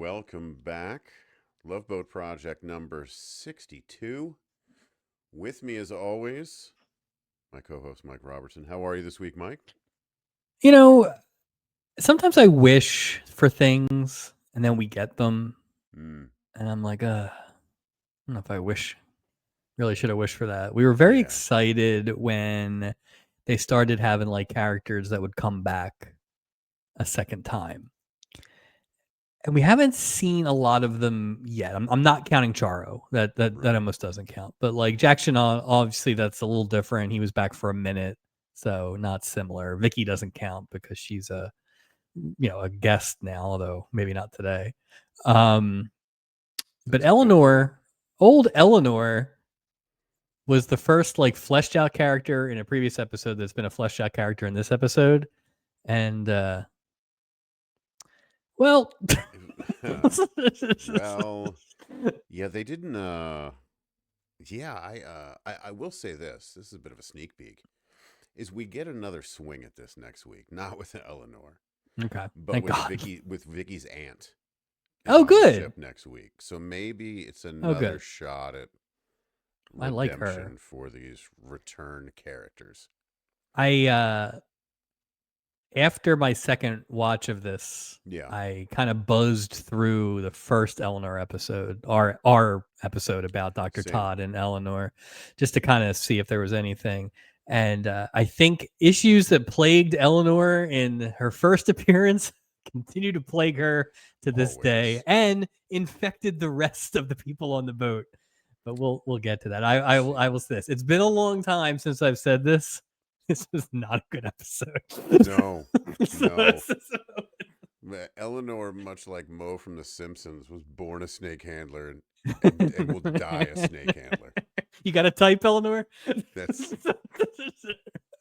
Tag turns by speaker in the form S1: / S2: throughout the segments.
S1: Welcome back. Love Boat Project number 62. With me, as always, my co host, Mike Robertson. How are you this week, Mike?
S2: You know, sometimes I wish for things and then we get them.
S1: Mm,
S2: And I'm like, I don't know if I really should have wished for that. We were very
S1: yeah.
S2: excited when they started having like characters that would come back a second time. And we haven't seen a lot of them yet. I'm not counting Charo. That
S1: Right.
S2: almost doesn't count. But like Jackson, obviously that's a little different. He was back for a minute, so not similar. Vicky doesn't count because she's a guest now, although maybe not today. Um, but
S1: That's a good point.
S2: old Eleanor, was the first like fleshed out character in a previous episode that's been a fleshed out character in this episode, and well,
S1: Well, yeah, they didn't. Yeah, I will say this. This is a bit of a sneak peek. Is we get another swing at this next week, not with Eleanor,
S2: okay,
S1: but
S2: thank
S1: with
S2: God.
S1: Vicky's aunt is
S2: Oh,
S1: on the
S2: good.
S1: ship next week. So maybe it's
S2: Oh,
S1: another
S2: good.
S1: shot at
S2: I like her.
S1: redemption for these return characters.
S2: I After my second watch of this,
S1: Yeah,
S2: I kind of buzzed through the first Eleanor episode, our episode about Dr.
S1: same.
S2: Todd and Eleanor, just to kind of see if there was anything. And I think issues that plagued Eleanor in her first appearance continue to plague her to this day,
S1: Always.
S2: and infected the rest of the people on the boat. But we'll get to that. I will say this: it's been a long time since I've said this. This was not a good episode.
S1: No, no.
S2: So
S1: Eleanor, much like Moe from The Simpsons, was born a snake handler and will die a snake handler.
S2: You got a type, Eleanor?
S1: That's,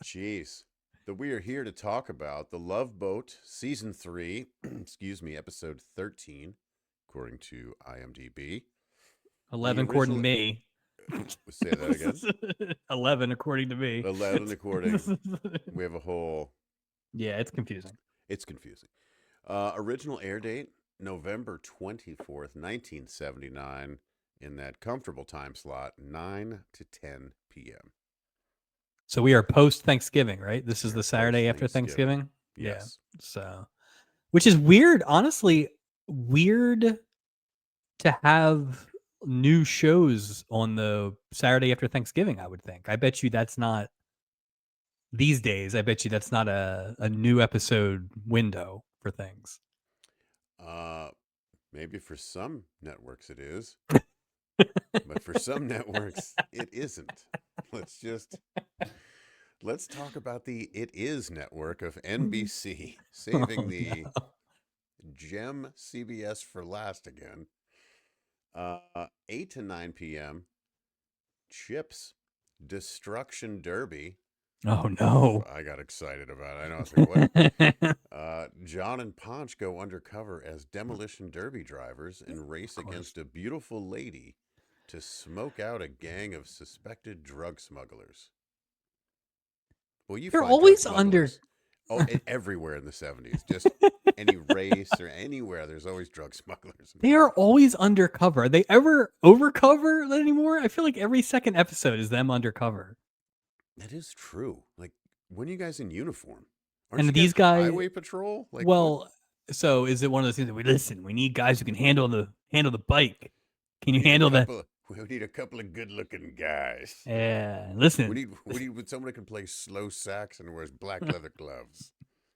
S1: jeez. That we are here to talk about The Love Boat, Season 3, excuse me, Episode 13, according to IMDb. The
S2: 11 according to
S1: original,
S2: me.
S1: say that again.
S2: 11 according to me.
S1: 11 according. We have a whole,
S2: Yeah, it's confusing.
S1: it's confusing. Original air date, November 24th, 1979, in that comfortable time slot, 9 to 10 p.m.
S2: So we are post Thanksgiving, right? This
S1: We
S2: is
S1: are
S2: the
S1: post
S2: Saturday after
S1: Thanksgiving.
S2: Thanksgiving. Yeah.
S1: Yes.
S2: So, which is weird, honestly, weird to have new shows on the Saturday after Thanksgiving, I would think. I bet you that's not these days. I bet you that's not a new episode window for things.
S1: Uh, Maybe for some networks it is, but for some networks it isn't. Let's just let's talk about the It Is network of NBC, saving
S2: Oh,
S1: the
S2: no.
S1: gem CBS for last again. 8 to 9 p.m. Chips Destruction Derby.
S2: Oh,
S1: Oof,
S2: no.
S1: I got excited about it. I know. I was like, what? John and Ponch go undercover as demolition derby drivers and race
S2: Of course.
S1: against a beautiful lady to smoke out a gang of suspected drug smugglers. Well, you
S2: They're
S1: find drug
S2: always under.
S1: smugglers everywhere in the 70s. Just any race or anywhere, there's always drug smugglers
S2: They are
S1: involved.
S2: always undercover. Are they ever overcover anymore? I feel like every second episode is them undercover.
S1: That is true. Like, when are you guys in uniform? Aren't
S2: And
S1: you guys
S2: these guys,
S1: highway patrol? Like, what?
S2: well, so is it one of those things that we listen? We need guys who can handle the bike. Can
S1: We
S2: you
S1: need a
S2: handle the?
S1: couple. We need a couple of good-looking guys.
S2: Yeah,
S1: We
S2: listen.
S1: need we need with someone who can play slow sax and wears black leather gloves.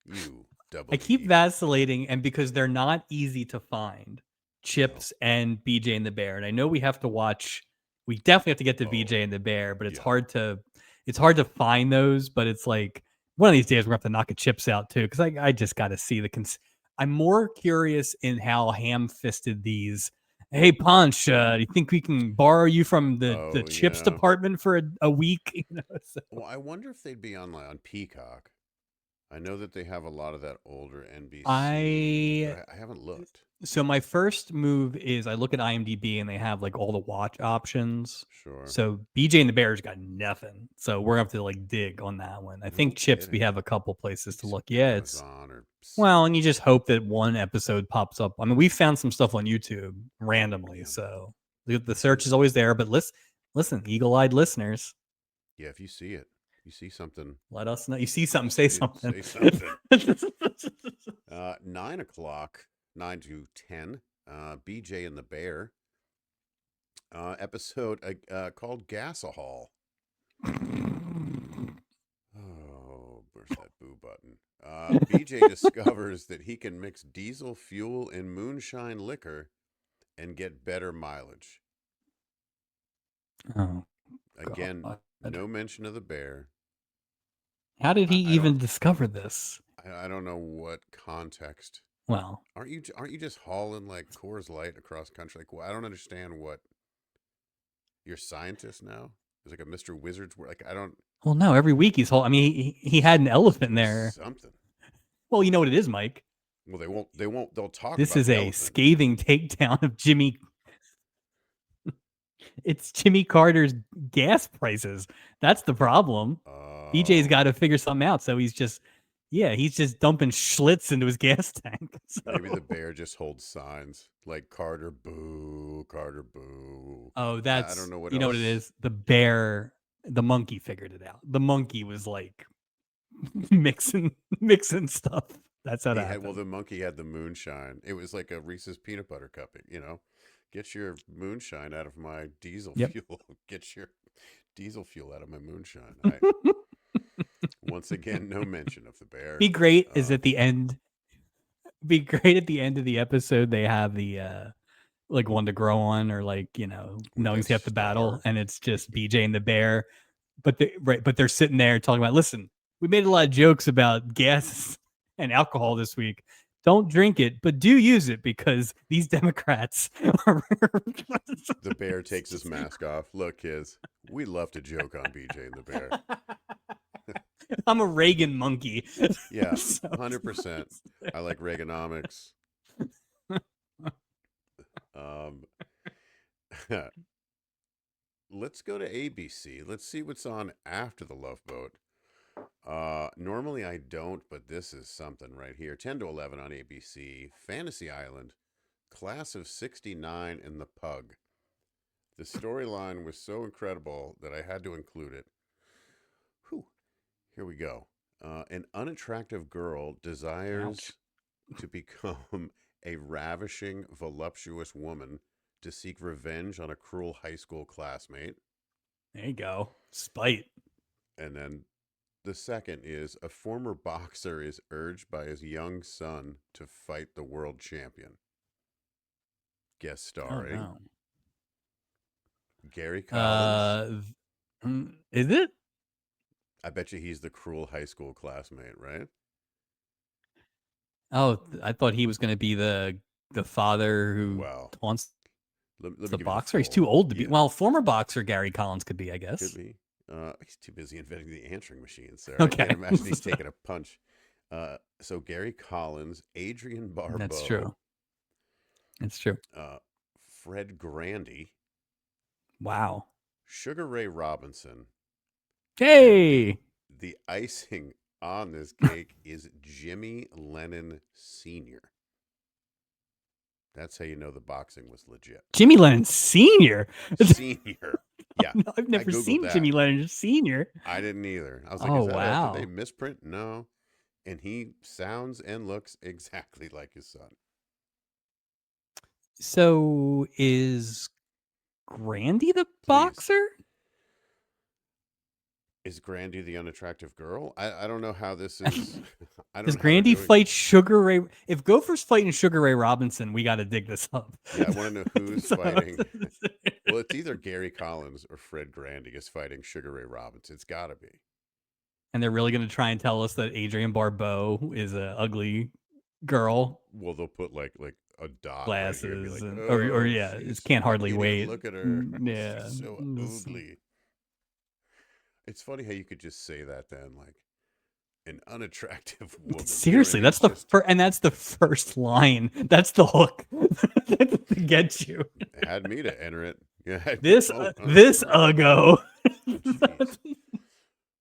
S1: You
S2: I
S1: double
S2: keep
S1: E.
S2: vacillating, and because they're not easy to find,
S1: No.
S2: Chips and BJ and the Bear. And I know we have to watch. We definitely have to get to
S1: Oh,
S2: BJ and the Bear, but
S1: yeah.
S2: it's hard to find those. But it's like one of these days we're gonna have to knock a Chips out too, because I just got to see the. I'm more curious in how ham-fisted these. Hey, Punch, do you think we can borrow you from the
S1: Oh,
S2: Chips
S1: yeah.
S2: department for a week? So.
S1: Well, I wonder if they'd be on Peacock. I know that they have a lot of that older NBC,
S2: I
S1: but I haven't looked.
S2: So my first move is I look at IMDb and they have like all the watch options.
S1: Sure.
S2: So BJ and the Bears got nothing. So we're gonna have to like dig on that one. I
S1: No
S2: think Chips we
S1: kidding.
S2: have a couple places
S1: Like
S2: to look. Yeah, it's
S1: Amazon or
S2: Well, and you just hope that one episode pops up. I mean, we found some stuff on YouTube randomly,
S1: Yeah.
S2: so the search is always there. But listen, eagle-eyed listeners,
S1: Yeah, if you see it, you see something,
S2: let us know. You see something, say something.
S1: say something. 9 o'clock, 9 to 10, BJ and the Bear, episode called Gasohol. Oh, where's that boo button? BJ discovers that he can mix diesel fuel and moonshine liquor and get better mileage.
S2: Oh,
S1: Again,
S2: God.
S1: no mention of the bear.
S2: How did he even discover this?
S1: I don't know what context.
S2: Well,
S1: Aren't you just hauling like Coors Light across country? Like, I don't understand what. You're a scientist now. It's like a Mr. Wizard's world. Like, I don't.
S2: well, no. Every week he's I mean, he had an elephant there.
S1: Something.
S2: Well, you know what it is, Mike.
S1: Well, they won't. They won't. They'll talk.
S2: This
S1: about
S2: is
S1: the
S2: a
S1: elephant.
S2: scathing takedown of Jimmy. It's Jimmy Carter's gas prices. That's the problem. BJ's got to figure something out. So he's just dumping Schlitz into his gas tank. So.
S1: Maybe the bear just holds signs like Carter boo, Carter boo.
S2: Oh, that's,
S1: I don't know what.
S2: You know what it is? The bear, the monkey figured it out. The monkey was like mixing stuff. That's how that happened.
S1: Well, the monkey had the moonshine. It was like a Reese's peanut butter cup. Get your moonshine out of my diesel fuel. Get your diesel fuel out of my moonshine. Once again, no mention of the bear.
S2: Be great is at the end. Be great at the end of the episode. They have the like one to grow on, or like knowing you have to battle, and it's just BJ and the bear. But they're sitting there talking about. Listen, we made a lot of jokes about gas and alcohol this week. Don't drink it, but do use it because these Democrats are.
S1: The bear takes his mask off. Look, kids, we love to joke on BJ and the bear.
S2: I'm a Reagan monkey.
S1: Yeah, 100%. I like Reaganomics. Let's go to ABC. Let's see what's on after the Love Boat. Normally I don't, but this is something right here. 10 to 11 on ABC. Fantasy Island, Class of 69 and the Pug. The storyline was so incredible that I had to include it. Whew. Here we go. An unattractive girl desires to become a ravishing, voluptuous woman to seek revenge on a cruel high school classmate.
S2: There you go. Spite.
S1: And then the second is a former boxer is urged by his young son to fight the world champion. Guest starring Gary Collins.
S2: Is it?
S1: I bet you he's the cruel high school classmate, right?
S2: Oh, I thought he was going to be the father who taunts the boxer. He's too old to be. Well, former boxer Gary Collins could be, I guess.
S1: Could be. He's too busy inventing the answering machine, sir.
S2: Okay.
S1: I can't imagine he's taking a punch. So Gary Collins, Adrian Barbeau.
S2: That's true. It's true.
S1: Fred Grandy.
S2: Wow.
S1: Sugar Ray Robinson.
S2: Hey!
S1: The icing on this cake is Jimmy Lennon Sr. That's how you know the boxing was legit.
S2: Jimmy Lennon Sr.?
S1: Senior. Yeah.
S2: No, I've never seen that. Jimmy Lennon Sr.
S1: I didn't either. I was like, wow. Did they misprint? No. And he sounds and looks exactly like his son.
S2: So is Grandy the boxer?
S1: Is Grandy the unattractive girl? I don't know how this is. I don't
S2: Does Grandy fight Sugar Ray? If Gopher's fighting Sugar Ray Robinson, we got to dig this up.
S1: Yeah, I want to know who's fighting. Well, it's either Gary Collins or Fred Grandy is fighting Sugar Ray Robinson. It's got to be.
S2: And they're really going to try and tell us that Adrian Barbeau is an ugly girl.
S1: Well, they'll put like a dot,
S2: glasses,
S1: right
S2: like, or just can't hardly wait.
S1: Look at her.
S2: Yeah,
S1: she's so ugly. It's funny how you could just say that then, like an unattractive woman.
S2: Seriously, that's the first, and that's the first line. That's the hook to get you.
S1: It had me to enter it. Yeah.
S2: This uggo.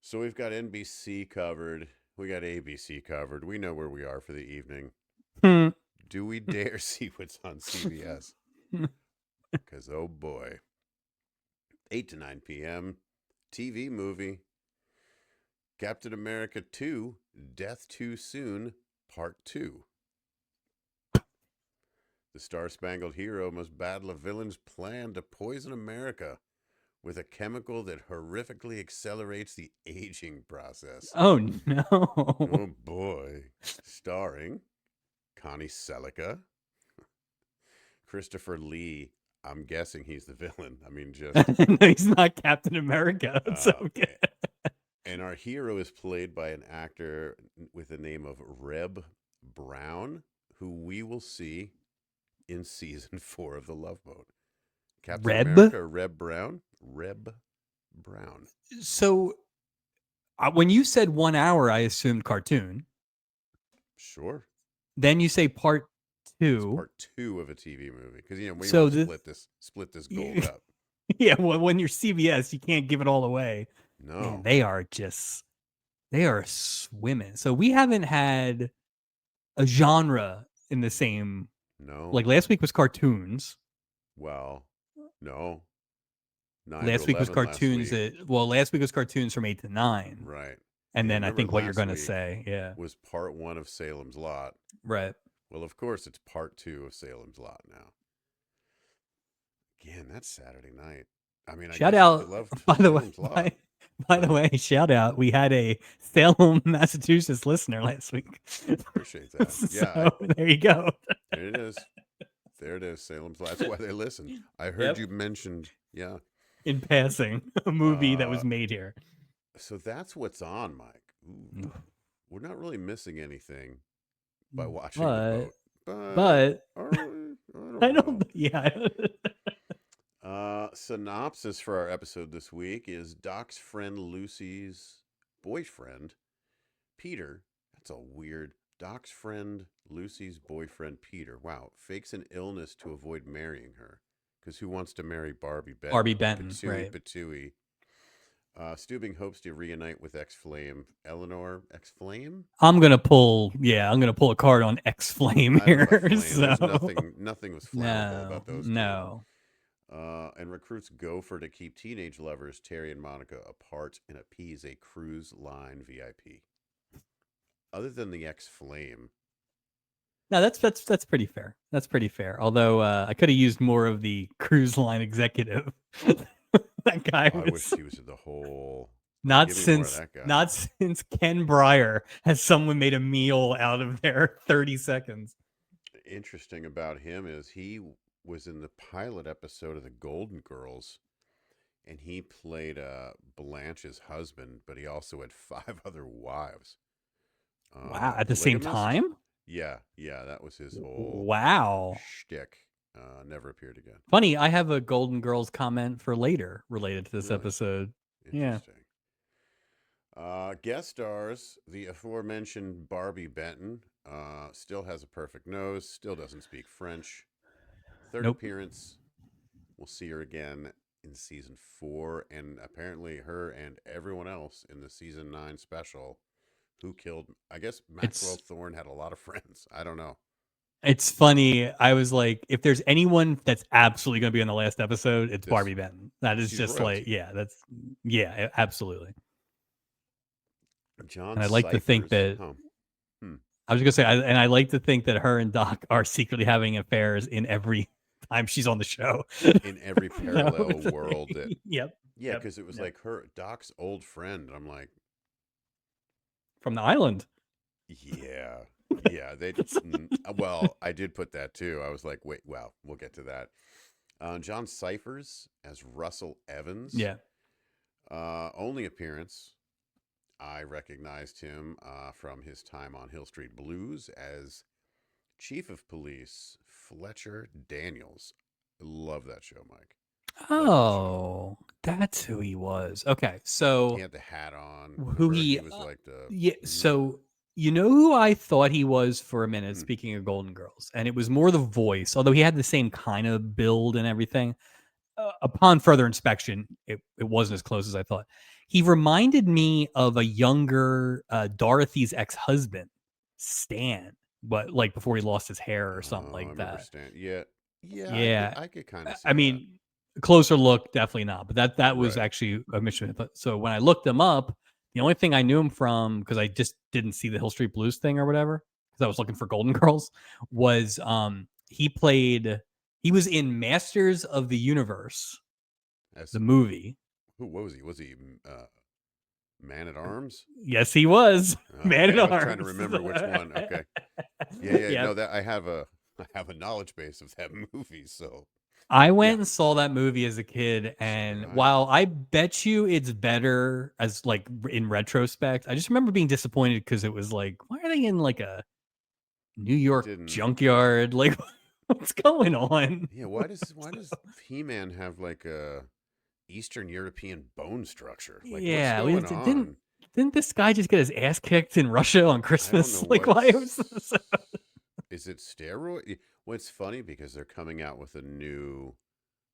S1: So we've got NBC covered. We got ABC covered. We know where we are for the evening.
S2: Hmm.
S1: Do we dare see what's on CBS? Because, oh boy. 8 to 9 p.m. TV movie. Captain America 2, Death Too Soon, Part 2. The Star-Spangled Hero must battle a villain's plan to poison America with a chemical that horrifically accelerates the aging process.
S2: Oh no.
S1: Oh boy. Starring Connie Selica, Christopher Lee. I'm guessing he's the villain. I mean, just.
S2: No, he's not Captain America. It's okay.
S1: And our hero is played by an actor with the name of Reb Brown, who we will see in season 4 of The Love Boat. Captain America or Reb Brown? Reb Brown.
S2: So when you said 1 hour, I assumed cartoon.
S1: Sure.
S2: Then you say part 2.
S1: It's part 2 of a TV movie because we
S2: So
S1: want to split this gold up.
S2: Yeah, well, when you're CBS, you can't give it all away.
S1: No,
S2: man, they are swimming. So we haven't had a genre in the same.
S1: No.
S2: Like last week was cartoons.
S1: Well, no.
S2: Last week was cartoons. Last week was cartoons from 8 to 9.
S1: Right.
S2: And then I think what you're going to say,
S1: was part 1 of Salem's Lot.
S2: Right.
S1: Well, of course, it's part 2 of Salem's Lot now. Again, that's Saturday night. I mean,
S2: shout out, by the way, shout out. We had a Salem, Massachusetts listener last week.
S1: Appreciate that. Yeah.
S2: So, there you go.
S1: There it is. There it is. Salem's Lot. That's why they listen. I heard you mentioned,
S2: in passing, a movie that was made here.
S1: So that's what's on, Mike. Ooh, we're not really missing anything by watching The Boat.
S2: But
S1: I don't know.
S2: Yeah.
S1: Synopsis for our episode this week is Doc's friend Lucy's boyfriend, Peter. That's a weird. Doc's friend Lucy's boyfriend, Peter. Wow. Fakes an illness to avoid marrying her. Because who wants to marry Barbie Benton?
S2: Barbie Benton,
S1: right. Patooey. Steubing hopes to reunite with ex-flame Eleanor. Ex-flame?
S2: I'm gonna pull a card on ex-flame here. So.
S1: Nothing was flammable about those two.
S2: No.
S1: And recruits Gopher to keep teenage lovers Terry and Monica apart and appease a cruise line VIP. Other than the ex-flame.
S2: No, that's pretty fair. That's pretty fair. Although I could have used more of the cruise line executive. That guy.
S1: I wish he was the whole.
S2: Not since Ken Breyer has someone made a meal out of their 30 seconds.
S1: Interesting about him is he was in the pilot episode of the Golden Girls, and he played Blanche's husband, but he also had 5 other wives.
S2: Wow, at the same time?
S1: Yeah, that was his whole shtick. Never appeared again.
S2: Funny, I have a Golden Girls comment for later related to this episode.
S1: Interesting. Guest stars, the aforementioned Barbie Benton, still has a perfect nose, still doesn't speak French. Third appearance, we'll see her again in season 4, and apparently her and everyone else in the season 9 special who killed, I guess Maxwell Thorne had a lot of friends. I don't know.
S2: It's funny. I was like, if there's anyone that's absolutely going to be on the last episode, it's Barbie Benton. That is just royalty. Absolutely.
S1: John,
S2: and I like to think that. I was going to say, and I like to think that her and Doc are secretly having affairs in every time she's on the show.
S1: In every parallel world.
S2: Yep.
S1: Yeah, because it was like Doc's old friend. I'm like,
S2: from the island.
S1: Yeah. Yeah, well, I did put that too. I was like, wait, well, we'll get to that. John Cyphers as Russell Evans.
S2: Yeah.
S1: Only appearance. I recognized him from his time on Hill Street Blues as Chief of Police Fletcher Daniels. Love that show, Mike.
S2: Oh, that's who he was. Okay, so
S1: he had the hat on.
S2: Who he was like the So you know who I thought he was for a minute. Speaking of Golden Girls, and it was more the voice, although he had the same kind of build and everything. Upon further inspection, it wasn't as close as I thought. He reminded me of a younger Dorothy's ex-husband, Stan, but like before he lost his hair or something
S1: I
S2: like
S1: remember
S2: that.
S1: Stan. Yeah, yeah.
S2: Yeah,
S1: I could kind of
S2: I
S1: see that.
S2: mean, closer look, definitely not. But that was
S1: Right.
S2: actually a mission. So when I looked him up, the only thing I knew him from, because I just didn't see the Hill Street Blues thing or whatever, because I was looking for Golden Girls, was he was in Masters of the Universe,
S1: As
S2: the movie.
S1: who? What was he? Was he Man at Arms?
S2: Yes, he was Man
S1: Okay,
S2: at
S1: I was trying to
S2: Arms.
S1: remember which one. Okay. Yeah, yeah.
S2: Yeah,
S1: No, that I have a I have a knowledge base of that movie. So
S2: I
S1: yeah,
S2: went and saw that movie as a kid,
S1: so
S2: and
S1: did I.
S2: while I bet you it's better as like in retrospect, I just remember being disappointed because it was like, why are they in like a New
S1: It
S2: York
S1: didn't.
S2: junkyard? Like, what's going on?
S1: Yeah. Why does He Man have like a Eastern European bone structure? Like, what's
S2: Yeah,
S1: going
S2: didn't
S1: on?
S2: didn't this guy just get his ass kicked in Russia on
S1: I don't know
S2: Christmas? Like, why was
S1: what's.
S2: this?
S1: Is it steroid? Well, it's funny because they're coming out with a new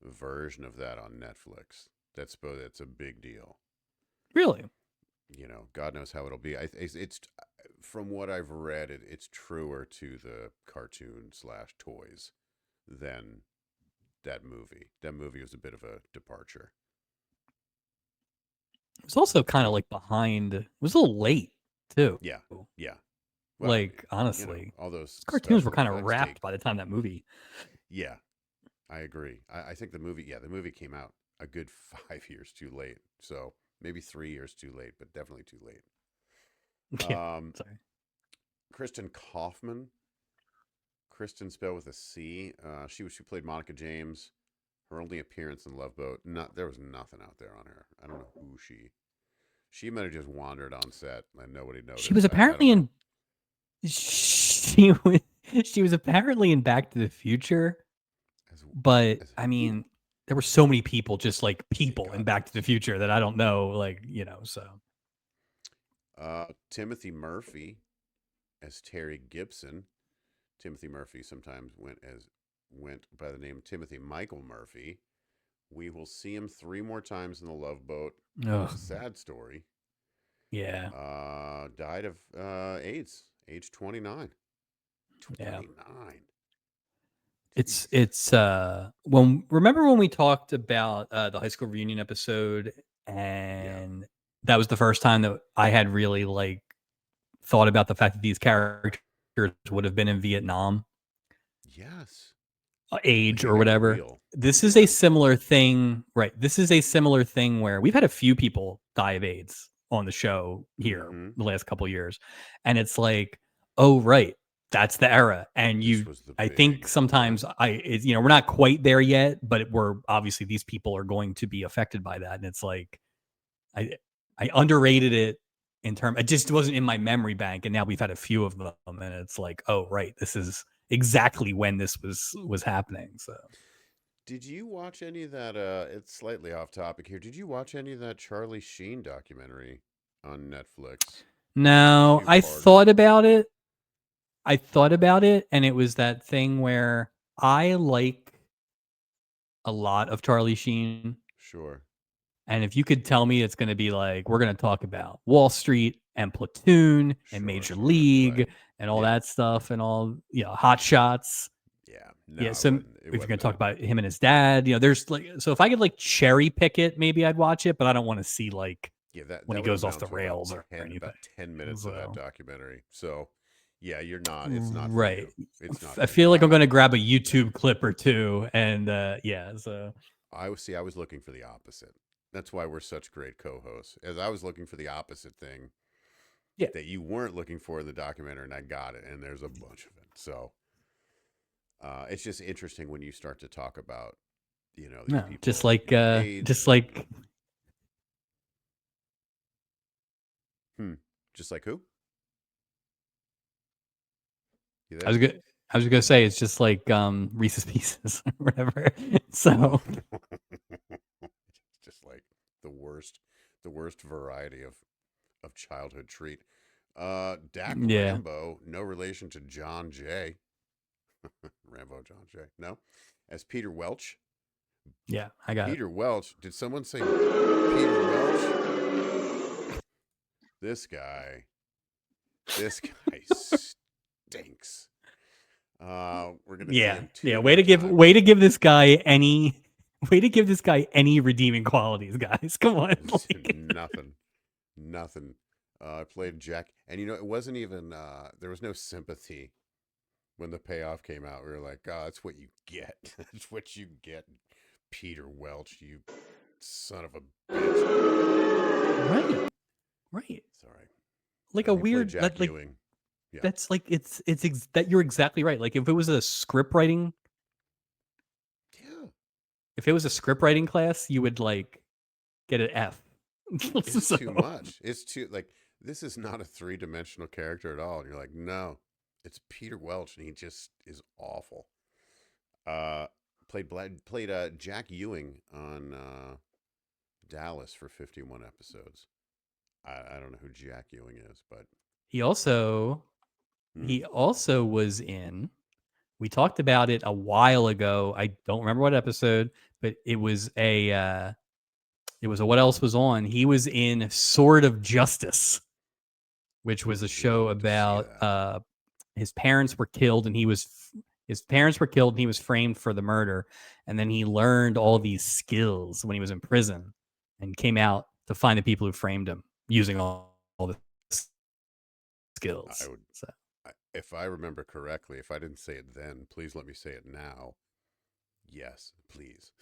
S1: version of that on Netflix. That's a big deal.
S2: Really?
S1: God knows how it'll be. It's from what I've read, it's truer to the cartoon slash toys than that movie. That movie was a bit of a departure.
S2: It was also kind of like behind. It was a little late too.
S1: Yeah, yeah. Well,
S2: Like, honestly,
S1: all those
S2: those cartoons were
S1: special
S2: kind of
S1: effects
S2: wrapped
S1: take.
S2: by the time that movie.
S1: Yeah, I agree. I think the movie came out a good 5 years too late. So maybe 3 years too late, but definitely too late.
S2: Yeah,
S1: Um,
S2: sorry.
S1: Kristen Kaufman, Kristen spelled with a C. She played Monica James. Her only appearance in Love Boat. Not there was nothing out there on her. I don't know who she might have just wandered on set and nobody
S2: She was
S1: noticed. I don't
S2: apparently
S1: know.
S2: in she was she was apparently in Back to the Future,
S1: As
S2: but
S1: as
S2: I
S1: who?
S2: mean, there were so many people, just like
S1: Yeah,
S2: people in
S1: God
S2: Back to the
S1: knows.
S2: Future, that I don't know, like, so
S1: Timothy Murphy as Terry Gibson. Timothy Murphy sometimes went by the name Timothy Michael Murphy. We will see him three more times in the Love Boat. That was
S2: ugh,
S1: a sad story.
S2: yeah,
S1: Died of AIDS, age 29.
S2: yeah.
S1: 29.
S2: It's
S1: Jeez.
S2: it's when remember when we talked about the high school reunion episode,
S1: Yeah.
S2: and that was the first time that I had really like thought about the fact that these characters would have been in Vietnam
S1: Yes. Like
S2: age
S1: it
S2: or
S1: got
S2: whatever.
S1: real.
S2: This is a
S1: Yeah.
S2: similar thing, right? This is a similar thing where we've had a few people die of AIDS on the show here
S1: Mm-hmm.
S2: the last couple years, and it's like, oh right, that's the era. And
S1: This
S2: you,
S1: was the
S2: I think
S1: big, yeah.
S2: sometimes we're not quite there yet, but we're obviously these people are going to be affected by that, and it's like I I underrated it in term. It just wasn't in my memory bank, and now we've had a few of them, and it's like, oh right, this is exactly when this was happening. So
S1: Did you watch any of that? It's slightly off topic here. Did you watch any of that Charlie Sheen documentary on Netflix? The
S2: no,
S1: two
S2: I
S1: parter?
S2: thought about it. I thought about it, and it was that thing where I like a lot of Charlie Sheen.
S1: Sure.
S2: And if you could tell me it's going to be like, we're going to talk about Wall Street and Platoon and
S1: Sure,
S2: Major
S1: sure.
S2: League
S1: Right.
S2: and all
S1: Yeah.
S2: that stuff and all, Hot Shots.
S1: Yeah.
S2: Yeah.
S1: No, it
S2: So
S1: wasn't. It
S2: if you're
S1: wasn't
S2: going to talk
S1: that.
S2: about him and his dad, there's like, so if I could like cherry pick it, maybe I'd watch it, but I don't want to see like
S1: Yeah, that
S2: when he
S1: would
S2: goes off
S1: amount
S2: the
S1: to about
S2: rails or anything.
S1: about 10 minutes of that
S2: So,
S1: documentary. So, yeah, you're not. It's not for
S2: right.
S1: you. It's not
S2: I
S1: for you.
S2: feel like I'm going to grab a YouTube clip or two and, yeah. So,
S1: I was see. I was looking for the opposite. That's why we're such great co-hosts. As I was looking for the opposite thing
S2: yeah.
S1: that you weren't looking for in the documentary, and I got it. And there's a bunch of it. So, it's just interesting when you start to talk about these
S2: No,
S1: people getting AIDS
S2: just
S1: and
S2: like
S1: hmm, just like who? You
S2: I
S1: there?
S2: was good. I was gonna say it's just like Reese's Pieces or whatever.
S1: Oh,
S2: So
S1: it's just like the worst, the worst variety of childhood treat. Dak
S2: yeah,
S1: Rambo, no relation to John Jay. Rambo John Jay. No, as Peter Welch.
S2: Yeah, I got it.
S1: Peter Welch. Did someone say Peter Welch? This guy. This guy stinks. We're gonna see
S2: Yeah,
S1: him
S2: yeah.
S1: two more times.
S2: Way to give this guy any way to give this guy any redeeming qualities, guys. Come on. Like,
S1: Nothing. Nothing. I played Jack, and it wasn't even. There was no sympathy when the payoff came out. We were like, "Oh, that's what you get. That's what you get, Peter Welch, you son of a bitch."
S2: right. Right.
S1: Sorry.
S2: Like a
S1: He played
S2: weird
S1: Jack
S2: that like
S1: Ewing. Yeah.
S2: that's like that you're exactly right. Like if it was a script writing
S1: Yeah.
S2: if it was a script writing class, you would like get an F.
S1: It's
S2: So
S1: too much. It's too like this is not a three-dimensional character at all. And you're like, no, it's Peter Welch, and he just is awful. Uh, played Jack Ewing on Dallas for 51 episodes. I don't know who Jack Ewing is, but
S2: he also
S1: hmm.
S2: he also was in we talked about it a while ago. I don't remember what episode, but it was a what else was on. He was in Sword of Justice, which was a
S1: Ooh,
S2: show
S1: love to see
S2: about
S1: that.
S2: his parents were killed and his parents were killed and he was framed for the murder, and then he learned all these skills when he was in prison and came out to find the people who framed him using all the
S1: I
S2: skills.
S1: would,
S2: So
S1: if I remember correctly, if I didn't say it then, please let me say it now. Yes, please.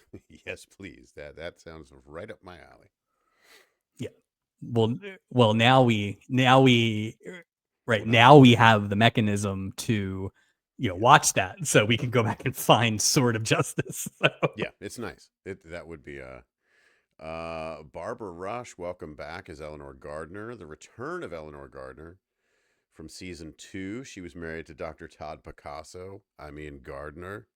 S1: Yes, please. That sounds right up my alley.
S2: yeah, well now we right
S1: Well, now
S2: now
S1: we
S2: we
S1: do.
S2: have the mechanism to
S1: Yeah.
S2: watch that so we can go back and find Sword of Justice. So.
S1: Yeah, it's nice. That would be Barbara Rush, welcome back as Eleanor Gardner. The return of Eleanor Gardner from season 2. She was married to Dr. Todd Gardner.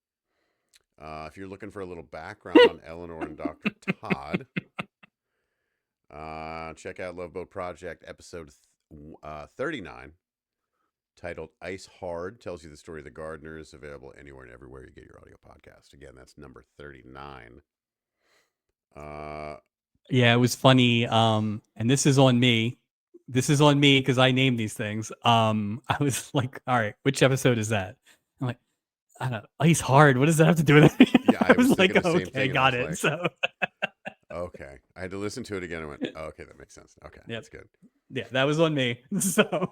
S1: If you're looking for a little background on Eleanor and Dr. Todd, check out Love Boat Project episode 39, titled Ice Hard. Tells you the story of the Gardners, available anywhere and everywhere you get your audio podcast. Again, that's number 39.
S2: Yeah, it was funny. And this is on me. This is on me because I named these things. I was like, all right, which episode is that? I'm like, I don't know. Ice Hard. What does that have to do with it?
S1: Yeah,
S2: I
S1: I was
S2: was like,
S1: thinking the same
S2: okay,
S1: thing, and I
S2: got
S1: was
S2: it.
S1: like,
S2: So
S1: okay. I had to listen to it again. And went, oh, okay, that makes sense. Okay,
S2: yep.
S1: that's good.
S2: Yeah, that was on me. So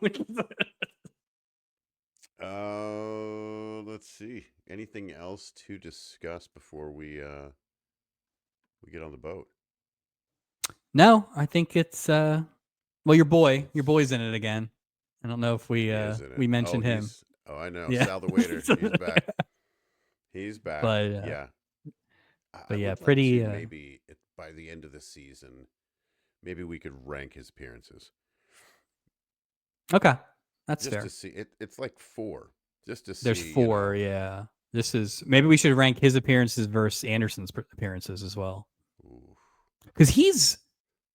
S1: Let's see. Anything else to discuss before we get on the boat?
S2: no, I think it's well your boy's in it again. I don't know if
S1: He is in it.
S2: we
S1: Oh,
S2: mentioned him.
S1: he's. Oh, I know.
S2: Yeah.
S1: Sal the waiter. He's back. He's back.
S2: but
S1: Yeah. I
S2: but yeah,
S1: would like
S2: pretty
S1: to maybe by the end of the season, maybe we could rank his appearances
S2: okay. That's
S1: just to
S2: fair.
S1: see. It's like 4, just to
S2: There's
S1: see.
S2: 4, yeah. This is maybe we should rank his appearances versus Anderson's appearances as well.
S1: Ooh,
S2: Because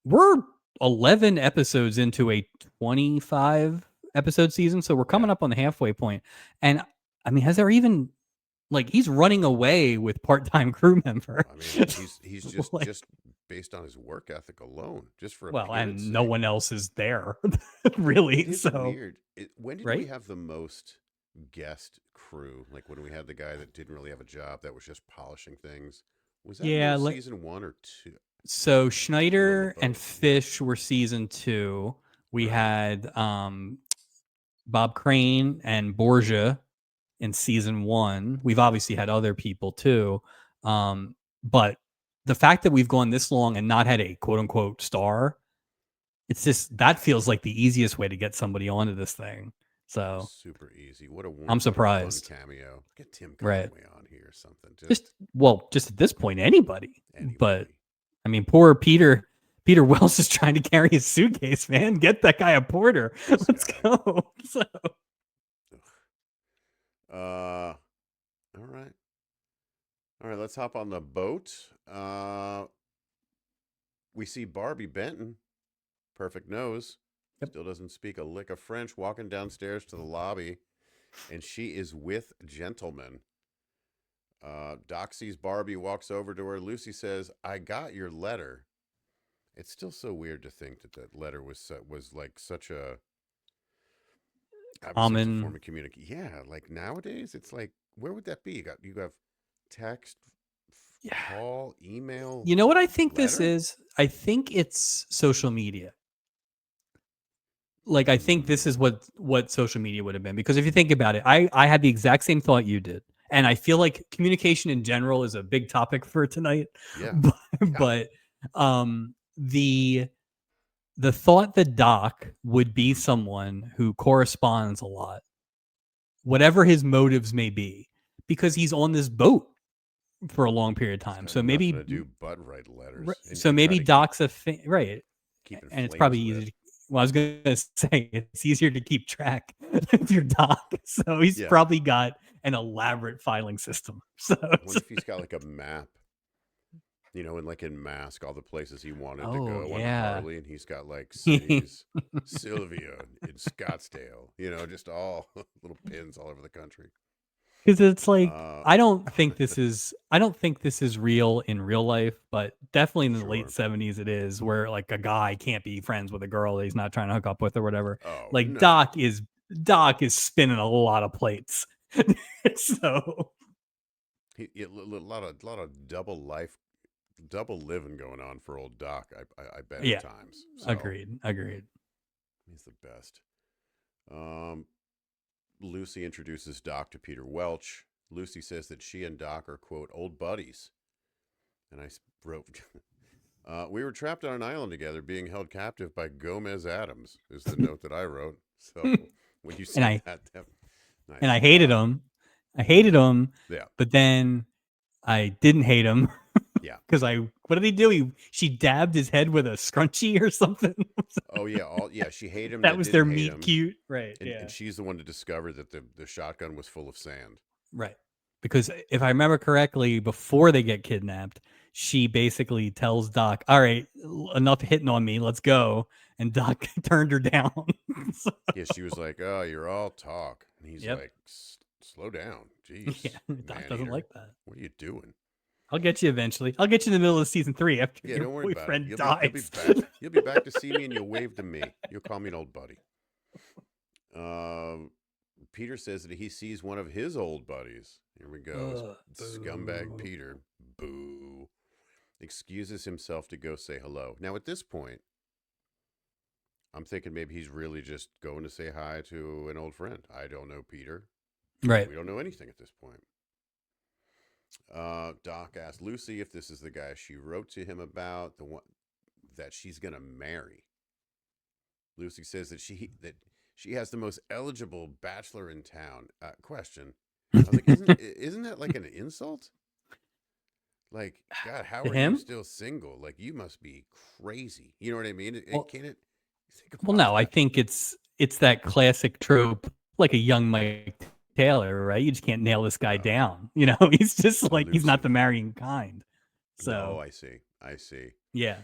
S2: we're 11 episodes into a 25 episode season, so we're
S1: yeah.
S2: coming up on the halfway point. And I mean, has there even like he's running away with part-time crew member?
S1: I mean, he's just
S2: like,
S1: just based on his work ethic alone, just for
S2: well,
S1: appearance
S2: and no
S1: sake.
S2: one else is there,
S1: It
S2: really.
S1: is
S2: So,
S1: weird. When did we
S2: right?
S1: have the most guest crew? Like when we had the guy that didn't really have a job that was just polishing things. Was that more
S2: Yeah.
S1: season 1 or 2?
S2: So
S1: Two on the
S2: Schneider and
S1: boat.
S2: Fish were season 2. We
S1: Right.
S2: had Bob Crane and Borgia in season 1. We've obviously had other people too, but the fact that we've gone this long and not had a quote unquote star, it's just that feels like the easiest way to get somebody onto this thing. So
S1: Super easy. What
S2: I'm
S1: what a fun
S2: surprised,
S1: cameo. Get Tim
S2: right?
S1: Conway on here or something.
S2: Just at this point, anybody. But
S1: Anybody.
S2: I mean, poor Peter. Peter Wells is trying to carry his suitcase, man. Get that guy a porter.
S1: This
S2: Let's
S1: guy.
S2: go. So,
S1: All right. All right, let's hop on the boat. We see Barbie Benton, perfect nose,
S2: yep.
S1: still doesn't speak a lick of French, walking downstairs to the lobby, and she is with gentlemen. Doc sees Barbie, walks over to her. Lucy says, "I got your letter." It's still so weird to think that that letter was like such a such a form
S2: Common.
S1: of communication. Yeah, like nowadays, it's like where would that be? You have text,
S2: Yeah.
S1: call, email,
S2: You know what I think this
S1: letter.
S2: is? I think it's social media. Like I think this is
S1: Hmm.
S2: what social media would have been, because if you think about it, I had the exact same thought you did. And I feel like communication in general is a big topic for tonight.
S1: Yeah,
S2: But,
S1: yeah.
S2: but the thought that Doc would be
S1: Hmm.
S2: someone who corresponds a lot, whatever his motives may be, because he's on this boat for a long period of
S1: He's
S2: time.
S1: got nothing to do but write
S2: Ri
S1: letters
S2: so
S1: and try
S2: maybe
S1: to keep
S2: Doc's a right,
S1: keep in
S2: and it's probably
S1: flames
S2: easy
S1: with.
S2: to, well, I was gonna say it's easier to keep track of your Doc, so he's
S1: Yeah.
S2: probably got an elaborate filing system. So
S1: I
S2: it's
S1: wonder if he's got like a map, and like in Mask, all the places he wanted to
S2: oh,
S1: go on the
S2: yeah.
S1: Harley, and he's got like
S2: 'Cause
S1: cities, Sylvia in Scottsdale, just all little pins all over the country.
S2: it's like,
S1: Uh,
S2: I don't think this is real in real life, but definitely in the late
S1: sure.
S2: 70s it is, where, like, a guy can't be friends with a girl that he's not trying to hook up with or whatever.
S1: Oh
S2: Like,
S1: no,
S2: Doc is spinning a lot of plates. So
S1: a lot of double living going on for old Doc. I bet at
S2: yeah,
S1: times. So
S2: agreed, agreed.
S1: he's the best. Um, Lucy introduces Doc to Peter Welch. Lucy says that she and Doc are, quote, old buddies. And I wrote, we were trapped on an island together, being held captive by Gomez Adams, is the note that I wrote. So when you
S2: And
S1: said
S2: I
S1: that
S2: and
S1: nice.
S2: I hated him. I hated him,
S1: Yeah,
S2: but then I didn't hate him
S1: yeah.
S2: because what did he do? She dabbed his head with a scrunchie or something.
S1: Oh, yeah. Yeah, she hated him
S2: That
S1: that
S2: was their
S1: didn't hate
S2: meet
S1: him.
S2: cute. Right.
S1: And
S2: Yeah.
S1: she's the one to discover that the shotgun was full of sand.
S2: Right. Because if I remember correctly, before they get kidnapped, she basically tells Doc, "All right, enough hitting on me. Let's go." And Doc turned her down. So,
S1: Yeah, she was like, "Oh, you're all talk," and he's
S2: yep.
S1: like, "Slow down,
S2: Yeah.
S1: jeez,
S2: Doc
S1: man
S2: doesn't
S1: eater,
S2: like that.
S1: what are you doing?"
S2: I'll get you eventually. I'll get you in the middle of season 3 after
S1: Yeah,
S2: your
S1: don't worry about it.
S2: boyfriend
S1: You'll be
S2: dies.
S1: back. You'll be back to see me, and you'll wave to me. You'll call me an old buddy. Peter says that he sees one of his old buddies. Here we go, scumbag
S2: Boo.
S1: Peter. Boo. Excuses himself to go say hello. Now at this point, I'm thinking maybe he's really just going to say hi to an old friend. I don't know Peter.
S2: Right.
S1: We don't know anything at this point. Doc asked Lucy if this is the guy she wrote to him about, the one that she's gonna marry. Lucy says that she has the most eligible bachelor in town. Question: I was like, isn't that like an insult? Like, God, how
S2: To
S1: are you
S2: him?
S1: still single? Like, you must be crazy. You know what I mean?
S2: Well,
S1: Can it? Think
S2: well,
S1: about
S2: no, I
S1: that.
S2: think it's that classic trope, like a young Mike Taylor, right? You just can't nail this guy
S1: Oh,
S2: down. He's just
S1: to
S2: like, he's not
S1: Lucy.
S2: the marrying kind.
S1: Oh,
S2: So
S1: I see. I see.
S2: yeah,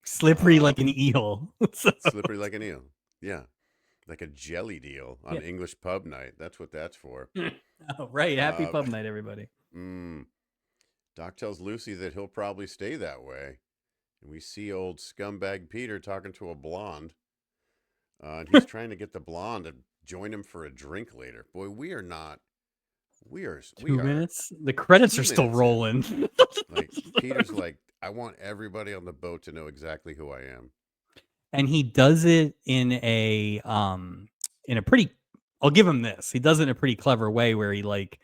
S2: slippery
S1: Uh,
S2: like an eel. So
S1: Slippery like an eel. Yeah, like a jelly deal on
S2: yeah.
S1: English pub night. That's what that's for.
S2: Oh, right. Happy
S1: Uh,
S2: pub night, everybody.
S1: mm, Doc tells Lucy that he'll probably stay that way. And we see old scumbag Peter talking to a blonde. And he's trying to get the blonde to join him for a drink later. Boy, we are not. We
S2: 2
S1: are
S2: minutes. The credits are still
S1: 2 minutes in.
S2: rolling.
S1: Like Peter's like, I want everybody on the boat to know exactly who I am.
S2: And he does it in a pretty, I'll give him this. He does it in a pretty clever way where he like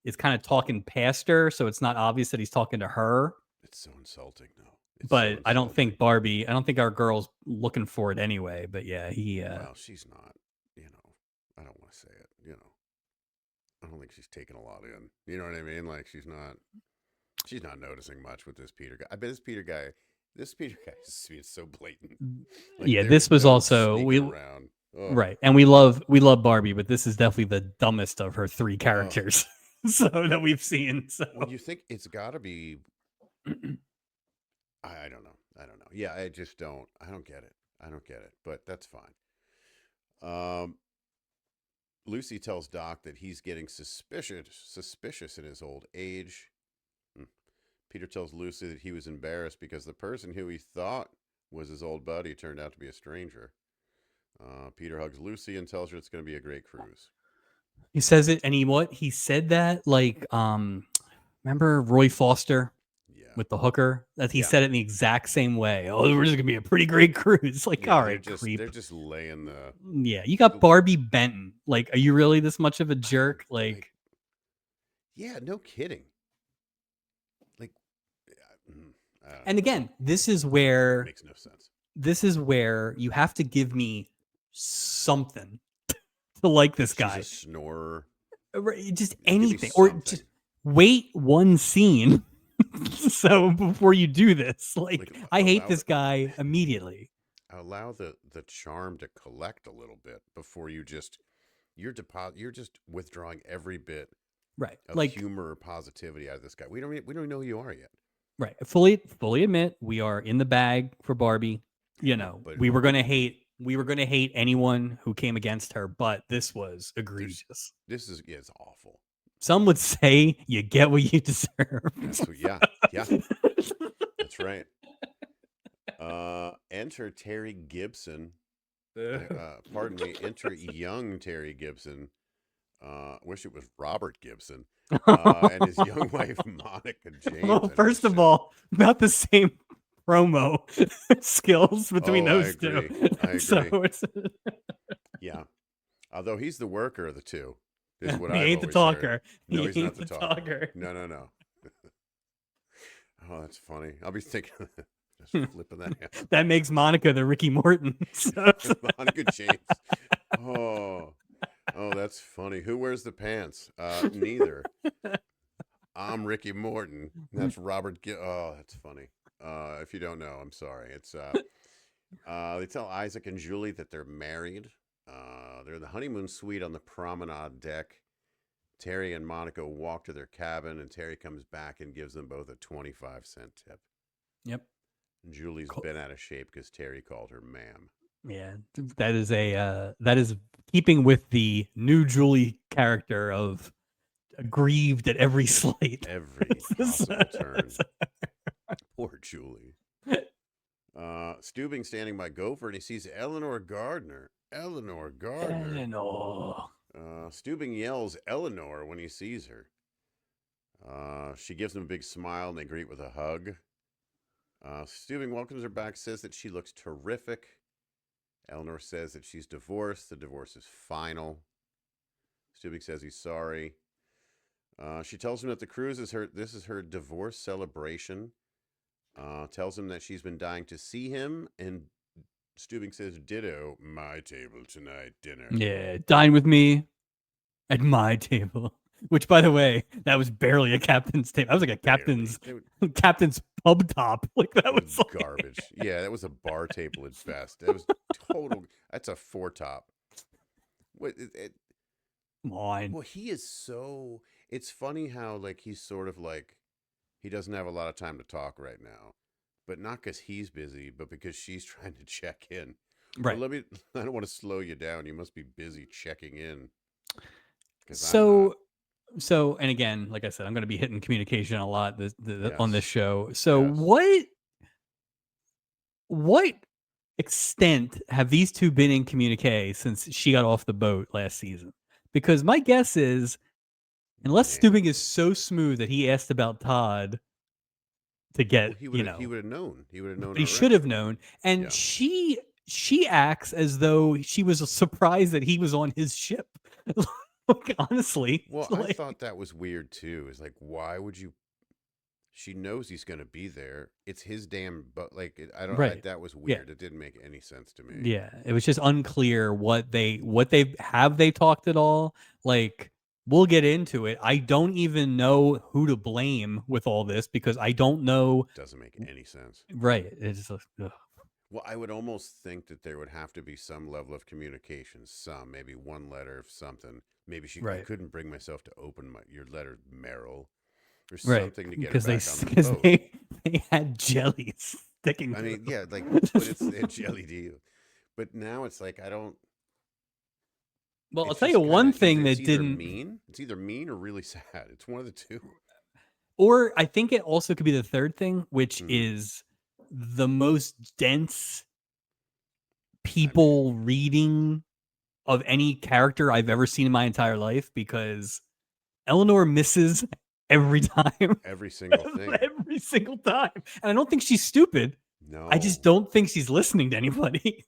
S2: is kind of talking past her, so it's not obvious that he's talking to her.
S1: It's so insulting, though. It's so
S2: But
S1: insulting.
S2: I don't think our girl's looking for it anyway. But yeah,
S1: Well, she's not. I don't want to say it. I don't think she's taking a lot in. You know what I mean? Like she's not noticing much with this Peter guy. I bet this Peter guy is being so blatant. Like
S2: yeah,
S1: there's
S2: this was
S1: no
S2: also
S1: sneaking around. Oh,
S2: right, and we love Barbie, but this is definitely the dumbest of her 3
S1: oh.
S2: characters, so that
S1: Well,
S2: we've seen. So
S1: when you think it's got to be, I don't know. I don't know. Yeah, I just don't. I don't get it. I don't get it. But that's fine. Um, Lucy tells Doc that he's getting suspicious in his old age. Hmm. Peter tells Lucy that he was embarrassed because the person who he thought was his old buddy turned out to be a stranger. Peter hugs Lucy and tells her it's going to be a great cruise.
S2: He says it, and he said that like remember Roy Foster
S1: Yeah.
S2: with the hooker? That he
S1: Yeah.
S2: said it in the exact same way. Oh, we're just gonna be a pretty great cruise. Like,
S1: Yeah,
S2: all
S1: they're
S2: right,
S1: just
S2: creep.
S1: they're just laying the
S2: Yeah, you got Barbie Benton. Like, are you really this much of a jerk? Like
S1: yeah, no kidding. Like,
S2: and again, this is
S1: it
S2: where
S1: makes no sense.
S2: you have to give me something to like this guy.
S1: She's a snorer.
S2: Just anything, or just wait one scene. So before you do this, like I hate this guy immediately.
S1: Allow the charm to collect a little bit before you're just withdrawing every bit
S2: right
S1: of
S2: like
S1: humor or positivity out of this guy. We don't even know who you are yet.
S2: Right. Fully admit we are in the bag for Barbie. You know,
S1: but
S2: we were gonna hate anyone who came against her, but this was egregious.
S1: This is it's awful.
S2: Some would say you get what you deserve.
S1: Yeah. That's right. Enter Terry Gibson. Pardon me. Enter young Terry Gibson. Wish it was Robert Gibson. And his young wife Monica James.
S2: Well, first of all, about the same promo skills between those two.
S1: I agree.
S2: So it's
S1: yeah. Although he's the worker of the two, is what
S2: he
S1: I've
S2: ain't the
S1: always
S2: talker.
S1: heard. No, he's not the
S2: talker.
S1: No. Oh, that's funny. I'll be thinking, just flipping that out.
S2: That makes Monica the Ricky Morton.
S1: Monica James. Oh, that's funny. Who wears the pants? Neither. I'm Ricky Morton. That's Robert. Oh, that's funny. If you don't know, I'm sorry. It's they tell Isaac and Julie that they're married. They're in the honeymoon suite on the promenade deck. Terry and Monica walk to their cabin, and Terry comes back and gives them both a 25-cent tip.
S2: Yep.
S1: Julie's been out of shape because Terry called her ma'am.
S2: Yeah, that is keeping with the new Julie character of aggrieved at every slight.
S1: Every possible turn. Poor Julie. Steubing standing by Gopher, and he sees Eleanor Gardner. Eleanor. Steubing yells Eleanor when he sees her. She gives him a big smile, and they greet with a hug. Steubing welcomes her back, says that she looks terrific. Eleanor says that she's divorced. The divorce is final. Steubing says he's sorry. She tells him that the cruise is this is her divorce celebration. Tells him that she's been dying to see him, and Steubing says, ditto, my table tonight, dinner.
S2: Yeah, dine with me at my table. Which, by the way, that was barely a captain's table. That was like a captain's pub top. Like that was like...
S1: garbage. Yeah, that was a bar table at best. That was total. That's a 4-top. What?
S2: Come on.
S1: Well, he is so. It's funny how like he's sort of like he doesn't have a lot of time to talk right now, but not because he's busy, but because she's trying to check in.
S2: Right.
S1: Well, I don't want to slow you down. You must be busy checking in.
S2: So, and again, like I said, I'm going to be hitting communication a lot on this show. So what extent have these two been in communique since she got off the boat last season? Because my guess is, unless Steubing is so smooth that he asked about Todd to get,
S1: he would have known. He would have known.
S2: He should have known. And she acts as though she was surprised that he was on his ship. Like, honestly.
S1: Well, I thought that was weird too. It's like, why would you? She knows he's going to be there. It's his damn, but like, that was weird.
S2: Yeah.
S1: It didn't make any sense to me.
S2: Yeah, it was just unclear what they talked at all. Like, we'll get into it. I don't even know who to blame with all this because I don't know.
S1: It doesn't make any sense.
S2: Right. It's just like,
S1: well, I would almost think that there would have to be some level of communication, maybe one letter of something. Maybe I couldn't bring myself to open your letter, Meryl, or something to get her back on the boat.
S2: They had jelly sticking.
S1: I mean, yeah, like, but it's a jelly deal. But now it's like, I don't.
S2: Well, I'll
S1: It's
S2: tell you
S1: just kind
S2: one
S1: of
S2: thing
S1: it's
S2: that
S1: either
S2: didn't,
S1: mean, or really sad. It's one of the two.
S2: or I think it also could be the third thing, which
S1: Mhm.
S2: is the most dense
S1: I mean,
S2: people reading of any character I've ever seen in my entire life, because Eleanor misses every time.
S1: every single thing.
S2: Every single time. And I don't think she's stupid. I just
S1: No.
S2: don't think she's listening to anybody.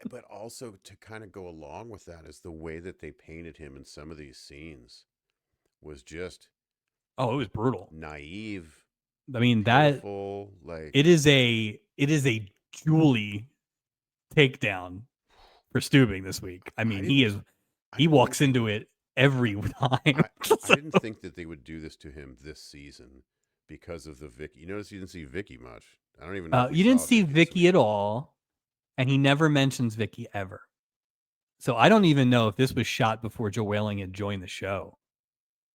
S1: But also to kind of go along with that is the way that they painted him in some of these scenes was just
S2: Oh, it was brutal.
S1: naive,
S2: I mean, that
S1: pitiful, like
S2: it is a Julie takedown for Steubing this week. I
S1: I
S2: mean,
S1: didn't I
S2: he
S1: didn't think
S2: walks
S1: they
S2: into
S1: would
S2: it every time.
S1: I
S2: So,
S1: didn't think that they would do this to him this season because of the Vicky. You notice you didn't see Vicky much. I don't even know if we
S2: you didn't
S1: saw
S2: see
S1: Vicky this
S2: Vicky
S1: week.
S2: at all, and he never mentions Vicky ever. So I don't even know if this was shot before Joe Whaling had joined the show,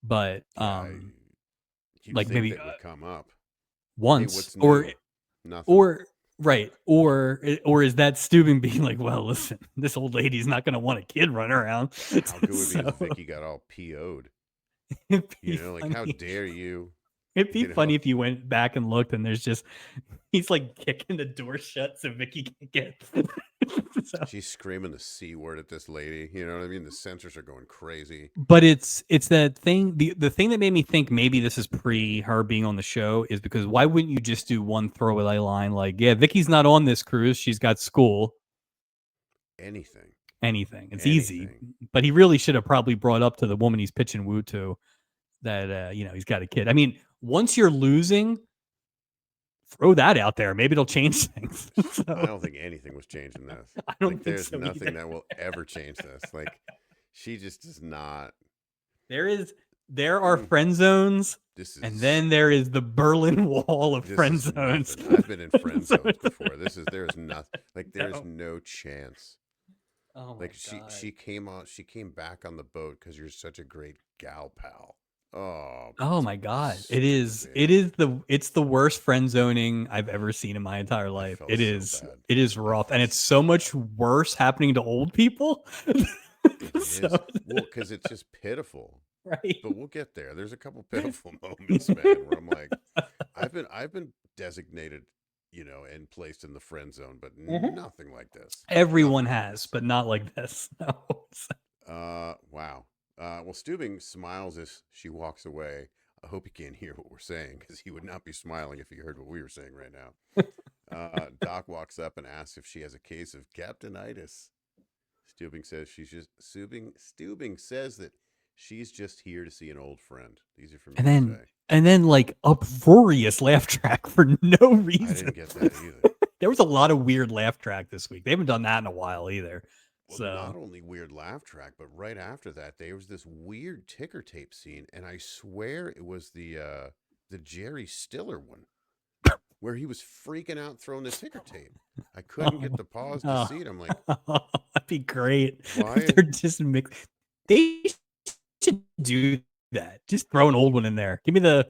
S2: but
S1: Yeah, you'd
S2: like
S1: think
S2: maybe
S1: that would come up. Hey,
S2: once,
S1: what's new? Nothing.
S2: or right, or is that Steubing being like, well, listen, this old lady's not going to want a kid running around.
S1: How good would it be if
S2: So
S1: Vicky got all PO'd?
S2: it'd be
S1: You know, like how
S2: funny.
S1: dare you?
S2: It'd be
S1: You know,
S2: funny if you went back and looked, and there's just he's like kicking the door shut so Vicky can't get. So,
S1: she's screaming the C word at this lady. You know what I mean? The censors are going crazy.
S2: but it's that thing. The thing that made me think maybe this is pre her being on the show is because why wouldn't you just do one throwaway line like, yeah, Vicky's not on this cruise, she's got school.
S1: Anything.
S2: Anything, it's easy.
S1: Anything.
S2: But he really should have probably brought up to the woman he's pitching woo to that he's got a kid. I mean, once you're losing, throw that out there. Maybe it'll change things.
S1: I
S2: So,
S1: don't think anything was changing this.
S2: I don't
S1: Like,
S2: think
S1: there's
S2: so
S1: nothing
S2: either.
S1: that will ever change this. Like, she just does not.
S2: There are
S1: Mm,
S2: friend zones,
S1: this
S2: and
S1: is
S2: then there is the Berlin Wall of
S1: this
S2: friend
S1: is
S2: zones.
S1: nothing. I've been in friend
S2: So
S1: zones before. There is nothing. Like, there is
S2: no.
S1: no chance.
S2: Oh my
S1: Like
S2: god.
S1: she came back on the boat because you're such a great gal pal. Oh,
S2: Oh my god.
S1: stupid.
S2: It's the worst friend zoning I've ever seen in my entire
S1: I
S2: life.
S1: felt
S2: It
S1: so
S2: is
S1: bad.
S2: it is
S1: I
S2: rough, and
S1: felt
S2: it's so much worse happening to old people.
S1: it
S2: So,
S1: is. Well, because it's just pitiful.
S2: right.
S1: But we'll get there. There's a couple pitiful moments, man, where I'm like, I've been designated, and placed in the friend zone, but
S2: Mhm.
S1: nothing like this.
S2: Everyone
S1: Nothing like
S2: has,
S1: this.
S2: but not like this. No.
S1: Wow. Well, Steubing smiles as she walks away. I hope he can't hear what we're saying because he would not be smiling if he heard what we were saying right now. Doc walks up and asks if she has a case of captainitis. Steubing says that she's just here to see an old friend. Easy for me
S2: And
S1: to
S2: then
S1: say.
S2: and then like uproarious laugh track for no
S1: I didn't
S2: reason.
S1: get that either.
S2: There was a lot of weird laugh track this week. They haven't done that in a while either.
S1: Well, not
S2: So
S1: only weird laugh track, but right after that, there was this weird ticker tape scene, and I swear it was the Jerry Stiller one where he was freaking out throwing the ticker tape. I couldn't get
S2: oh,
S1: the pause to
S2: oh,
S1: see it. I'm like,
S2: that'd be great. If
S1: why?
S2: they're just mixed. They should do that. Just throw an old one in there.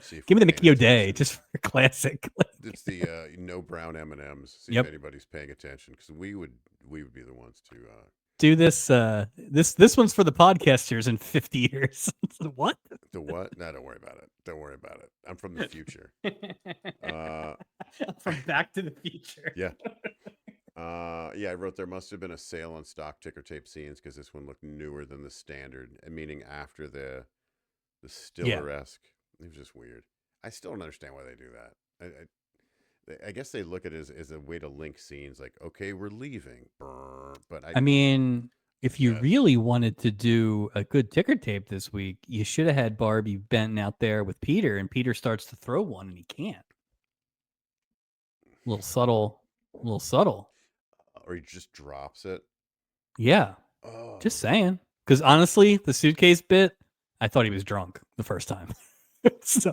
S1: See if
S2: Give
S1: we're
S2: me the
S1: paying
S2: Mickey O'Day,
S1: attention.
S2: just for classic.
S1: It's the no brown M and M's. See if
S2: Yep.
S1: anybody's paying attention because we would be the ones to.
S2: Do this one's for the podcasters in 50 years. What?
S1: The what? No, don't worry about it. Don't worry about it. I'm from the future. Uh,
S2: From Back to the Future.
S1: yeah. Yeah, I wrote there must have been a sale on stock ticker tape scenes because this one looked newer than the standard, meaning after the
S2: Yeah.
S1: Stiller-esque. It was just weird. I still don't understand why they do that. I guess they look at it as a way to link scenes, like, okay, we're leaving, brr, but
S2: I mean,
S1: I
S2: if you
S1: guess
S2: really wanted to do a good ticker tape this week, you should have had Barbie Benton out there with Peter, and Peter starts to throw one, and he can't. A little subtle, a little subtle.
S1: or he just drops it.
S2: Yeah,
S1: Oh,
S2: just saying. Because honestly, the suitcase bit, I thought he was drunk the first time, so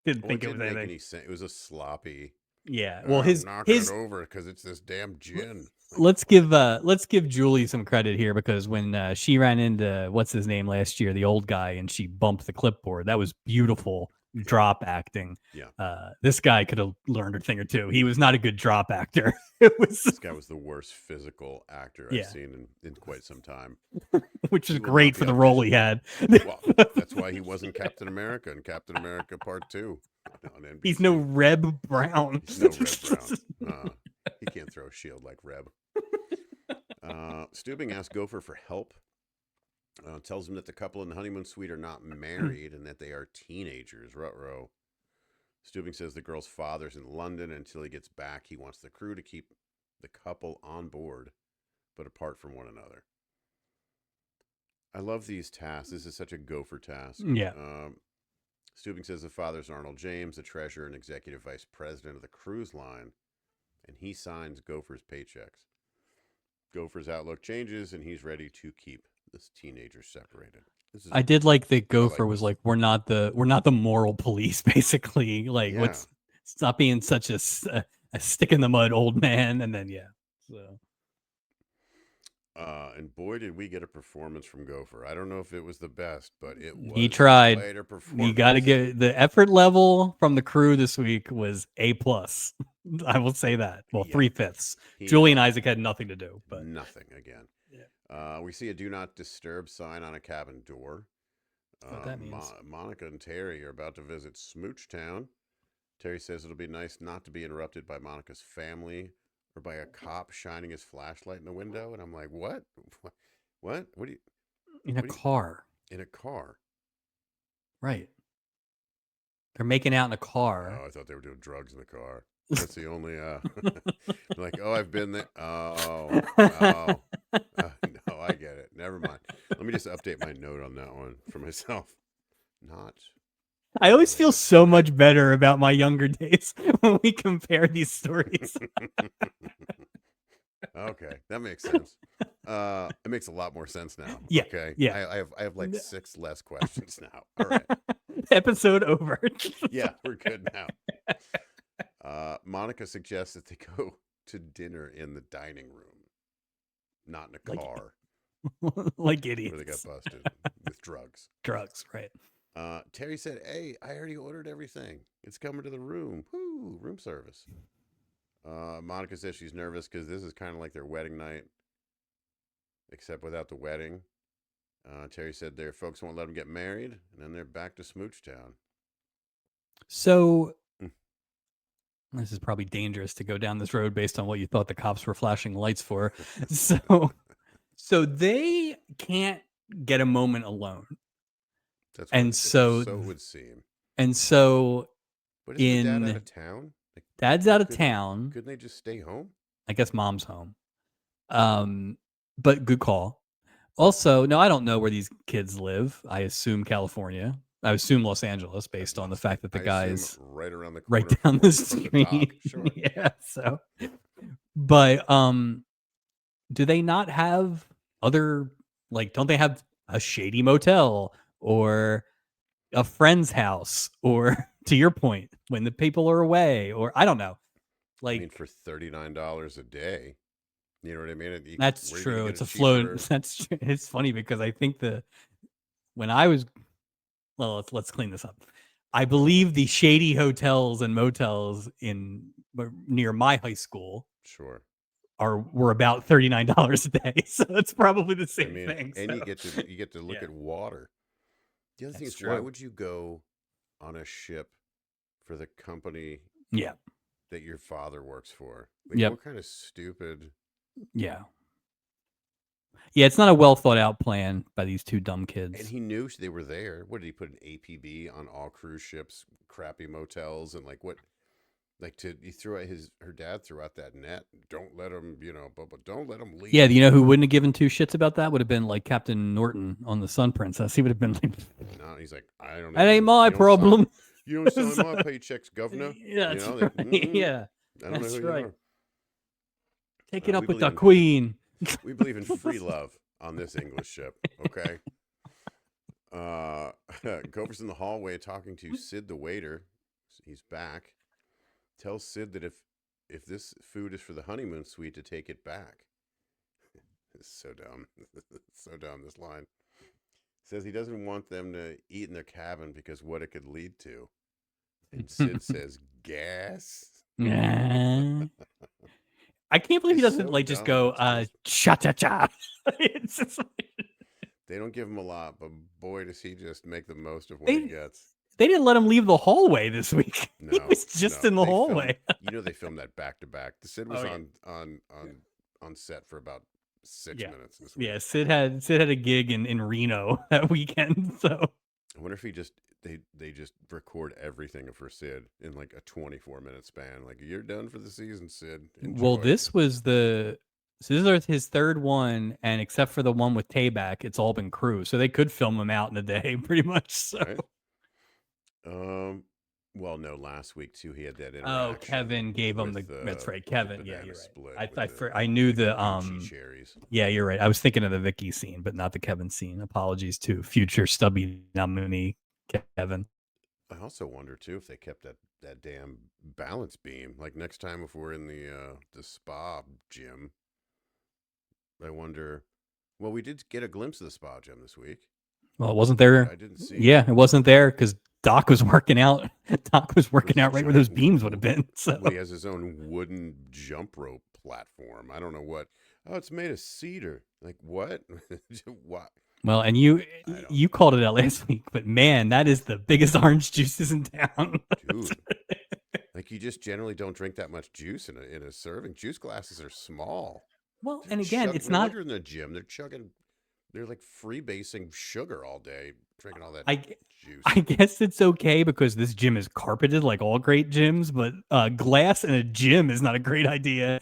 S2: didn't
S1: well, it
S2: think it was
S1: didn't make
S2: anything.
S1: any sense. It was a sloppy.
S2: Yeah. Well,
S1: I'm
S2: his
S1: knocking it
S2: his
S1: over because it's this damn gin.
S2: let's give Julie some credit here, because when she ran into what's his name last year, the old guy, and she bumped the clipboard, that was beautiful drop acting.
S1: Yeah.
S2: This guy could have learned a thing or two. He was not a good drop actor. It was
S1: This guy was the worst physical actor I've
S2: Yeah.
S1: seen in quite some time.
S2: which is
S1: He will
S2: great
S1: not
S2: for
S1: be
S2: the role he
S1: auditioning.
S2: had.
S1: Well, that's why he wasn't Captain America in Captain America Part 2 on NBC.
S2: He's no Reb Brown.
S1: He's no Reb Brown. He can't throw a shield like Reb. Steubing asks Gopher for help. Tells him that the couple in the honeymoon suite are not married and that they are teenagers. Ruh-roh. Steubing says the girl's father's in London. Until he gets back, he wants the crew to keep the couple on board, but apart from one another. I love these tasks. This is such a Gopher task.
S2: Yeah.
S1: Steubing says the father's Arnold James, the treasurer and executive vice president of the cruise line, and he signs Gopher's paychecks. Gopher's outlook changes, and he's ready to keep this teenager separated.
S2: I did like that Gopher
S1: like
S2: was
S1: this.
S2: like, we're not the moral police, basically. Like,
S1: Yeah.
S2: let's stop being such a stick in the mud old man. And then so
S1: and boy, did we get a performance from Gopher. I don't know if it was the best, but it was
S2: he tried.
S1: quite a performance.
S2: You got to get the effort level from the crew this week was A+. I will say that. Well,
S1: Yeah.
S2: 3/5. Julie and Isaac had nothing to do, but
S1: nothing again.
S2: Yeah.
S1: We see a do not disturb sign on a cabin door.
S2: What that means.
S1: Monica and Terry are about to visit Smooch Town. Terry says it'll be nice not to be interrupted by Monica's family or by a cop shining his flashlight in the window. And I'm like, what? What do you...
S2: In a car.
S1: In a car.
S2: Right. They're making out in a car.
S1: Oh, I thought they were doing drugs in the car. That's the only, like, oh, I've been there. Oh, no, I get it. Never mind. Let me just update my note on that one for myself. Not.
S2: I always feel so much better about my younger days when we compare these stories.
S1: Okay, that makes sense. It makes a lot more sense now.
S2: Yeah.
S1: Okay.
S2: Yeah.
S1: I have like 6 less questions now. All right.
S2: Episode over.
S1: Yeah, we're good now. Monica suggests that they go to dinner in the dining room, not in a car.
S2: Like idiots.
S1: Where they got busted with drugs.
S2: Drugs, right.
S1: Terry said, hey, I already ordered everything. It's coming to the room. Woo, room service. Monica says she's nervous because this is kind of like their wedding night, except without the wedding. Terry said their folks won't let them get married, and then they're back to Smooch Town.
S2: So this is probably dangerous to go down this road based on what you thought the cops were flashing lights for. So they can't get a moment alone.
S1: That's
S2: and
S1: so it would seem.
S2: And so
S1: but is dad out of town?
S2: Like, dad's out of town.
S1: Couldn't they just stay home?
S2: I guess mom's home. But good call. Also, no, I don't know where these kids live. I assume California. I assume Los Angeles, based on the fact that the guy's
S1: right around the corner,
S2: right down the street.
S1: Sure.
S2: Yeah. So, but do they not have other, like? Don't they have a shady motel or a friend's house, or to your point, when the people are away, or I don't know. Like,
S1: I mean, for $39 a day. You know what I mean?
S2: That's true. It's a float. That's true. It's funny because I think when I was, well, let's clean this up. I believe the shady hotels and motels near my high school,
S1: sure,
S2: were about $39 a day. So it's probably the same thing.
S1: And you get to look at water. The other thing is, why would you go on a ship for the company?
S2: Yeah.
S1: That your father works for? Like, what kind of stupid?
S2: Yeah. Yeah, it's not a well thought out plan by these two dumb kids.
S1: And he knew they were there. What did he put an APB on all cruise ships, crappy motels, and like what? Like he threw out her dad threw out that net. Don't let him, but don't let him leave.
S2: Yeah, you know who wouldn't have given two shits about that? Would have been like Captain Norton on the Sun Princess. He would have been like,
S1: no, he's like, I don't know.
S2: That ain't my problem.
S1: You don't sign my paychecks, governor.
S2: Yeah, that's right. Yeah,
S1: I don't know who you are.
S2: Take it up with the queen.
S1: We believe in free love on this English ship, okay? Gopher's in the hallway talking to Sid the waiter. He's back. Tells Sid that if this food is for the honeymoon suite, to take it back. It's so dumb. So dumb, this line. Says he doesn't want them to eat in their cabin because what it could lead to. And Sid says, gas.
S2: Nah. I can't believe he
S1: It's
S2: doesn't
S1: so
S2: like just
S1: dumb.
S2: go
S1: It's just
S2: cha cha cha. It's just like,
S1: they don't give him a lot, but boy, does he just make the most of what he
S2: they
S1: gets.
S2: they didn't let him leave the hallway this week. He
S1: No,
S2: was just
S1: no.
S2: in the
S1: They filmed.
S2: hallway.
S1: They filmed that back to back. The Sid
S2: Oh
S1: was
S2: yeah,
S1: on set for about 6 minutes this
S2: yeah.
S1: week.
S2: Sid had a gig in Reno that weekend. So
S1: I wonder if he just they just record everything for Sid in like a 24-minute span. Like, you're done for the season, Sid.
S2: well,
S1: Enjoy.
S2: this is his third one, and except for the one with Tayback, it's all been crew. So they could film him out in a day, pretty much. So.
S1: Right? Well, no, last week too he had that
S2: Oh,
S1: interaction
S2: Kevin gave him
S1: with
S2: that's right,
S1: the
S2: Kevin. Yeah,
S1: banana
S2: you're
S1: split
S2: right.
S1: with
S2: I knew the
S1: Gucci cherries.
S2: Yeah, you're right. I was thinking of the Vicky scene, but not the Kevin scene. Apologies to future stubby nominee Kevin.
S1: I also wonder too if they kept that damn balance beam. Like, next time if we're in the spa gym, I wonder. Well, we did get a glimpse of the spa gym this week.
S2: Well, it wasn't
S1: But
S2: there.
S1: I didn't see.
S2: Yeah, it wasn't there because Doc was working out. Doc was working
S1: This
S2: out right where those
S1: giant.
S2: beams would have been. So.
S1: Well, he has his own wooden jump rope platform. I don't know what. Oh, it's made of cedar. Like, what? What?
S2: Well, and
S1: I don't.
S2: you called it out last week, but man, that is the biggest orange juices in town.
S1: Dude. Like, you just generally don't drink that much juice in a serving. Juice glasses are small.
S2: Well,
S1: They're
S2: and again,
S1: chugging.
S2: it's
S1: No
S2: not.
S1: wonder in the gym they're chugging. They're like freebasing sugar all day, drinking all that
S2: I
S1: juice.
S2: I guess it's okay because this gym is carpeted like all great gyms, but glass in a gym is not a great idea,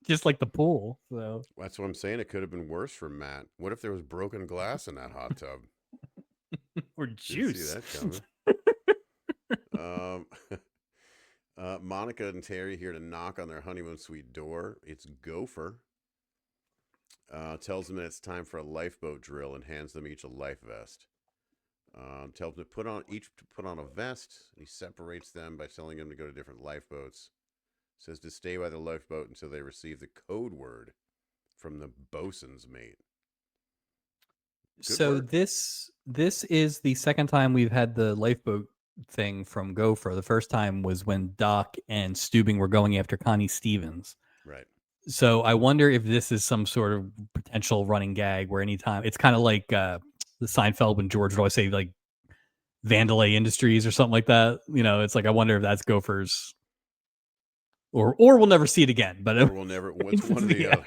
S2: just like the pool. So
S1: That's what I'm saying. It could have been worse for Matt. What if there was broken glass in that hot tub?
S2: or
S1: Didn't see
S2: juice.
S1: that coming. Monica and Terry here to knock on their honeymoon suite door. It's Gopher. Tells them that it's time for a lifeboat drill and hands them each a life vest. Tells them to put on a vest. He separates them by telling them to go to different lifeboats. Says to stay by the lifeboat until they receive the code word from the bosun's mate. Good
S2: So
S1: work.
S2: this is the second time we've had the lifeboat thing from Gopher. The first time was when Doc and Steubing were going after Connie Stevens.
S1: Right.
S2: So I wonder if this is some sort of potential running gag where anytime it's kind of like the Seinfeld when George would always say like Vandalay Industries or something like that. You know, it's like I wonder if that's Gopher's, or we'll never see it again. But
S1: or we'll never. What's one of the
S2: yeah.
S1: other?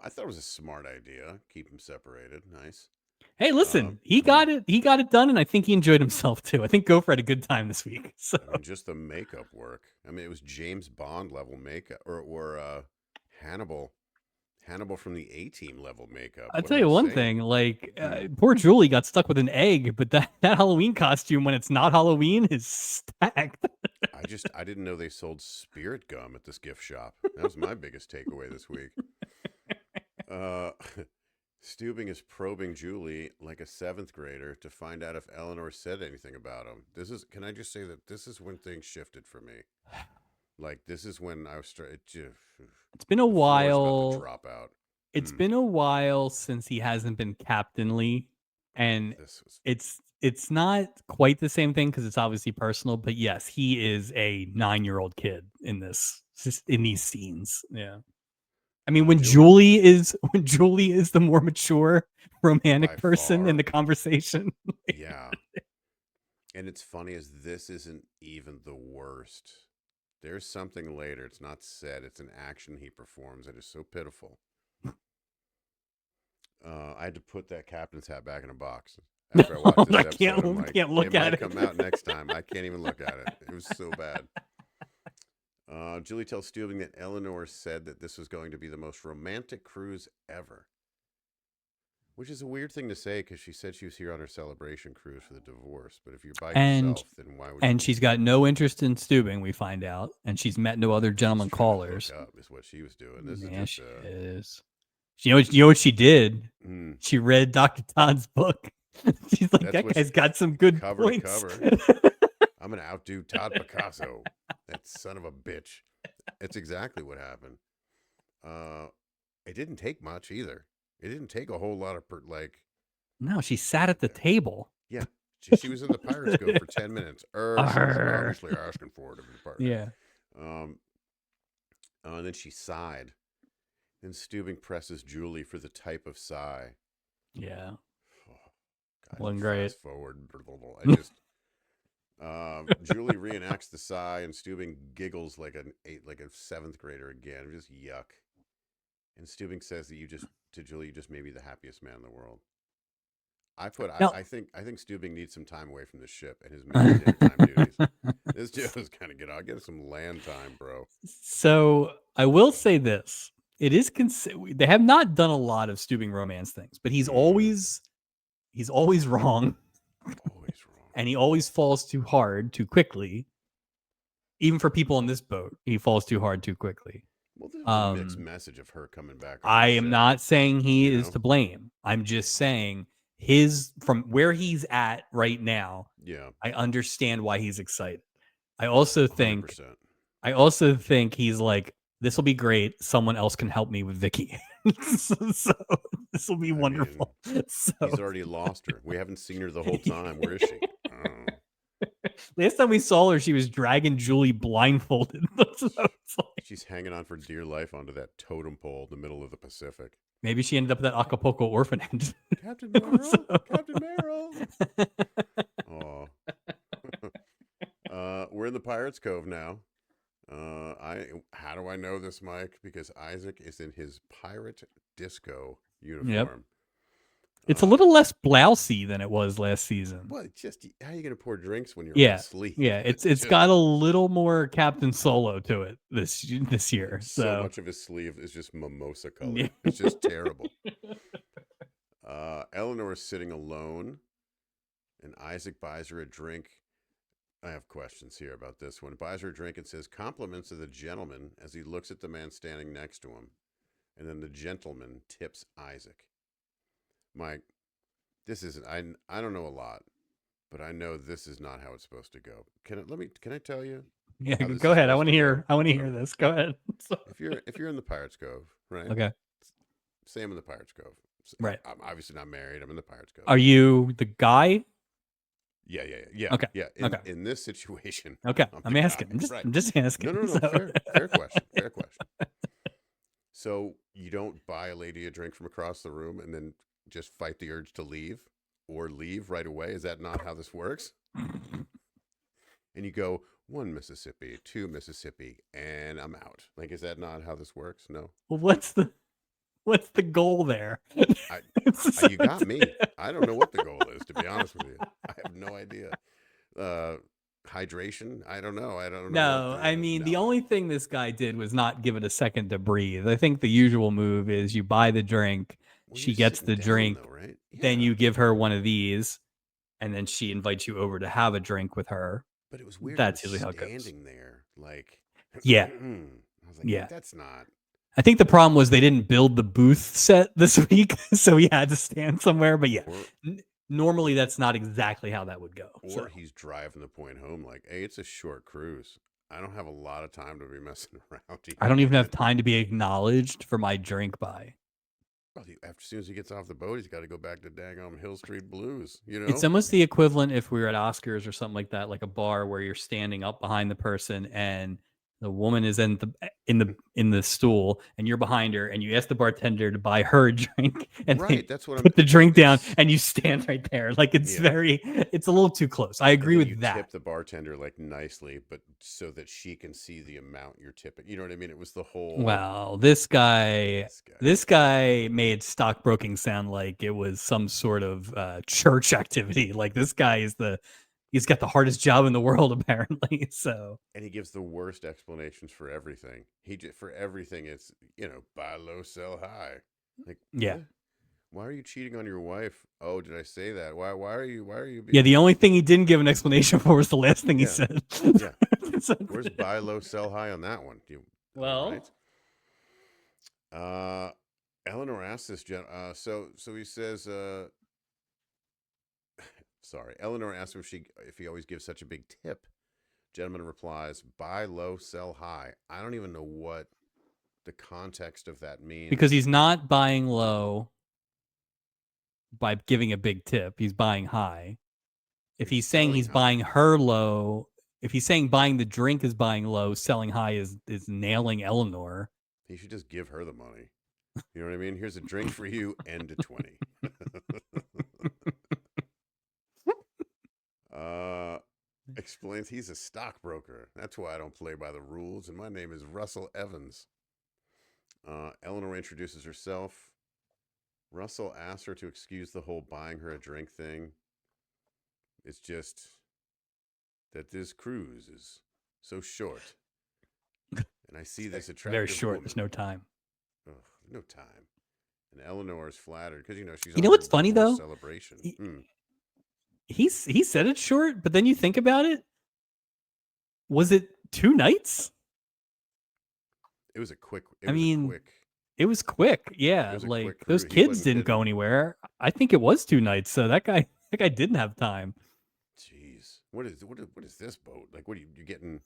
S1: I thought it was a smart idea. Keep them separated. Nice.
S2: Hey, listen, he got it. He got it done, and I think he enjoyed himself too. I think Gopher had a good time this week. So
S1: I mean, just the makeup work. I mean, it was James Bond level makeup, or Hannibal from the A-Team level makeup.
S2: I'll
S1: What
S2: tell
S1: am
S2: you
S1: I
S2: one
S1: saying?
S2: thing. Like poor Julie got stuck with an egg, but that Halloween costume when it's not Halloween is stacked.
S1: I didn't know they sold spirit gum at this gift shop. That was my biggest takeaway this week. Steubing is probing Julie like a 7th grader to find out if Eleanor said anything about him. Can I just say that this is when things shifted for me. Like, this is when I was
S2: It's been a while.
S1: About to drop out.
S2: It's been a while since he hasn't been captainly, and it's not quite the same thing because it's obviously personal. But yes, he is a 9-year-old kid in these scenes. Yeah. I mean, when Julie is the more mature romantic person in the conversation.
S1: Yeah. And it's funny as this isn't even the worst. There's something later. It's not said. It's an action he performs. It is so pitiful. I had to put that captain's hat back in a box after I watched this episode. I'm like,
S2: can't look at it.
S1: It might come out next time. I can't even look at it. It was so bad. Julie tells Steubing that Eleanor said that this was going to be the most romantic cruise ever. Which is a weird thing to say because she said she was here on her celebration cruise for the divorce. But if you're by yourself, then why would you?
S2: And she's got no interest in Steubing, we find out. And she's met no other gentleman callers.
S1: Hook up is what she was doing. This
S2: yeah,
S1: is just
S2: she is. You know what she did? She read Dr. Todd's book. She's like, that guy's got some good points.
S1: I'm going to outdo Todd Picasso. That son of a bitch. That's exactly what happened. It didn't take much either. It didn't take a whole lot of
S2: No, she sat at the table.
S1: Yeah, She was in the Pirates Cove for 10 minutes. She was
S2: Arr.
S1: obviously asking for it to be part.
S2: Yeah.
S1: Um, and then she sighed. Then Steubing presses Julie for the type of sigh.
S2: Yeah.
S1: Oh, God,
S2: Wasn't
S1: you
S2: great.
S1: fast forward. I just Julie reenacts the sigh, and Steubing giggles like a seventh grader again. Just yuck. And Steubing says that to Julie, you just may be the happiest man in the world.
S2: No.
S1: I think Steubing needs some time away from the ship and his many dinner time duties. This Joe's kind of get some land time, bro.
S2: So I will say this: it is they have not done a lot of Steubing romance things, but he's always wrong,
S1: Always wrong.
S2: and he always falls too hard too quickly. Even for people in this boat, he falls too hard too quickly.
S1: Well, there's a mixed message of her coming back.
S2: I am not saying he is to blame. I'm just saying from where he's at right now.
S1: Yeah,
S2: I understand why he's excited. I also think
S1: 100%.
S2: he's like, this will be great. Someone else can help me with Vicky. so this will be wonderful.
S1: He's already lost her. We haven't seen her the whole time. Where is she?
S2: Last time we saw her, she was dragging Julie blindfolded.
S1: She's hanging on for dear life onto that totem pole in the middle of the Pacific.
S2: Maybe she ended up at that Acapulco orphanage.
S1: Captain Merrill? Captain Merrill! Oh. We're in the Pirates Cove now. How do I know this, Mike? Because Isaac is in his pirate disco uniform.
S2: Yep. It's a little less blousy than it was last season.
S1: Well, just how are you going to pour drinks when you're asleep?
S2: Yeah, it's got a little more Captain Solo to it this year.
S1: So much of his sleeve is just mimosa color. Yeah. It's just terrible. Eleanor is sitting alone, and Isaac buys her a drink. I have questions here about this one. Buys her a drink and says compliments to the gentleman as he looks at the man standing next to him. And then the gentleman tips Isaac. Mike, this isn't. I don't know a lot, but I know this is not how it's supposed to go. Can I tell you?
S2: Yeah, go ahead. I want to hear. I want to hear this. Go ahead.
S1: If you're in the Pirates Cove, right?
S2: Okay.
S1: Say I'm in the Pirates Cove.
S2: Right.
S1: I'm obviously not married. I'm in the Pirates Cove.
S2: Are you the guy?
S1: Yeah.
S2: Okay.
S1: Yeah. In this situation.
S2: Okay. I'm asking. I'm just asking.
S1: No. Fair question. Fair question. So you don't buy a lady a drink from across the room and then just fight the urge to leave or leave right away? Is that not how this works? And you go 1 Mississippi, 2 Mississippi, and I'm out. Like, is that not how this works? No.
S2: Well, what's the goal there?
S1: You got me. I don't know what the goal is, to be honest with you. I have no idea. Hydration? I don't know.
S2: No, I mean, the only thing this guy did was not give it a second to breathe. I think the usual move is you buy the drink, she gets the drink,
S1: though, right?
S2: then you give her one of these, and then she invites you over to have a drink with her.
S1: But it was weird.
S2: That's usually how it goes.
S1: Standing there, like,
S2: yeah.
S1: I was like, that's not.
S2: I think the problem was they didn't build the booth set this week, so he had to stand somewhere. But yeah, normally that's not exactly how that would go.
S1: Or he's driving the point home like, hey, it's a short cruise. I don't have a lot of time to be messing around.
S2: I don't even have time to be acknowledged for my drink by.
S1: Well, as soon as he gets off the boat, he's got to go back to daggone Hill Street Blues.
S2: It's almost the equivalent if we were at Oscars or something like that, like a bar where you're standing up behind the person and the woman is in the stool and you're behind her and you ask the bartender to buy her a drink and
S1: that's what
S2: put the drink down and you stand right there. Like it's a little too close. I agree with that.
S1: Tip the bartender like nicely, but so that she can see the amount you're tipping. You know what I mean? It was the whole.
S2: Well, this guy made stockbroking sound like it was some sort of church activity. Like this guy he's got the hardest job in the world, apparently. So,
S1: and he gives the worst explanations for everything. For everything, it's buy low, sell high. Like,
S2: yeah.
S1: What? Why are you cheating on your wife? Oh, did I say that? Why are you?
S2: Yeah, the only thing he didn't give an explanation for was the last thing he said.
S1: Yeah. Where's buy low, sell high on that one? Eleanor asks this. So he says. Sorry, Eleanor asks him if he always gives such a big tip. Gentleman replies, buy low, sell high. I don't even know what the context of that means.
S2: Because he's not buying low by giving a big tip. He's buying high. If
S1: You're
S2: he's saying he's
S1: selling high.
S2: buying her low, if he's saying buying the drink is buying low, selling high is nailing Eleanor.
S1: He should just give her the money. You know what I mean? Here's a drink for you and a 20. Explains he's a stockbroker. That's why I don't play by the rules, and my name is Russell Evans. Eleanor introduces herself. Russell asks her to excuse the whole buying her a drink thing. It's just that this cruise is so short. And I see this attractive
S2: Very short.
S1: woman.
S2: There's no time.
S1: Ugh, no time. And Eleanor is flattered because, she's
S2: You
S1: on
S2: know
S1: her
S2: what's funny,
S1: divorce
S2: though?
S1: celebration.
S2: He said it's short, but then you think about it. Was it 2 nights?
S1: It was a quick.
S2: It was quick. Yeah,
S1: was a
S2: like
S1: quick
S2: those
S1: cruise. He
S2: kids
S1: wasn't
S2: didn't go
S1: kidding.
S2: anywhere. I think it was 2 nights. So that guy didn't have time.
S1: Jeez, what is this boat? Like, what are you getting?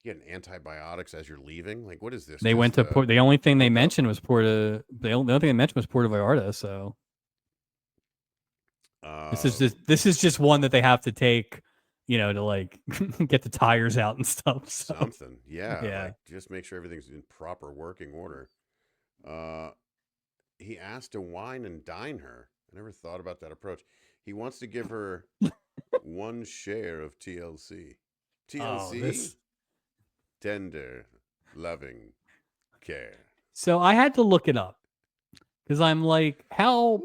S1: You getting antibiotics as you're leaving? Like, what is this?
S2: They went to Port. The only thing they mentioned was Puerto. The only thing they mentioned was Puerto Vallarta. So this is just one that they have to take, to like get the tires out and stuff. So.
S1: Something, yeah.
S2: Yeah.
S1: Like, just make sure everything's in proper working order. He asked to wine and dine her. I never thought about that approach. He wants to give her 1 share of TLC. TLC? Tender, loving care.
S2: So I had to look it up because I'm like, how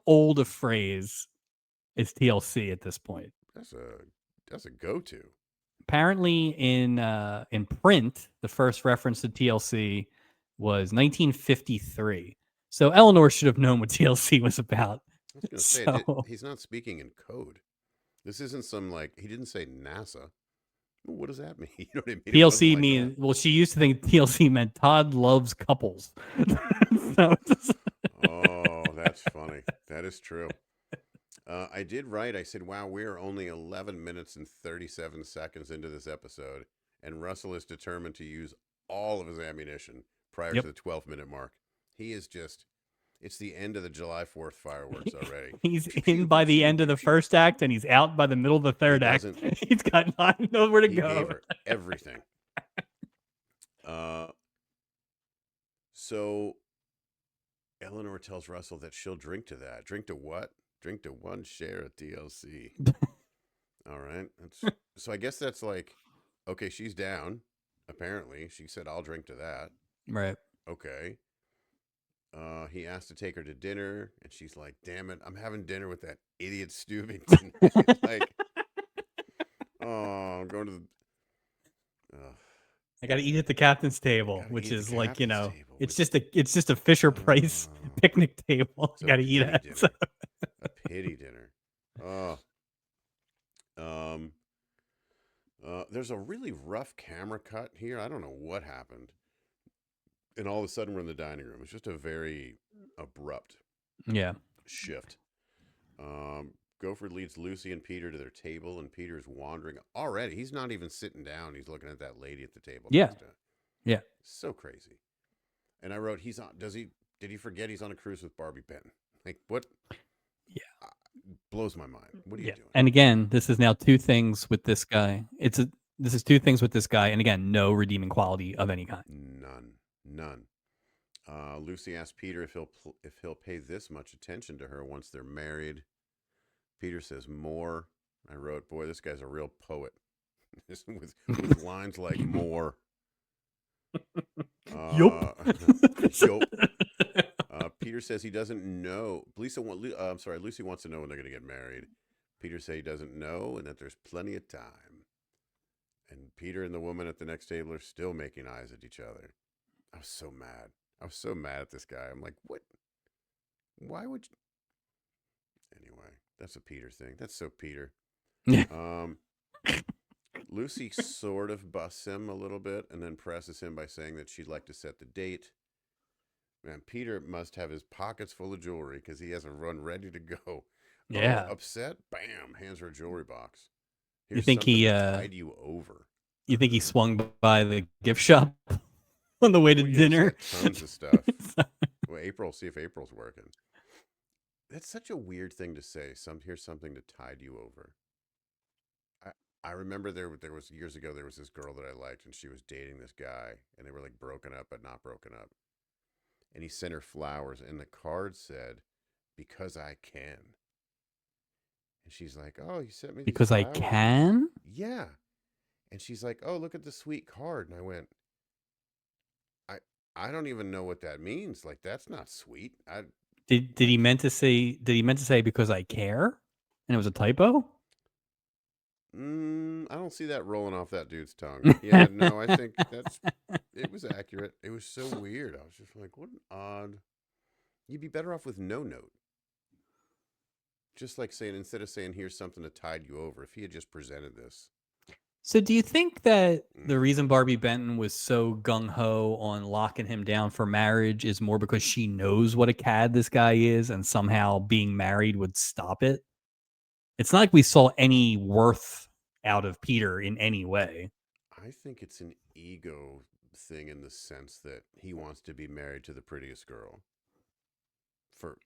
S2: old a phrase is TLC at this point?
S1: That's a go-to.
S2: Apparently, in print, the first reference to TLC was 1953. So Eleanor should have known what TLC was about.
S1: I was going to say, he's not speaking in code. This isn't some, he didn't say NASA. What does that mean? You know what I mean?
S2: TLC means, well, she used to think TLC meant Todd loves couples.
S1: Oh, that's funny. That is true. I did write, I said, wow, we're only 11 minutes and 37 seconds into this episode, and Russell is determined to use all of his ammunition prior to the 12-minute mark. He is just, it's the end of the July 4th fireworks already.
S2: He's in by the end of the first act, and he's out by the middle of the third act. He's got nowhere to go.
S1: He gave her everything. So Eleanor tells Russell that she'll drink to that. Drink to what? Drink to 1 share of TLC. All right. So I guess that's like, okay, she's down. Apparently, she said, I'll drink to that.
S2: Right.
S1: Okay. He asked to take her to dinner, and she's like, damn it, I'm having dinner with that idiot Stuvington. She's like, oh, I'm going to the...
S2: I got to eat at the captain's table, which is like, it's just a Fisher Price picnic table. You got to eat at. So.
S1: A pity dinner. There's a really rough camera cut here. I don't know what happened. And all of a sudden we're in the dining room. It's just a very abrupt shift. Gofford leads Lucy and Peter to their table, and Peter's wandering already. He's not even sitting down. He's looking at that lady at the table.
S2: Yeah. Yeah.
S1: So crazy. And I wrote, did he forget he's on a cruise with Barbie Benton? Like, what? Yeah. Blows my mind. What are you doing?
S2: And again, this is now 2 things with this guy. This is 2 things with this guy. And again, no redeeming quality of any kind.
S1: None. Lucy asks Peter if he'll pay this much attention to her once they're married. Peter says more. I wrote, boy, this guy's a real poet. with lines like more.
S2: Yup.
S1: Peter says he doesn't know. Lucy wants to know when they're going to get married. Peter says he doesn't know and that there's plenty of time. And Peter and the woman at the next table are still making eyes at each other. I was so mad. I was so mad at this guy. I'm like, what? Why would you? Anyway, that's a Peter thing. That's so Peter. Lucy sort of busts him a little bit and then presses him by saying that she'd like to set the date. Man, Peter must have his pockets full of jewelry because he has a run ready to go.
S2: Yeah.
S1: Upset? Bam! Hands her a jewelry box.
S2: You think he
S1: tied you over?
S2: You think he swung by the gift shop on the way to dinner?
S1: Tons of stuff. Well, see if April's working. That's such a weird thing to say. Here's something to tide you over. I remember there was years ago there was this girl that I liked and she was dating this guy and they were like broken up but not broken up. And he sent her flowers and the card said, "Because I can." And she's like, "Oh, he sent me these
S2: Because I
S1: flowers."
S2: can.
S1: Yeah. And she's like, "Oh, look at the sweet card." And I went, "I I don't even know what that means. Like that's not sweet."
S2: Did he
S1: Like
S2: meant to say? Did he meant to say because I care? And it was a typo.
S1: I don't see that rolling off that dude's tongue. Yeah, no, I think it was accurate. It was so weird. I was just like, what an odd. You'd be better off with no note. Just like saying, instead of saying, here's something to tide you over, if he had just presented this.
S2: So, do you think that the
S1: Mm,
S2: reason Barbie Benton was so gung ho on locking him down for marriage is more because she knows what a cad this guy is, and somehow being married would stop it? It's not like we saw any worth out of Peter in any way.
S1: I think it's an ego thing in the sense that he wants to be married to the prettiest girl. For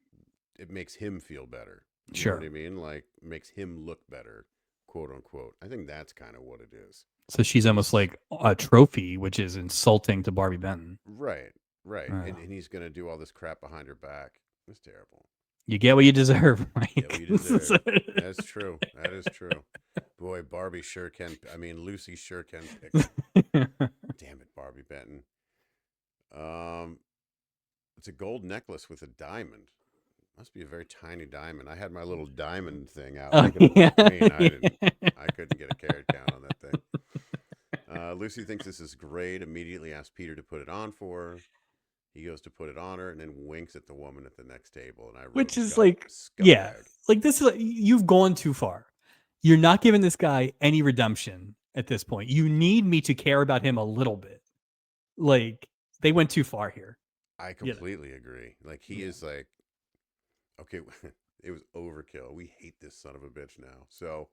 S1: it makes him feel better. You know what
S2: Sure.
S1: I mean? Like makes him look better, quote unquote. I think that's kind of what it is.
S2: So she's
S1: And
S2: almost
S1: he's
S2: like a trophy, which is insulting to Barbie Benton.
S1: right, right.
S2: Uh,
S1: And he's gonna do all this crap behind her back. It's terrible.
S2: you get what you deserve,
S1: Get what
S2: Mike.
S1: you deserve. That's true. That is true. Boy, Barbie sure can. I mean, Lucy sure can pick. Damn it, Barbie Benton. Um, it's a gold necklace with a diamond. Must be a very tiny diamond. I had my little diamond thing out
S2: Oh,
S1: looking at the
S2: yeah.
S1: screen. I didn't. I couldn't get a carat count on that thing. Lucy thinks this is great. Immediately asks Peter to put it on for her. He goes to put it on her and then winks at the woman at the next table. And I wrote
S2: Which is like, yeah,
S1: scumbag.
S2: like this is you've gone too far. You're not giving this guy any redemption at this point. You need me to care about him a little bit. Like they went too far here.
S1: I
S2: You know.
S1: completely agree. Like he
S2: Yeah.
S1: is like, okay, it was overkill. We hate this son of a bitch now. So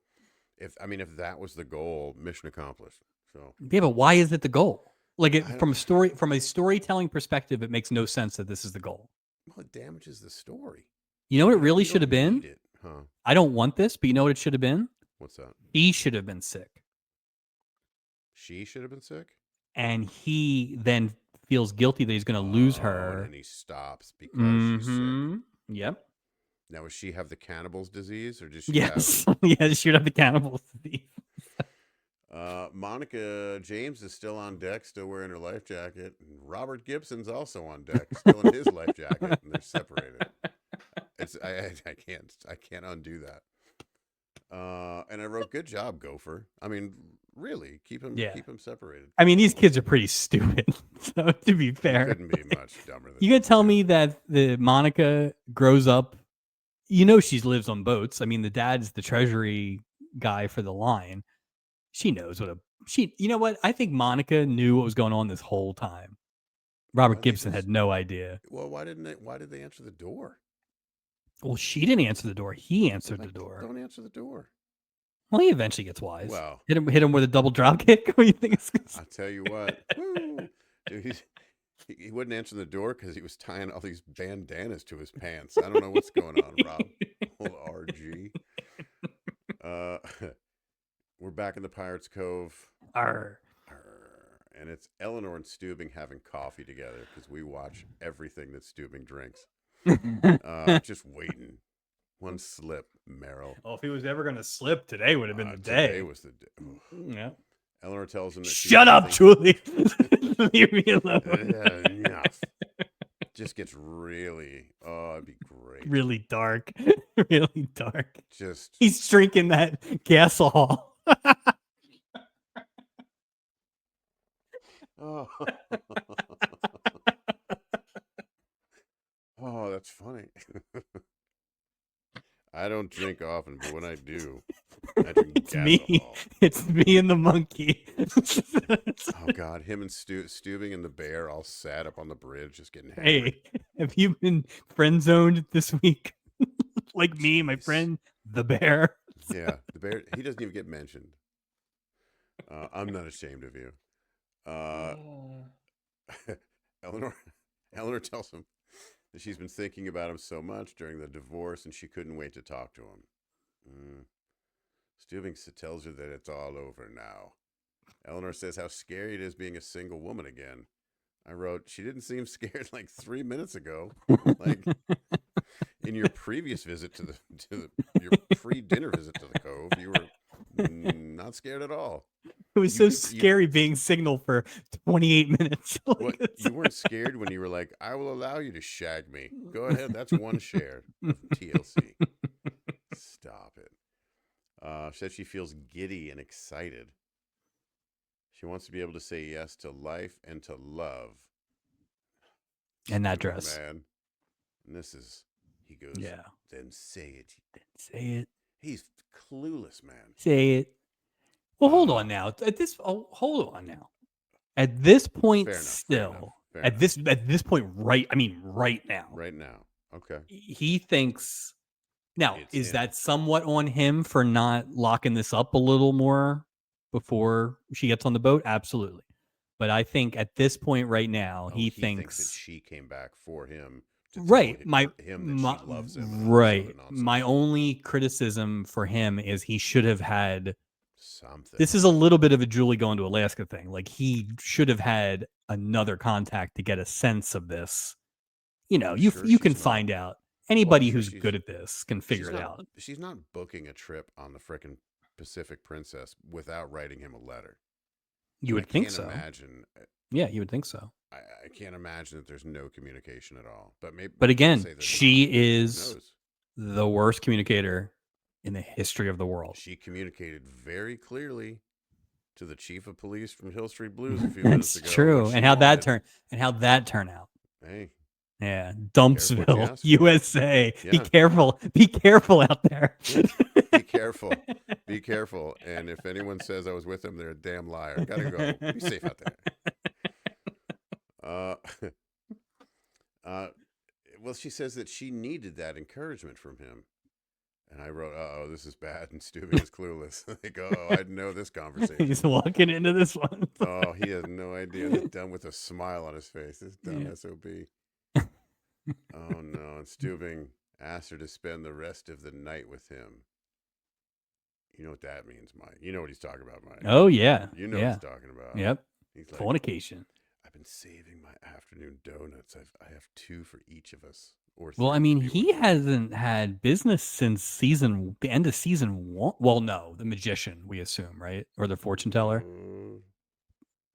S1: if that was the goal, mission accomplished. So
S2: Yeah, but why is it the goal? Like
S1: I
S2: it,
S1: don't.
S2: from a storytelling perspective, it makes no sense that this is the goal.
S1: Well, it damages the story.
S2: You know what it
S1: You don't.
S2: really
S1: You
S2: should
S1: don't
S2: have been?
S1: need it, huh?
S2: I don't want this, but you know what it should have been?
S1: What's that?
S2: He should have been sick.
S1: She should have been sick.
S2: And he then feels guilty that he's going to lose
S1: Oh, and
S2: her.
S1: then he stops because she's sick.
S2: Mm-hmm. Yep.
S1: Now, does she have the cannibal's disease, or does she have?
S2: Yes. Yeah, shoot up the cannibals.
S1: Monica James is still on deck, still wearing her life jacket. And Robert Gibson's also on deck, still in his life jacket, and they're separated. It's I can't undo that. And I wrote, "Good job, Gopher." I mean, really,
S2: Yeah.
S1: keep him separated.
S2: I mean, these kids are pretty stupid. So to be
S1: He
S2: fair,
S1: couldn't be much dumber than
S2: you gonna
S1: these
S2: tell
S1: two.
S2: me that the Monica grows up? You know, she lives on boats. I mean, the dad's the treasury guy for the line. She knows what a she. You know what? I think Monica knew what was going on this whole time.
S1: Why
S2: Robert
S1: they
S2: Gibson
S1: just?
S2: had no idea.
S1: Well, why didn't they? Why did they answer the door?
S2: Well, she didn't answer the door. He answered the
S1: Like,
S2: door.
S1: don't answer the door.
S2: Well, he eventually gets wise.
S1: Well,
S2: Hit him with a double drop kick. What do you think?
S1: I tell you what, woo, dude, he wouldn't answer the door because he was tying all these bandanas to his pants. I don't know what's going on, Rob. Old RG. Uh, we're back in the Pirates Cove.
S2: Arr.
S1: And it's Eleanor and Steubing having coffee together because we watch everything that Steubing drinks. Just waiting. One slip, Merrill.
S2: Well, if he was ever going to slip, today would have been the
S1: Today
S2: day.
S1: was the day.
S2: Yeah.
S1: Eleanor tells him that
S2: Shut up, Julie. Leave me alone.
S1: enough. Just gets really, oh, it'd be great.
S2: Really dark. Really dark.
S1: Just,
S2: He's drinking that Gasohol.
S1: oh, oh, that's funny. I don't drink often, but when I do, I drink
S2: It's me.
S1: Gasohol.
S2: It's me and the monkey.
S1: Oh God, him and Steubing and the bear all sat up on the bridge, just getting hammered.
S2: Hey, have you been friend zoned this week? Like me, my
S1: Jeez.
S2: friend, the bear.
S1: Yeah, the bear. He doesn't even get mentioned. I'm not ashamed of you. Eleanor, Eleanor tells him that she's been thinking about him so much during the divorce, and she couldn't wait to talk to him. Stubing tells her that it's all over now. Eleanor says how scary it is being a single woman again. I wrote, she didn't seem scared like 3 minutes ago. Like in your previous visit to your pre-dinner visit to the Cove, you were not scared at all.
S2: It was so scary being single for 28 minutes.
S1: What, you weren't scared when you were like, I will allow you to shag me. Go ahead. That's one share of TLC. Stop it. Said she feels giddy and excited. She wants to be able to say yes to life and to love.
S2: And that dress.
S1: Man. And this is, he goes,
S2: yeah.
S1: Then say it.
S2: Then say it.
S1: He's clueless, man.
S2: Say it. Well, hold on now. Hold on now. At this point, at this point, right now.
S1: Right now. Okay.
S2: He thinks. Now, is that somewhat on him for not locking this up a little more before she gets on the boat? Absolutely. But I think at this point right now, he thinks
S1: that she came back for him.
S2: Right.
S1: She loves him.
S2: Right. My only criticism for him is he should have had something. This is a little bit of a Julie going to Alaska thing. Like he should have had another contact to get a sense of this. You know, you can find out. Anybody who's good at this can figure it out.
S1: She's not booking a trip on the frickin' Pacific Princess without writing him a letter.
S2: You would think so.
S1: Imagine.
S2: Yeah, you would think so.
S1: I can't imagine that there's no communication at all.
S2: But again, she is the worst communicator in the history of the world.
S1: She communicated very clearly to the chief of police from Hill Street Blues a few minutes ago.
S2: That's true. And how that turned out.
S1: Hey.
S2: Yeah, Dumpsville, USA. Yeah. Be careful out there.
S1: Be careful. And if anyone says I was with them, they're a damn liar. Gotta go. Be safe out there. Well, she says that she needed that encouragement from him. And I wrote, this is bad. And Stubing is clueless. Like, I know this conversation.
S2: He's walking into this one.
S1: He has no idea. He's done with a smile on his face. This dumb SOB. Oh, no. And Stubing asked her to spend the rest of the night with him. You know what that means, Mike. You know what he's talking about, Mike.
S2: Oh, yeah.
S1: You know what he's talking about.
S2: Yep. He's like, fornication.
S1: I've been saving my afternoon donuts. I have 2 for each of us.
S2: Well, I mean, he hasn't had business since the end of season 1. Well, no, the magician, we assume, right? Or the fortune teller.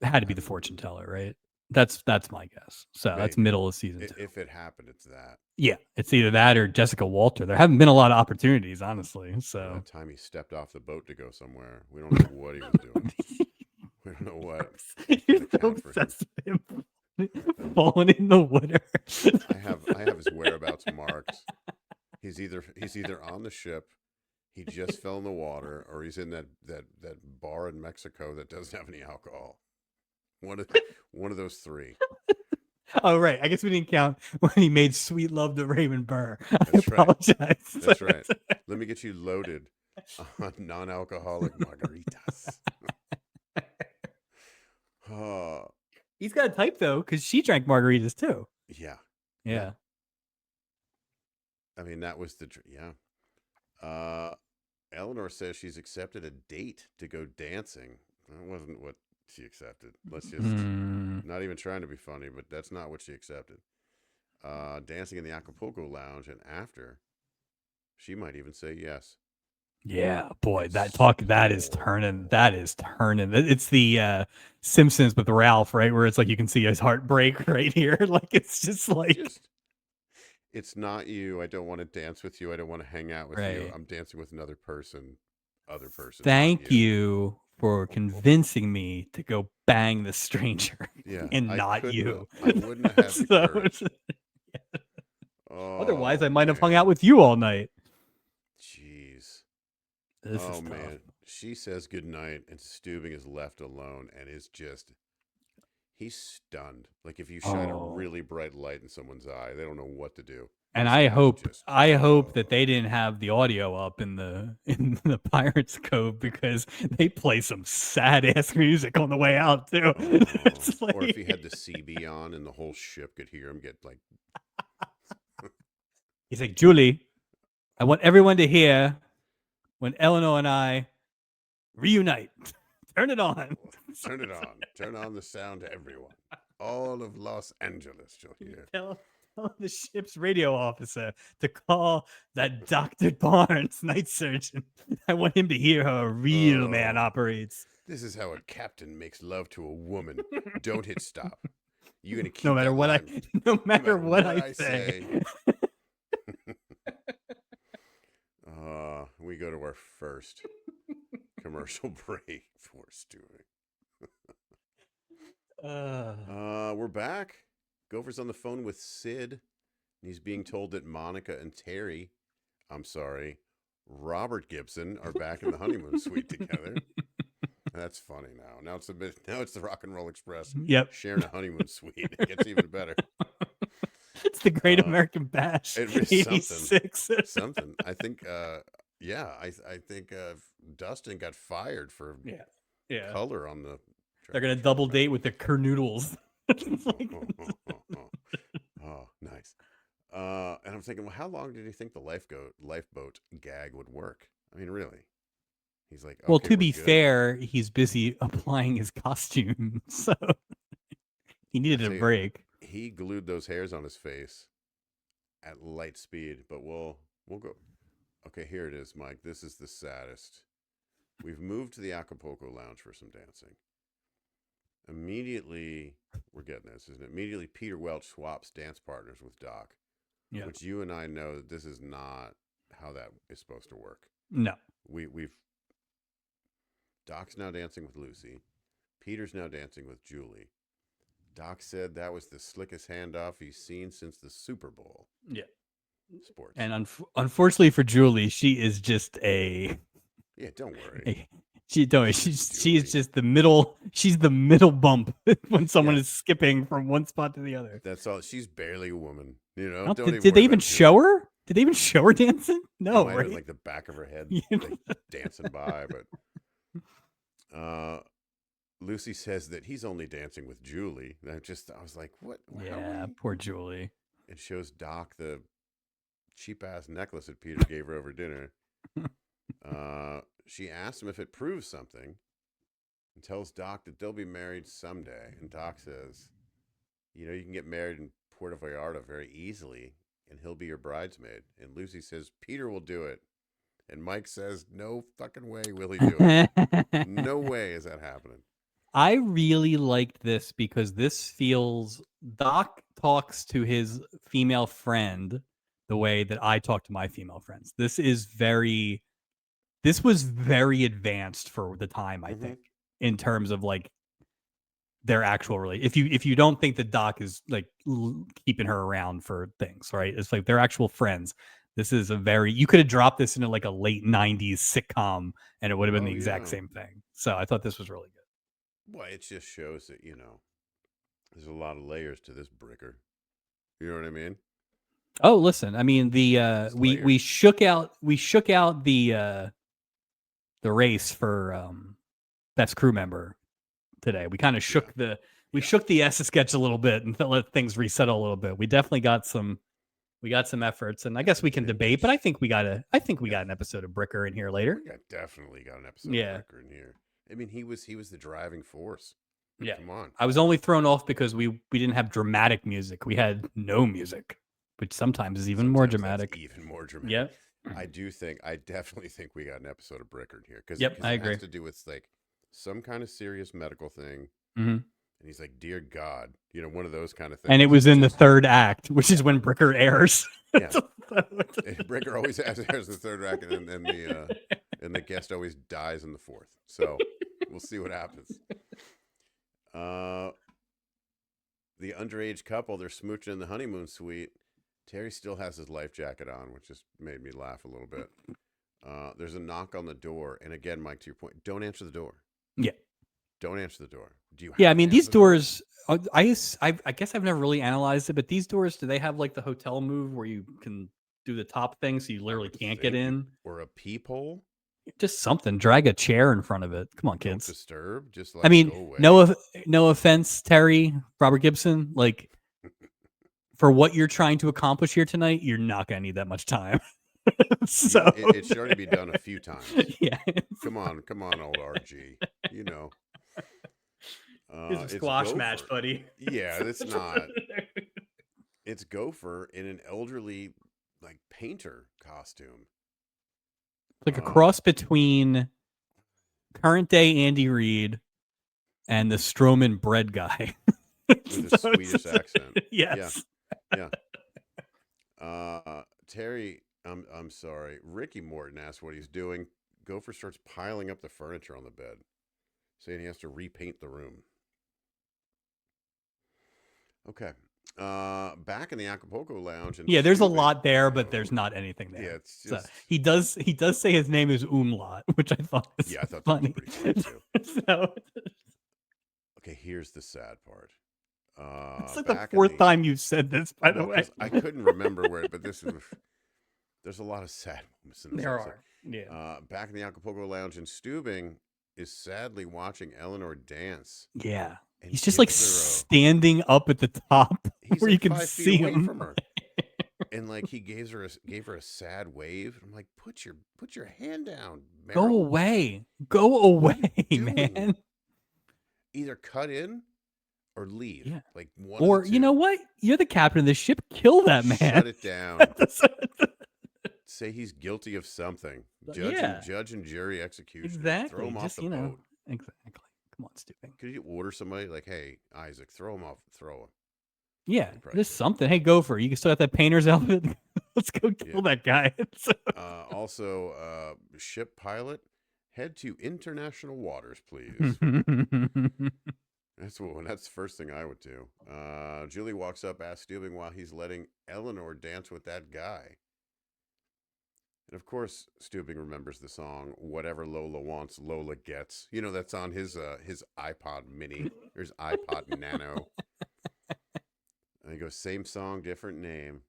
S2: It had to be the fortune teller, right? That's my guess. So maybe. That's middle of season 2.
S1: If it happened, it's that.
S2: Yeah, it's either that or Jessica Walter. There haven't been a lot of opportunities, honestly. So
S1: that time he stepped off the boat to go somewhere, we don't know what he was doing. We don't know what.
S2: You're so obsessed with him falling in the water.
S1: I have his whereabouts marked. He's either on the ship, he just fell in the water, or he's in that bar in Mexico that doesn't have any alcohol. One of those 3.
S2: Oh, right. I guess we didn't count when he made sweet love to Raymond Burr. I apologize.
S1: That's right. Let me get you loaded on non-alcoholic margaritas.
S2: He's got a type, though, because she drank margaritas, too.
S1: Yeah. I mean, that was Eleanor says she's accepted a date to go dancing. That wasn't what she accepted. Let's just not even trying to be funny, but that's not what she accepted. Dancing in the Acapulco lounge, and after, she might even say yes.
S2: Yeah, boy, that is turning. It's the Simpsons with Ralph, right? Where it's like you can see his heart break right here. Like it's just like
S1: it's not you. I don't want to dance with you. I don't want to hang out with you. I'm dancing with another person.
S2: Thank you for convincing me to go bang the stranger and not you.
S1: I wouldn't have had the courage.
S2: Otherwise, I might have hung out with you all night.
S1: Jeez.
S2: This is tough.
S1: Man. She says goodnight, and Stubing is left alone, and he's stunned. Like if you shine a really bright light in someone's eye, they don't know what to do.
S2: And I hope that they didn't have the audio up in the Pirates Cove, because they play some sad ass music on the way out too.
S1: Like, or if he had the CB on and the whole ship could hear him get like.
S2: He's like, Julie, I want everyone to hear when Eleanor and I reunite. Turn it on.
S1: Turn it on. Turn on the sound to everyone. All of Los Angeles, you'll hear.
S2: Tell the ship's radio officer to call that Dr. Barnes, night surgeon. I want him to hear how a real man operates.
S1: This is how a captain makes love to a woman. Don't hit stop. You're gonna keep
S2: no matter
S1: that
S2: what
S1: line.
S2: no matter what I say.
S1: We go to our first commercial break for Stewie. We're back. Gopher's on the phone with Sid. And he's being told that Monica and Terry, Robert Gibson, are back in the honeymoon suite together. That's funny now. Now it's the Rock and Roll Express.
S2: Yep.
S1: Sharing a honeymoon suite. It gets even better.
S2: It's the Great American Bash.
S1: It was
S2: 86.
S1: Something. I think I think Dustin got fired for color on the.
S2: They're gonna double date with the Kernoodles.
S1: Oh, nice. And I'm thinking, well, how long did he think the lifeboat gag would work? I mean, really? He's like,
S2: well, to be fair, he's busy applying his costume, so he needed a break.
S1: He glued those hairs on his face at light speed, but we'll go. Okay, here it is, Mike. This is the saddest. We've moved to the Acapulco Lounge for some dancing. Immediately, we're getting this, isn't it? Immediately, Peter Welch swaps dance partners with Doc, which you and I know that this is not how that is supposed to work.
S2: No.
S1: We've Doc's now dancing with Lucy. Peter's now dancing with Julie. Doc said that was the slickest handoff he's seen since the Super Bowl.
S2: Yeah.
S1: Sports.
S2: And unfortunately for Julie, she is just a...
S1: Yeah, don't worry.
S2: She is just the middle. She's the middle bump when someone is skipping from one spot to the other.
S1: That's all. She's barely a woman. You know.
S2: Did they even show her? Did they even show her dancing? No, right?
S1: Like the back of her head, dancing by. But Lucy says that he's only dancing with Julie. And I was like, what?
S2: Yeah, poor Julie.
S1: It shows Doc the cheap ass necklace that Peter gave her over dinner. She asks him if it proves something and tells Doc that they'll be married someday. And Doc says, you know, you can get married in Puerto Vallarta very easily and he'll be your bridesmaid. And Lucy says, Peter will do it. And Mike says, no fucking way will he do it. No way is that happening.
S2: I really liked this because this feels... Doc talks to his female friend the way that I talk to my female friends. This was very advanced for the time, I think, in terms of like their actual relationship. If you don't think that Doc is like keeping her around for things, right? It's like they're actual friends. This is you could have dropped this into like a late 90s sitcom and it would have been the exact same thing. So I thought this was really good.
S1: Well, it just shows that, you know, there's a lot of layers to this bricker. You know what I mean?
S2: Oh, listen, I mean we shook out the race for best crew member today. We kind of shook shook the Etch-a-Sketch a little bit and let things resettle a little bit. We definitely got some efforts, and I guess we can debate, but I think we got an episode of Bricker in here later.
S1: We definitely got an episode of Bricker in here. I mean, he was the driving force.
S2: Yeah.
S1: Come on.
S2: I was only thrown off because we didn't have dramatic music. We had no music, which sometimes is even more dramatic.
S1: Even more dramatic.
S2: Yeah.
S1: I definitely think we got an episode of Bricker in here because
S2: I agree.
S1: It has to do with like some kind of serious medical thing.
S2: Mm-hmm.
S1: And he's like, "Dear God," you know, one of those kind of things.
S2: And it was in the third act, which is when Bricker airs.
S1: Yeah. Bricker always airs in the third act, and the guest always dies in the fourth. So we'll see what happens. The underage couple, they're smooching in the honeymoon suite. Terry still has his life jacket on, which just made me laugh a little bit. There's a knock on the door. And again, Mike, to your point, don't answer the door.
S2: Yeah.
S1: Don't answer the door. Do you?
S2: Yeah, I mean, these doors, I guess I've never really analyzed it, but these doors, do they have like the hotel move where you can do the top thing so you literally can't get in?
S1: Or a peephole?
S2: Just something. Drag a chair in front of it. Come on, kids.
S1: Don't disturb. Just like,
S2: I mean,
S1: go away.
S2: No offense, Terry, Robert Gibson. Like, for what you're trying to accomplish here tonight, you're not going to need that much time. So
S1: It should already be done a few times.
S2: yeah,
S1: Come on, old RG. You know,
S2: it's a
S1: it's
S2: squash match,
S1: Gopher.
S2: buddy.
S1: Yeah, it's not. It's Gopher in an elderly, like, painter costume.
S2: Like a cross between current day Andy Reid and the Strowman bread guy.
S1: With a
S2: So
S1: Swedish accent. Yeah,
S2: yes.
S1: yeah. Terry, I'm sorry. Ricky Morton asks what he's doing. Gopher starts piling up the furniture on the bed, saying he has to repaint the room. Okay. Back in the Acapulco Lounge and
S2: Yeah, there's a
S1: Stubing.
S2: lot there, but there's not anything there.
S1: Yeah, it's
S2: So
S1: just.
S2: he does say his name is Umlaut, which I thought was
S1: Yeah, I thought
S2: funny.
S1: that was pretty funny too.
S2: So
S1: Okay, here's the sad part.
S2: it's like the
S1: Back in
S2: fourth
S1: the
S2: time you've said this, by the
S1: well,
S2: way.
S1: because I couldn't remember where, but this is. There's a lot of sad moments in this
S2: There
S1: episode.
S2: are. Yeah.
S1: Back in the Acapulco Lounge and Stubing is sadly watching Eleanor dance.
S2: Yeah.
S1: And
S2: He's just like
S1: gives her
S2: standing up at the top
S1: he's
S2: where
S1: like
S2: you can
S1: 5 feet
S2: see
S1: away
S2: him.
S1: from her. And like he gave her a sad wave. I'm like, put your hand down, Meryl.
S2: Go away. Go away,
S1: doing?
S2: man.
S1: Either cut in or leave.
S2: Yeah.
S1: Like one
S2: Or
S1: of the two.
S2: you know what? You're the captain of the ship. Kill that man.
S1: Shut it down. Say he's guilty of something. Judge and jury execution.
S2: Exactly.
S1: Throw him off the boat.
S2: Exactly. Come on, Stupid.
S1: Could you order somebody like, hey, Isaac, throw him off, throw him?
S2: Yeah, just something. Hey, Gopher, you can still have that painter's outfit. Let's go kill that guy.
S1: Also, ship pilot, head to international waters, please. That's the first thing I would do. Julie walks up, asks Stubing while he's letting Eleanor dance with that guy. And of course, Stubing remembers the song "Whatever Lola Wants, Lola Gets." You know, that's on his iPod Mini. There's iPod Nano. And he goes, same song, different name.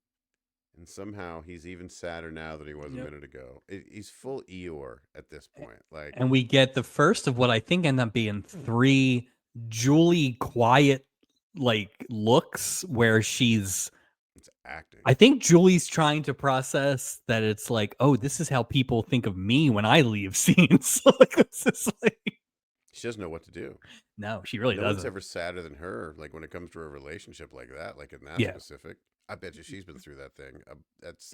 S1: And somehow he's even sadder now than he was a minute ago. He's full Eeyore at this point. Like,
S2: and we get the first of what I think end up being 3 Julie quiet like looks where she's
S1: acting.
S2: I think Julie's trying to process that it's like, oh, this is how people think of me when I leave scenes. Like, this is like
S1: she doesn't know what to do.
S2: No, she really doesn't.
S1: No one's ever sadder than her. Like when it comes to a relationship like that, like in that specific. I bet you she's been through that thing.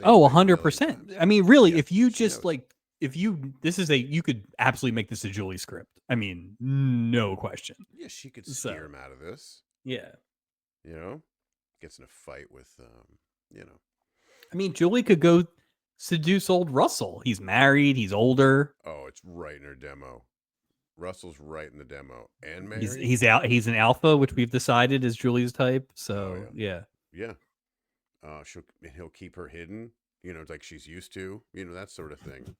S2: 100%. I mean, really,
S1: yeah,
S2: if you just like, you could absolutely make this a Julie script. I mean, no question.
S1: Yeah, she could steer him out of this.
S2: Yeah.
S1: You know, gets in a fight with, you know.
S2: I mean, Julie could go seduce old Russell. He's married. He's older.
S1: Oh, it's right in her demo. Russell's right in the demo, and married.
S2: He's an alpha, which we've decided is Julie's type. So yeah.
S1: He'll keep her hidden. You know, it's like she's used to. You know, that sort of thing.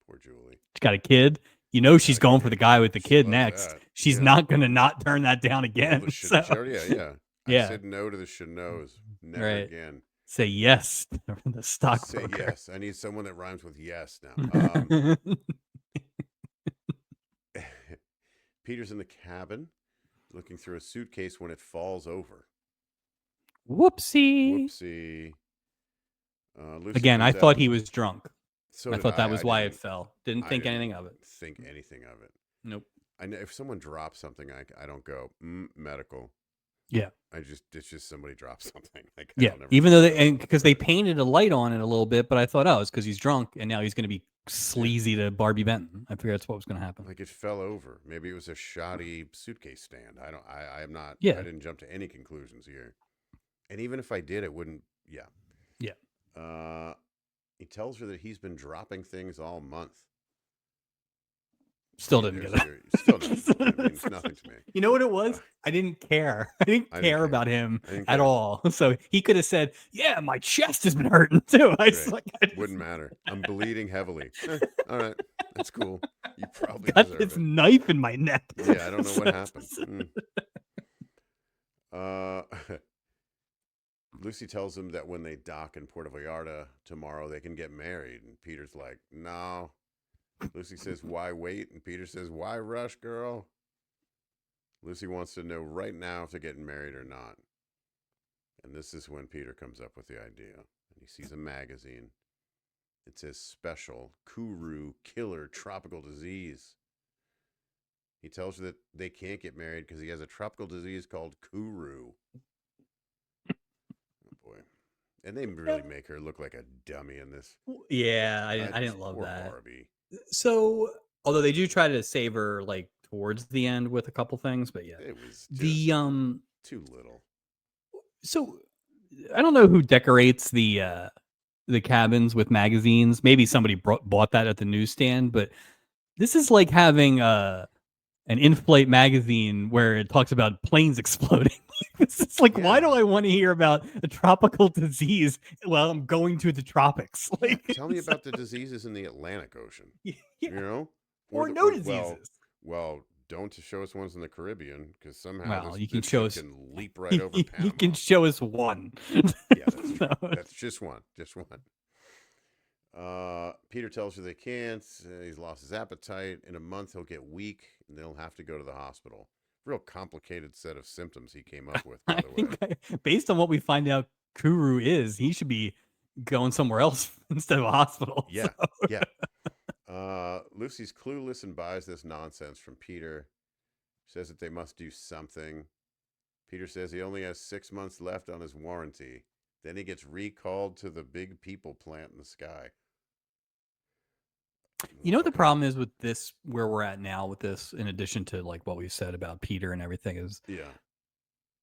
S1: Poor Julie.
S2: She's got a kid. You know, she's going for the guy with the kid next.
S1: That.
S2: She's not going to not turn that down again.
S1: Yeah. I said no to the should knows. Never again.
S2: Say yes to the stockbroker.
S1: Say yes. I need someone that rhymes with yes now. Peter's in the cabin looking through a suitcase when it falls over.
S2: Whoopsie. Again, I thought he was drunk. So I thought that was why it fell. Didn't think anything of it. Nope.
S1: I know if someone drops something, I don't go medical.
S2: Yeah.
S1: It's just somebody dropped something. Like,
S2: even though because they painted a light on it a little bit, but I thought, it's because he's drunk and now he's going to be sleazy to Barbie Benton. I figured that's what was going to happen.
S1: Like it fell over. Maybe it was a shoddy suitcase stand. I'm not. I didn't jump to any conclusions here. And even if I did, it wouldn't. Yeah. He tells her that he's been dropping things all month.
S2: Still didn't get it.
S1: Still doesn't. It means nothing to me.
S2: You know what it was? I didn't care. I didn't care about him at all. So he could have said, "Yeah, my chest has been hurting too."
S1: Wouldn't matter. I'm bleeding heavily. All right, that's cool. You probably
S2: got this knife in my neck.
S1: Yeah, I don't know what happened. Lucy tells him that when they dock in Puerto Vallarta tomorrow, they can get married. And Peter's like, no. Lucy says, why wait? And Peter says, why rush, girl? Lucy wants to know right now if they're getting married or not. And this is when Peter comes up with the idea. And he sees a magazine. It says special Kuru killer tropical disease. He tells her that they can't get married because he has a tropical disease called Kuru. Oh boy. And they really make her look like a dummy in this.
S2: Yeah, I didn't love
S1: Poor
S2: that.
S1: Barbie.
S2: So, although they do try to save her like towards the end with a couple things, but yeah.
S1: It was just
S2: The
S1: too little.
S2: so I don't know who decorates the cabins with magazines. Maybe somebody bought that at the newsstand, but this is like having an in-flight magazine where it talks about planes exploding. It's like, why do I want to hear about a tropical disease while I'm going to the tropics? Like,
S1: tell me about the diseases in the Atlantic Ocean.
S2: Yeah.
S1: You know,
S2: or no diseases.
S1: Well, don't show us ones in the Caribbean because somehow
S2: Well,
S1: this,
S2: you can
S1: this
S2: show
S1: ship
S2: us.
S1: can leap right over Panama.
S2: You can show us one.
S1: Yeah, that's true. That's just one. Just one. Peter tells her they can't. He's lost his appetite. In a month, he'll get weak, and they'll have to go to the hospital. Real complicated set of symptoms he came up with, by the way.
S2: Based on what we find out Kuru is, he should be going somewhere else instead of a hospital.
S1: Yeah,
S2: so.
S1: yeah. Lucy's clueless and buys this nonsense from Peter. Says that they must do something. Peter says he only has 6 months left on his warranty. Then he gets recalled to the big people plant in the sky.
S2: You know what the problem is with this, where we're at now with this, in addition to like what we said about Peter and everything, is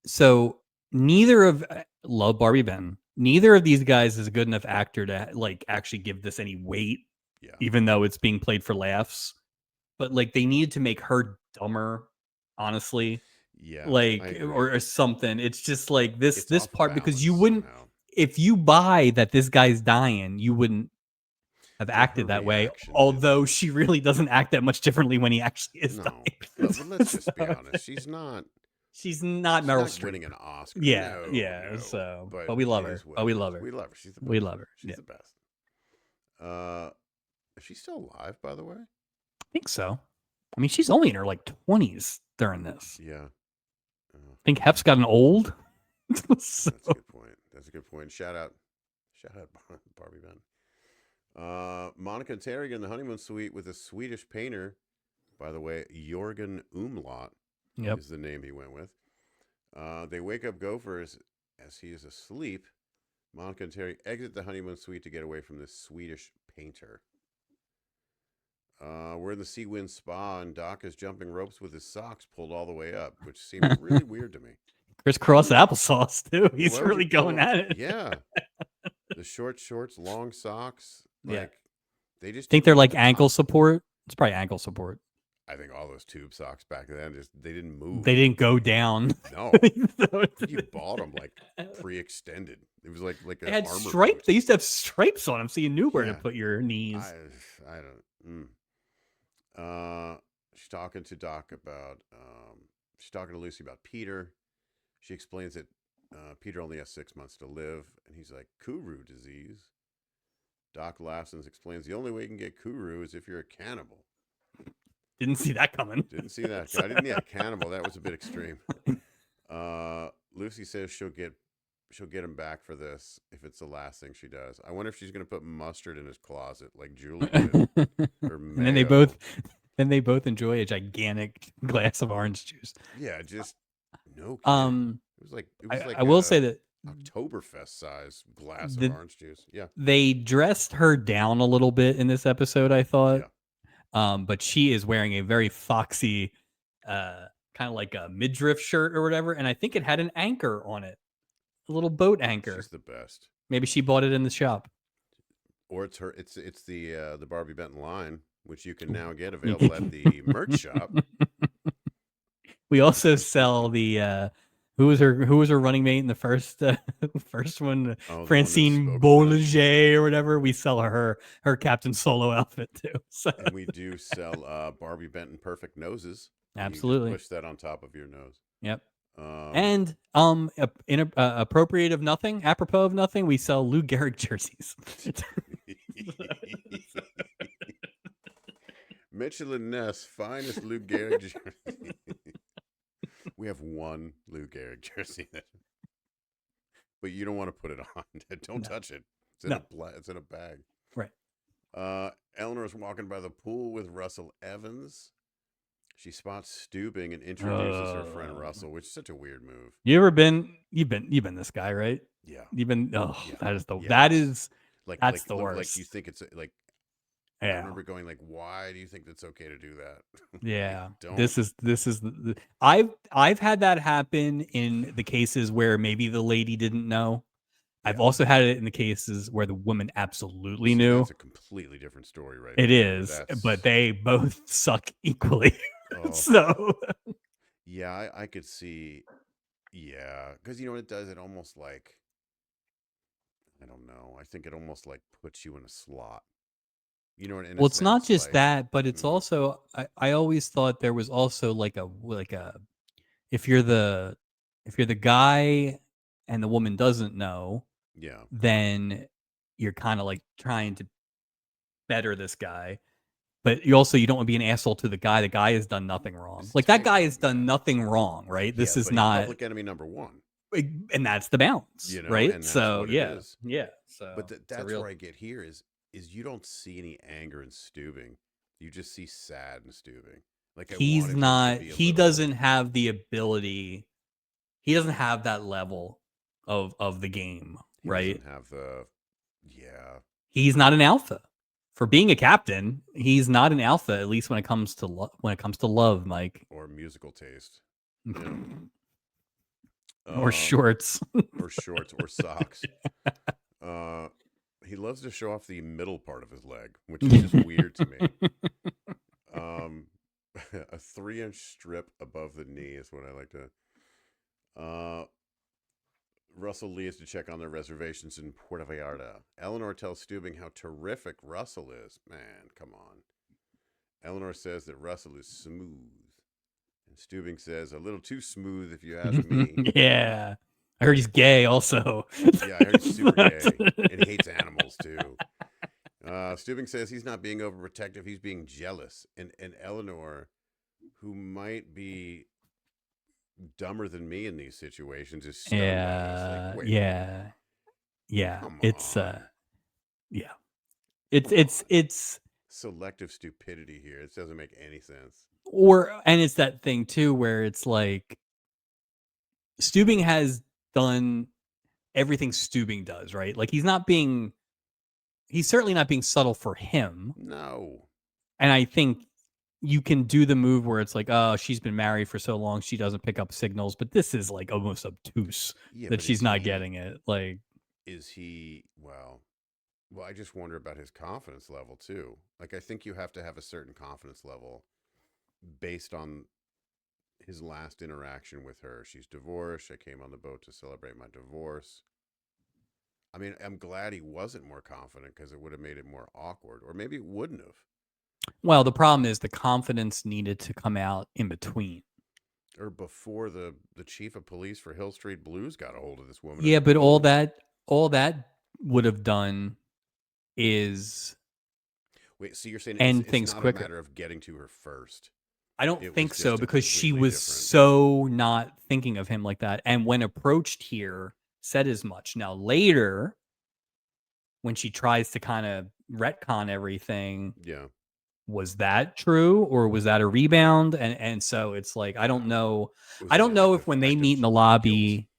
S2: so neither of love Barbie Ben, neither of these guys is a good enough actor to like actually give this any weight, even though it's being played for laughs. But like they needed to make her dumber, honestly.
S1: Yeah,
S2: like or something. It's just like this part, because you wouldn't
S1: somehow.
S2: If you buy that this guy's dying, you wouldn't have acted that way. Although she really doesn't act that much differently when he actually is dying.
S1: But let's just be honest. She's not
S2: Meryl Streep
S1: winning an Oscar.
S2: Yeah,
S1: No.
S2: So, but we love her. We love her.
S1: We love her. She's the best.
S2: We love her.
S1: She's the best. Is she still alive, by the way?
S2: I think so. I mean, she's only in her like 20s during this.
S1: Yeah.
S2: I think Hef's gotten old.
S1: That's a good point. That's a good point. Shout out Barbie Ben. Monica and Terry in the honeymoon suite with a Swedish painter. By the way, Jorgen Umlaut is the name he went with. They wake up Gopher as he is asleep. Monica and Terry exit the honeymoon suite to get away from this Swedish painter. We're in the Seawind Spa, and Doc is jumping ropes with his socks pulled all the way up, which seemed really weird to me.
S2: Crisscross applesauce, too. He's really going at it.
S1: Yeah. The short shorts, long socks. They just
S2: think they're like ankle support. It's probably ankle support.
S1: I think all those tube socks back then they didn't move.
S2: They didn't go down.
S1: No. You bought them like pre-extended. It was like
S2: they had stripes. They used to have stripes on them, so you knew where to put your knees.
S1: I don't. She's talking to Doc about. She's talking to Lucy about Peter. She explains that Peter only has 6 months to live, and he's like, Kuru disease. Doc laughs and explains the only way you can get Kuru is if you're a cannibal.
S2: Didn't see that coming.
S1: Didn't see that. I didn't. Yeah, cannibal. That was a bit extreme. Lucy says she'll get him back for this if it's the last thing she does. I wonder if she's going to put mustard in his closet like Julie did. Or mayo.
S2: And they both enjoy a gigantic glass of orange juice.
S1: Yeah, just no kidding. It was like
S2: I will say that
S1: Oktoberfest size glass of orange juice. Yeah.
S2: They dressed her down a little bit in this episode, I thought. Yeah. But she is wearing a very foxy kind of like a midriff shirt or whatever, and I think it had an anchor on it. A little boat anchor.
S1: She's the best.
S2: Maybe she bought it in the shop.
S1: Or it's the Barbie Benton line, which you can now get available at the merch shop.
S2: We also sell the who was her running mate in the first one, Francine Bollinger or whatever. We sell her Captain Solo outfit too. So.
S1: And we do sell Barbie Benton perfect noses.
S2: Absolutely.
S1: You push that on top of your nose.
S2: Yep. And appropriate of nothing, apropos of nothing, we sell Lou Gehrig jerseys.
S1: Mitchell and Ness, finest Lou Gehrig jersey. We have one Lou Gehrig jersey, but you don't want to put it on. Don't touch it. It's in a bag.
S2: Right.
S1: Eleanor's walking by the pool with Russell Evans. She spots Stubing and introduces her friend
S2: Uh,
S1: Russell, which is such a weird move.
S2: you ever been? You've been this guy, right?
S1: Yeah,
S2: You've been. Oh,
S1: yeah,
S2: that is the
S1: yeah. It's
S2: that's the
S1: like you
S2: worst.
S1: think it's like. I
S2: Yeah.
S1: remember going like, "Why do you think that's okay to do that?" Like,
S2: Yeah,
S1: don't.
S2: this is I've had that happen in the cases where maybe the lady didn't know. I've
S1: Yeah.
S2: also had it in the cases where the woman absolutely
S1: See,
S2: knew.
S1: that's a completely different story right
S2: It
S1: there.
S2: is, but
S1: That's
S2: they both suck equally.
S1: oh
S2: So
S1: yeah, I could see. Yeah, because you know what it does. It almost like I don't know. I think it almost like puts you in a slot. You know, in a
S2: well, it's not
S1: sense,
S2: just
S1: like
S2: that, but it's
S1: mm,
S2: also I always thought there was also like a if you're the if you're the guy and the woman doesn't know,
S1: yeah,
S2: then you're kind of like trying to better this guy. But you don't want to be an asshole to the guy. The guy has done nothing wrong.
S1: this
S2: Like that guy
S1: tightrope
S2: has done
S1: match.
S2: nothing wrong, right?
S1: Yeah,
S2: This is
S1: but he's
S2: not,
S1: public enemy number one.
S2: and that's the balance,
S1: You know,
S2: right?
S1: and that's
S2: So
S1: what it
S2: yeah,
S1: is.
S2: yeah.
S1: But
S2: So it's a
S1: that's where
S2: real.
S1: I get here is you don't see any anger in Stubing. You just see sad in Stubing. Like I
S2: He's
S1: wanted him to
S2: not.
S1: be a
S2: He
S1: little.
S2: doesn't have the ability. He doesn't have that level of the game,
S1: He
S2: right?
S1: doesn't have the. Yeah,
S2: He's not an alpha. For being a captain, he's not an alpha. At least when it comes to when it comes to love, Mike,
S1: or musical taste. Yeah.
S2: or
S1: Um,
S2: shorts.
S1: or shorts or socks. Uh, he loves to show off the middle part of his leg, which is just weird to me. Um, a 3-inch strip above the knee is what I like to. Uh, Russell leaves to check on their reservations in Puerto Vallarta. Eleanor tells Stubing how terrific Russell is. Man, come on. Eleanor says that Russell is smooth. And Stubing says, a little too smooth if you ask me.
S2: Yeah. I heard he's gay also.
S1: Yeah, I heard he's super
S2: That's-
S1: gay. And he hates animals too. Stubing says he's not being overprotective, he's being jealous. And Eleanor, who might be dumber than me in these situations, is stunned by this. Like,
S2: yeah.
S1: wait,
S2: Yeah. Yeah.
S1: come
S2: It's
S1: on.
S2: yeah.
S1: Come on.
S2: It's
S1: Selective stupidity here. It doesn't make any sense.
S2: and it's that thing too where it's like Stubing has done everything Stubing does, right? Like he's certainly not being subtle for him.
S1: No.
S2: And I think you can do the move where it's like, oh, she's been married for so long, she doesn't pick up signals. But this is like almost obtuse
S1: Yeah,
S2: that
S1: but
S2: she's not getting it. Like,
S1: is he, well, I just wonder about his confidence level too. Like, I think you have to have a certain confidence level based on his last interaction with her. She's divorced. I came on the boat to celebrate my divorce. I mean, I'm glad he wasn't more confident because it would have made it more awkward, or maybe it wouldn't have.
S2: well, the problem is the confidence needed to come out in between.
S1: Or before the chief of police for Hill Street Blues got a hold of this woman in
S2: Yeah,
S1: the
S2: but
S1: pool.
S2: all that would have done is
S1: Wait, so you're saying
S2: end
S1: it's
S2: things
S1: not a
S2: quicker.
S1: matter of getting to her first?
S2: I don't
S1: It was
S2: think so
S1: just a
S2: because she
S1: completely
S2: was
S1: different.
S2: so not thinking of him like that. And when approached here, said as much. Now later, when she tries to kind of retcon everything,
S1: Yeah,
S2: was that true or was that a rebound? And so it's like I don't know.
S1: it was
S2: I
S1: an
S2: don't know if when they
S1: act of
S2: meet in the
S1: guilt.
S2: lobby,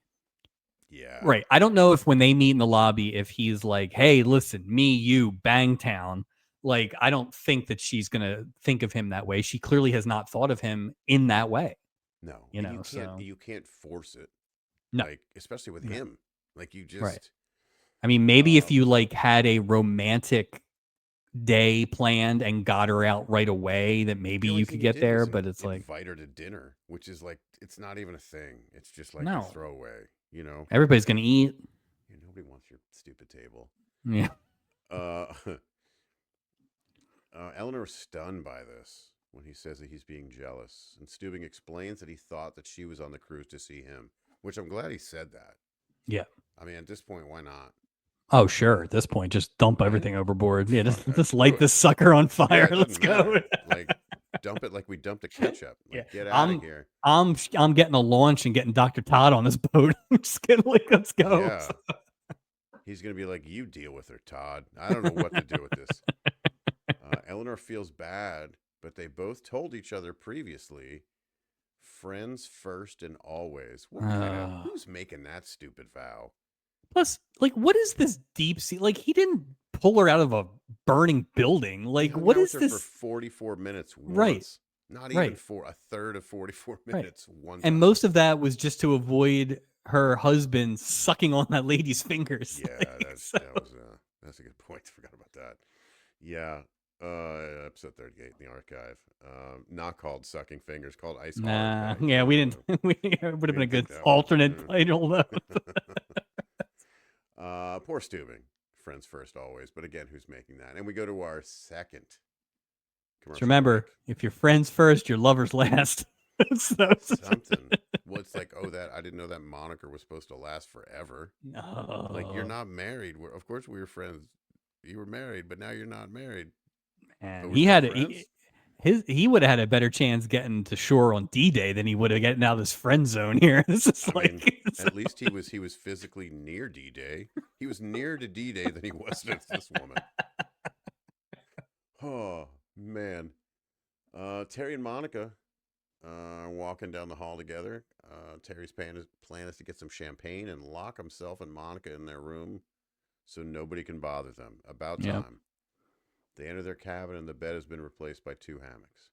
S1: Yeah,
S2: right? I don't know if when they meet in the lobby, if he's like, "Hey, listen, me, you, Bangtown." Like, I don't think that she's gonna think of him that way. She clearly has not thought of him in that way,
S1: no,
S2: you
S1: and you
S2: know.
S1: can't
S2: So
S1: you can't force it.
S2: no,
S1: Like especially with
S2: no,
S1: him, like you
S2: right.
S1: just
S2: I mean, maybe if
S1: um
S2: you like had a romantic day planned and got her out right away, that maybe
S1: the only
S2: you
S1: thing
S2: could
S1: you
S2: get
S1: did
S2: there.
S1: was
S2: But it's like,
S1: invite her to dinner, which is like it's not even a thing. It's just like a
S2: no,
S1: throwaway, you know.
S2: everybody's gonna eat.
S1: Yeah, nobody wants your stupid table.
S2: Yeah.
S1: Uh, Eleanor's stunned by this when he says that he's being jealous, and Stubing explains that he thought that she was on the cruise to see him, which I'm glad he said that.
S2: Yeah.
S1: I mean, at this point, why not?
S2: Oh, sure. At this point, just dump
S1: Right?
S2: everything overboard. Yeah,
S1: Fuck,
S2: just
S1: screw
S2: light
S1: it.
S2: this sucker on
S1: Yeah,
S2: fire.
S1: it
S2: Let's
S1: doesn't
S2: go.
S1: matter. Like, dump it like we dumped the ketchup.
S2: Yeah,
S1: Like, get out of
S2: I'm
S1: here.
S2: I'm getting a launch and getting Dr. Todd on this boat. I'm just getting like, let's go.
S1: Yeah. He's going to be like, you deal with her, Todd. I don't know what to do with this. Eleanor feels bad, but they both told each other previously, friends first and always. Who's making that stupid vow?
S2: Plus, like, what is this deep sea? Like, he didn't pull her out of a burning building.
S1: He
S2: Like,
S1: hung
S2: what
S1: out with
S2: is
S1: her for
S2: this?
S1: 44 minutes
S2: Right,
S1: once. Not even
S2: right,
S1: for a third of 44
S2: right.
S1: minutes one
S2: And
S1: time.
S2: most of that was just to avoid her husband sucking on that lady's fingers.
S1: Yeah, that's a good point. I forgot about that. Yeah. Episode 38 in the archive. Not called Sucking Fingers, called Ice Hard.
S2: Nah,
S1: Hey,
S2: yeah, we didn't. It would have
S1: we
S2: been a
S1: didn't think
S2: good
S1: that one.
S2: alternate title, though.
S1: Poor Steubing. Friends first always. But again, who's making that? And we go to our second
S2: Just
S1: commercial
S2: remember,
S1: break.
S2: if your friends first, your lovers last.
S1: Something. Well, it's like, oh, I didn't know that moniker was supposed to last forever. Like, you're
S2: No,
S1: not married. Of course, we were friends. You were married, but now you're not married. But
S2: and
S1: we're
S2: he
S1: still
S2: had
S1: friends.
S2: he would have had a better chance getting to shore on D-Day than he would have getting out of this friend zone here. This is
S1: I mean,
S2: it's
S1: at least he was physically near D-Day. He was near to D-Day than he was to this woman. Oh man. Terry and Monica walking down the hall together. Terry's plan is to get some champagne and lock himself and Monica in their room so nobody can bother them. About
S2: Yep.
S1: time. They enter their cabin and the bed has been replaced by 2 hammocks.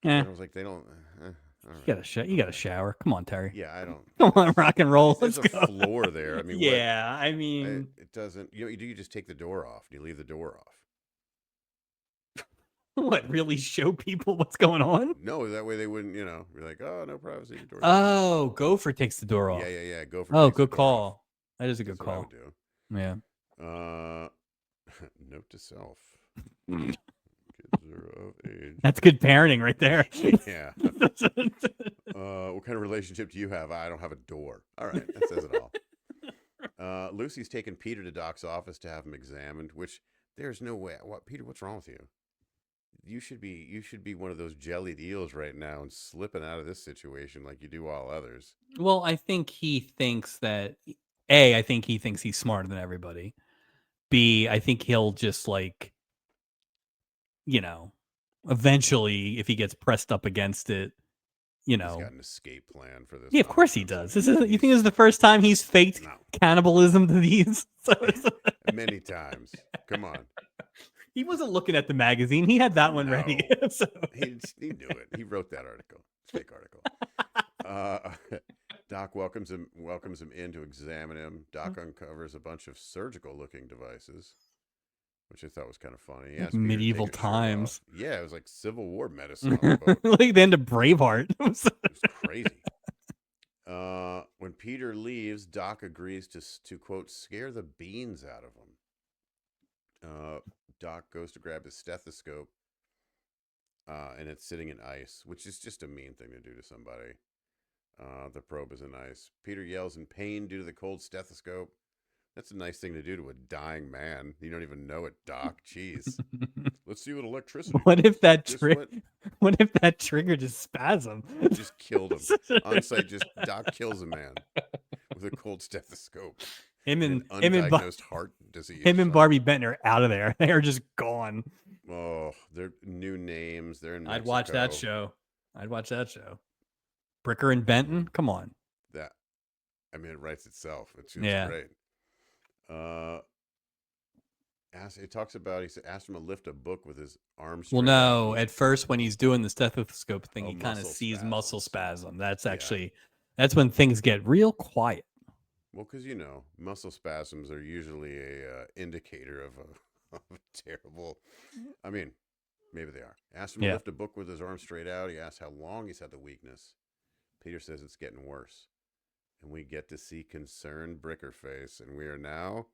S1: And I was like, they don't. All right.
S2: You got to shower. Come on, Terry.
S1: Yeah, I don't.
S2: Come on, rock and roll.
S1: There's
S2: Let's
S1: a
S2: go.
S1: floor there. I mean, what?
S2: Yeah, I mean,
S1: It doesn't. You just take the door off. You leave the door off.
S2: what, really show people what's going on?
S1: No, that way they wouldn't. Be like, oh, no privacy. The door's
S2: Oh, Gopher takes the door off.
S1: yeah. Go for.
S2: Oh,
S1: Takes the
S2: good
S1: door off.
S2: call. That is a good
S1: That's what I
S2: call.
S1: would do.
S2: Yeah.
S1: Note to self: kids are of age.
S2: That's good parenting right there.
S1: Yeah. What kind of relationship do you have? I don't have a door. All right, that says it all. Lucy's taken Peter to Doc's office to have him examined. Which there's no way. What, Peter? What's wrong with you? You should be one of those jellied eels right now and slipping out of this situation like you do all others.
S2: Well, I think he thinks that A, I think he thinks he's smarter than everybody. B, I think he'll just eventually if he gets pressed up against it,
S1: He's got an escape plan for this.
S2: Yeah, of course he does. You think this
S1: He's-
S2: is the first time he's faked
S1: No.
S2: cannibalism to these?
S1: Many times. Come on.
S2: He wasn't looking at the magazine. He had that one
S1: No.
S2: ready. So.
S1: He knew it. He wrote that article. It's a fake article. Doc welcomes him in to examine him. Doc uncovers a bunch of surgical-looking devices, which I thought was kind of funny.
S2: Like medieval times.
S1: Yeah, it was like Civil War medicine on the boat.
S2: Like the end of Braveheart.
S1: It was crazy. When Peter leaves, Doc agrees to quote, scare the beans out of him. Doc goes to grab his stethoscope, and it's sitting in ice, which is just a mean thing to do to somebody. The probe is in ice. Peter yells in pain due to the cold stethoscope. That's a nice thing to do to a dying man. You don't even know it, Doc. Jeez. Let's see what electricity.
S2: What if that
S1: What
S2: if that triggered a spasm?
S1: just killed him on site? Doc kills a man with a cold stethoscope.
S2: Him and
S1: undiagnosed heart disease.
S2: Him and Barbie Benton are out of there. They are just gone.
S1: Oh, they're new names. They're in Mexico.
S2: I'd watch that show. Bricker and Benton. Come on.
S1: It writes itself. It's great. It talks about, he asked him to lift a book with his arms.
S2: Well, no. At first, when he's doing the stethoscope thing, he kind of sees
S1: spasms.
S2: muscle spasm. That's that's when things get real quiet.
S1: Well, because muscle spasms are usually a indicator of a terrible. I mean, maybe they are. Asked him to lift a book with his arms straight out. He asked how long he's had the weakness. Peter says it's getting worse, and we get to see concerned Bricker face, and we are now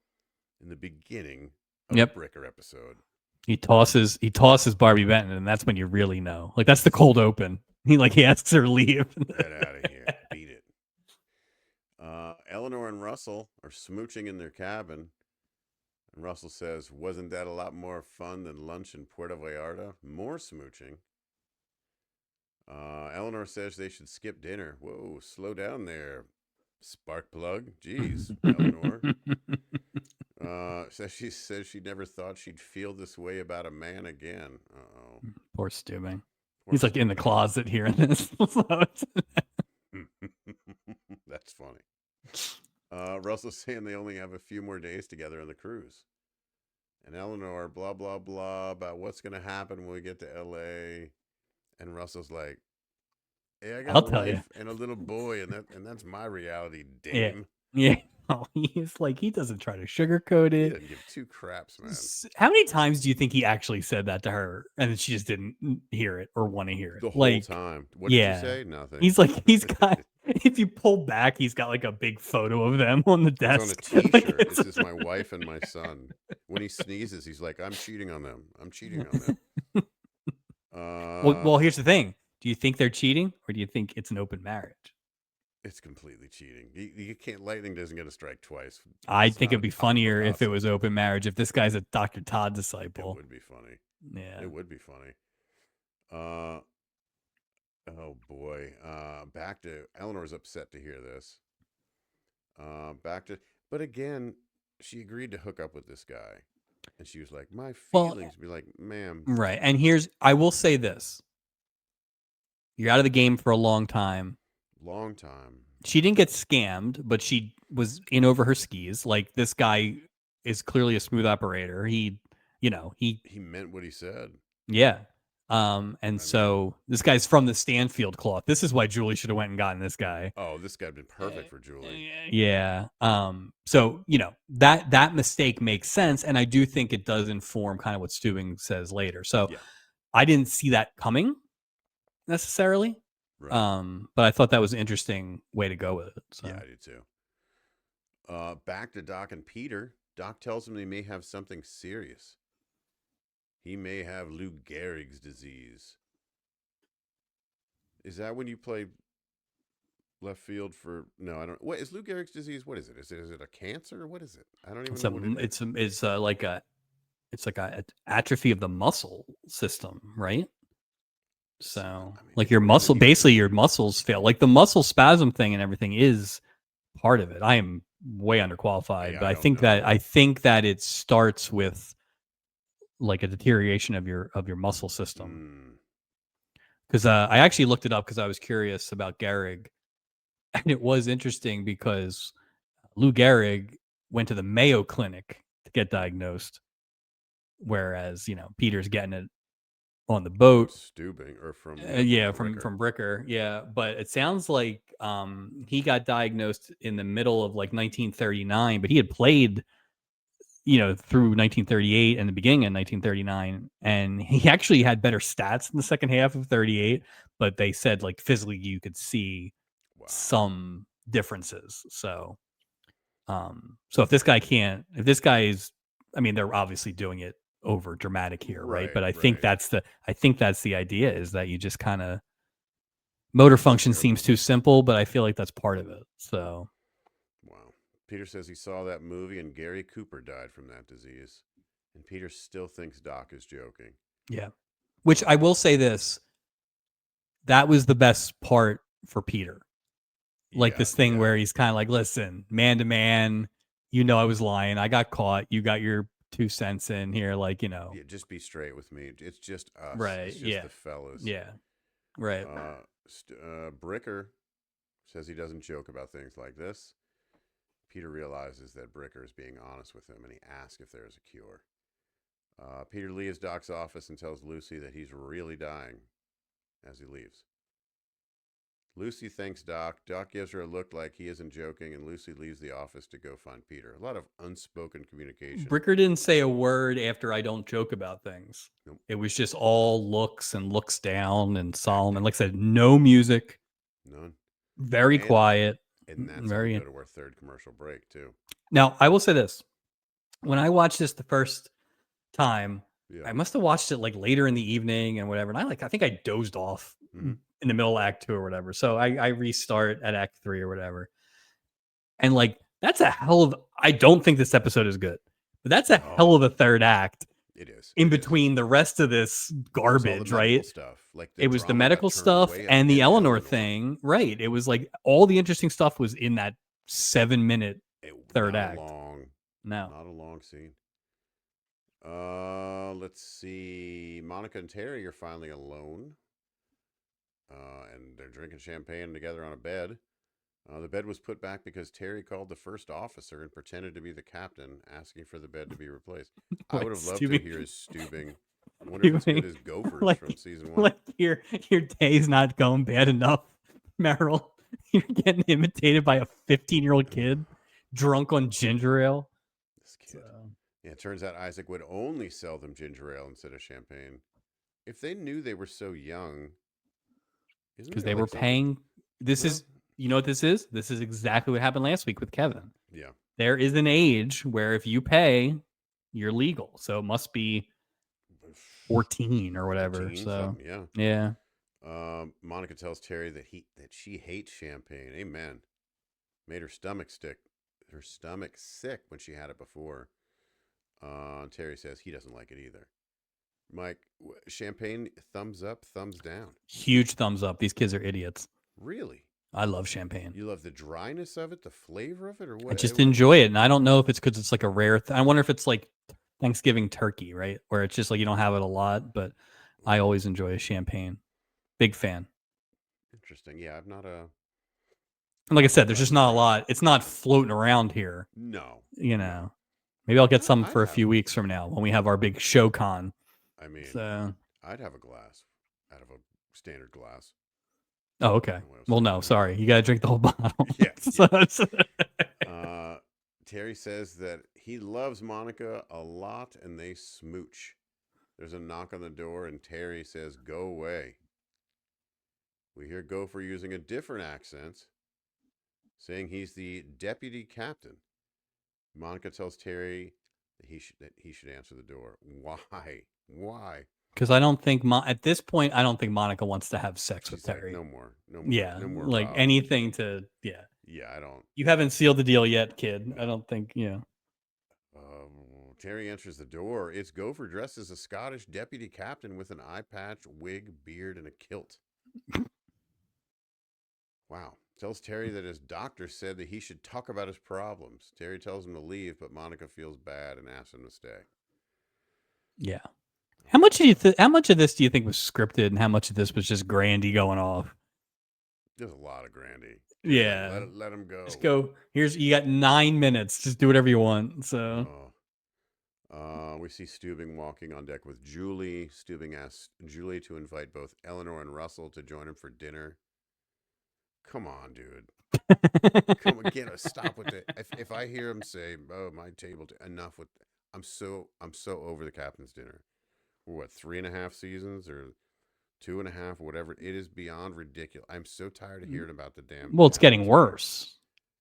S1: in the beginning of the Bricker episode.
S2: He tosses Barbie Benton, and that's when you really know. Like, that's the cold open. He asks her to leave.
S1: Get out of here. Beat it. Eleanor and Russell are smooching in their cabin. And Russell says, wasn't that a lot more fun than lunch in Puerto Vallarta? More smooching. Eleanor says they should skip dinner. Whoa, slow down there, spark plug. Jeez, Eleanor. She says she never thought she'd feel this way about a man again. Uh-oh.
S2: Poor Steubing.
S1: Poor
S2: He's like in the
S1: Steubing.
S2: closet hearing this.
S1: That's funny. Russell's saying they only have a few more days together on the cruise. And Eleanor, blah, blah, blah, about what's going to happen when we get to L.A. And Russell's like, hey, I got
S2: I'll
S1: a
S2: tell you.
S1: wife and a little boy, and that's my reality,
S2: Yeah.
S1: dame.
S2: Yeah. Oh, he's like, he doesn't try to sugarcoat
S1: He
S2: it.
S1: doesn't give two craps, man.
S2: How many times do you think he actually said that to her and then she just didn't hear it or want to hear it?
S1: The whole time. What did you say? Nothing.
S2: He's like, he's got, if you pull back, he's got like a big photo of them on the desk.
S1: It's on a t-shirt. It's just my wife and my son. When he sneezes, he's like, I'm cheating on them. I'm cheating on them.
S2: Well, here's the thing. Do you think they're cheating or do you think it's an open marriage?
S1: It's completely cheating. You can't. Lightning doesn't get a strike twice.
S2: I think it'd be funnier if it was open marriage. If this guy's a Dr. Todd disciple,
S1: it would be funny.
S2: Yeah,
S1: it would be funny. Oh boy. Back to Eleanor's upset to hear this. But again, she agreed to hook up with this guy, and she was like, "My feelings." Be like, "Ma'am."
S2: Right. And I will say this: you're out of the game for a long time.
S1: Long time.
S2: She didn't get scammed, but she was in over her skis. Like, this guy is clearly a smooth operator. He
S1: meant what he said.
S2: Yeah. So this guy's from the Stanfield cloth. This is why Julie should have went and gotten this guy.
S1: Oh, this guy'd been perfect for Julie.
S2: Yeah. So that mistake makes sense, and I do think it does inform kind of what Steubing says later. So I didn't see that coming necessarily. Right. But I thought that was an interesting way to go with it. So.
S1: Yeah, I did too. Back to Doc and Peter. Doc tells him they may have something serious. He may have Lou Gehrig's disease. Is that when you play left field for? No, I don't. What is Lou Gehrig's disease? What is it? Is it a cancer? What is it? I don't even know what it is.
S2: It's like a atrophy of the muscle system, right? So, like your muscle, basically your muscles fail. Like the muscle spasm thing and everything is part of it. I am way underqualified, but I think that it starts with like a deterioration of your muscle system. Because I actually looked it up because I was curious about Gehrig, and it was interesting because Lou Gehrig went to the Mayo Clinic to get diagnosed, whereas Peter's getting it on the boat.
S1: Steubing or from
S2: from Bricker. Yeah, but it sounds like he got diagnosed in the middle of like 1939, but he had played through 1938 and the beginning of 1939, and he actually had better stats in the second half of 38, but they said like physically you could see some differences. So if this guy is, I mean, they're obviously doing it over dramatic here, right? But I think that's the idea, is that you just kind of, motor function seems too simple, but I feel like that's part of it. So
S1: wow. Peter says he saw that movie and Gary Cooper died from that disease, and Peter still thinks Doc is joking.
S2: Yeah, which I will say this, that was the best part for Peter, like this thing where he's kind of like, listen, man to man, I was lying, I got caught, you got your 2 cents in here, like,
S1: yeah, just be straight with me, it's just us,
S2: right?
S1: It's just the fellas,
S2: right.
S1: Bricker says he doesn't joke about things like this. Peter realizes that Bricker is being honest with him, and he asks if there is a cure. Peter leaves Doc's office and tells Lucy that he's really dying as he leaves. Lucy thanks Doc. Doc gives her a look like he isn't joking, and Lucy leaves the office to go find Peter. A lot of unspoken communication.
S2: Bricker didn't say a word after "I don't joke about things." Nope. It was just all looks and looks down and solemn. And like I said, no music.
S1: None.
S2: Very quiet.
S1: And that's very going to go to our third commercial break, too.
S2: Now, I will say this. When I watched this the first time, I must have watched it like later in the evening and whatever. And I think I dozed off in the middle of Act 2 or whatever. So I restart at Act 3 or whatever. And like, that's a hell of, I don't think this episode is good, but that's a hell of a third act.
S1: It is.
S2: In between the rest of this garbage, right?
S1: Stuff. Like
S2: it was the medical stuff and the Eleanor thing, right? It was like all the interesting stuff was in that 7-minute third act.
S1: Long.
S2: No.
S1: Not a long scene. Let's see. Monica and Terry are finally alone. And they're drinking champagne together on a bed. The bed was put back because Terry called the first officer and pretended to be the captain, asking for the bed to be replaced. I would
S2: Like
S1: have loved to
S2: Stewie,
S1: hear his Stubing. I wonder if it's good
S2: Stewie,
S1: as Gophers
S2: like
S1: from season one.
S2: like your day's not going bad enough, Meryl. You're getting imitated by a 15-year-old kid drunk on ginger ale.
S1: This
S2: So,
S1: kid. Yeah, it turns out Isaac would only sell them ginger ale instead of champagne. If they knew they were so young, isn't
S2: because
S1: there
S2: they were
S1: like something?
S2: paying. This
S1: Well,
S2: is, you know what this is? This is exactly what happened last week with Kevin.
S1: yeah.
S2: There is an age where if you pay, you're legal. So it must be 14 or whatever.
S1: 14
S2: So
S1: something, yeah.
S2: yeah.
S1: Monica tells Terry that she hates champagne. Amen. Made her stomach sick when she had it before. Terry says he doesn't like it either. Mike, champagne, thumbs up, thumbs down.
S2: Huge thumbs up. These kids are idiots.
S1: Really?
S2: I love champagne.
S1: You love the dryness of it, the flavor of it, or
S2: I
S1: what?
S2: just enjoy it. And I don't know if it's because it's like a rare I wonder if it's like Thanksgiving turkey, right? Where it's just like you don't have it a lot, but I always enjoy a champagne. Big fan.
S1: Interesting. Yeah, I've not
S2: And like I said, there's
S1: tried
S2: just
S1: the
S2: not a
S1: dry.
S2: lot. It's not floating around here,
S1: No,
S2: you
S1: no.
S2: know. Maybe I'll get some
S1: I'd
S2: for a
S1: have.
S2: few weeks from now when we have our big show con.
S1: I mean,
S2: So,
S1: I'd have a glass out of a standard glass.
S2: oh, okay.
S1: What I was
S2: Well,
S1: thinking
S2: no,
S1: there.
S2: sorry. You got to drink the whole bottle.
S1: Yeah,
S2: So
S1: yeah.
S2: it's-
S1: Terry says that he loves Monica a lot and they smooch. There's a knock on the door and Terry says, "Go away." We hear Gopher using a different accent, saying he's the deputy captain. Monica tells Terry that he should answer the door. Why? Why?
S2: Because I don't think at this point, I don't think Monica wants to have sex with
S1: She's like,
S2: Terry.
S1: no more, no more,
S2: Yeah,
S1: no more
S2: like
S1: vows.
S2: anything to
S1: Yeah, I don't.
S2: You haven't sealed the deal yet, kid. I
S1: No.
S2: don't think
S1: Terry enters the door. It's Gopher dressed as a Scottish deputy captain with an eye patch, wig, beard, and a kilt. Wow. Tells Terry that his doctor said that he should talk about his problems. Terry tells him to leave, but Monica feels bad and asks him to stay.
S2: Yeah. How much how much of this do you think was scripted, and how much of this was just Grandy going off?
S1: There's a lot of Grandy.
S2: Yeah.
S1: Like, let him go.
S2: Just go. You got 9 minutes. Just do whatever you want. So
S1: We see Steubing walking on deck with Julie. Steubing asks Julie to invite both Eleanor and Russell to join him for dinner. Come on, dude. Come on, get a stop with it. If I hear him say, "Oh, my table," enough with. I'm so over the captain's dinner. We're what, 3.5 seasons or 2.5, whatever. It is beyond ridiculous. I'm so tired of hearing about the damn.
S2: well, it's getting
S1: captain's dinner.
S2: worse.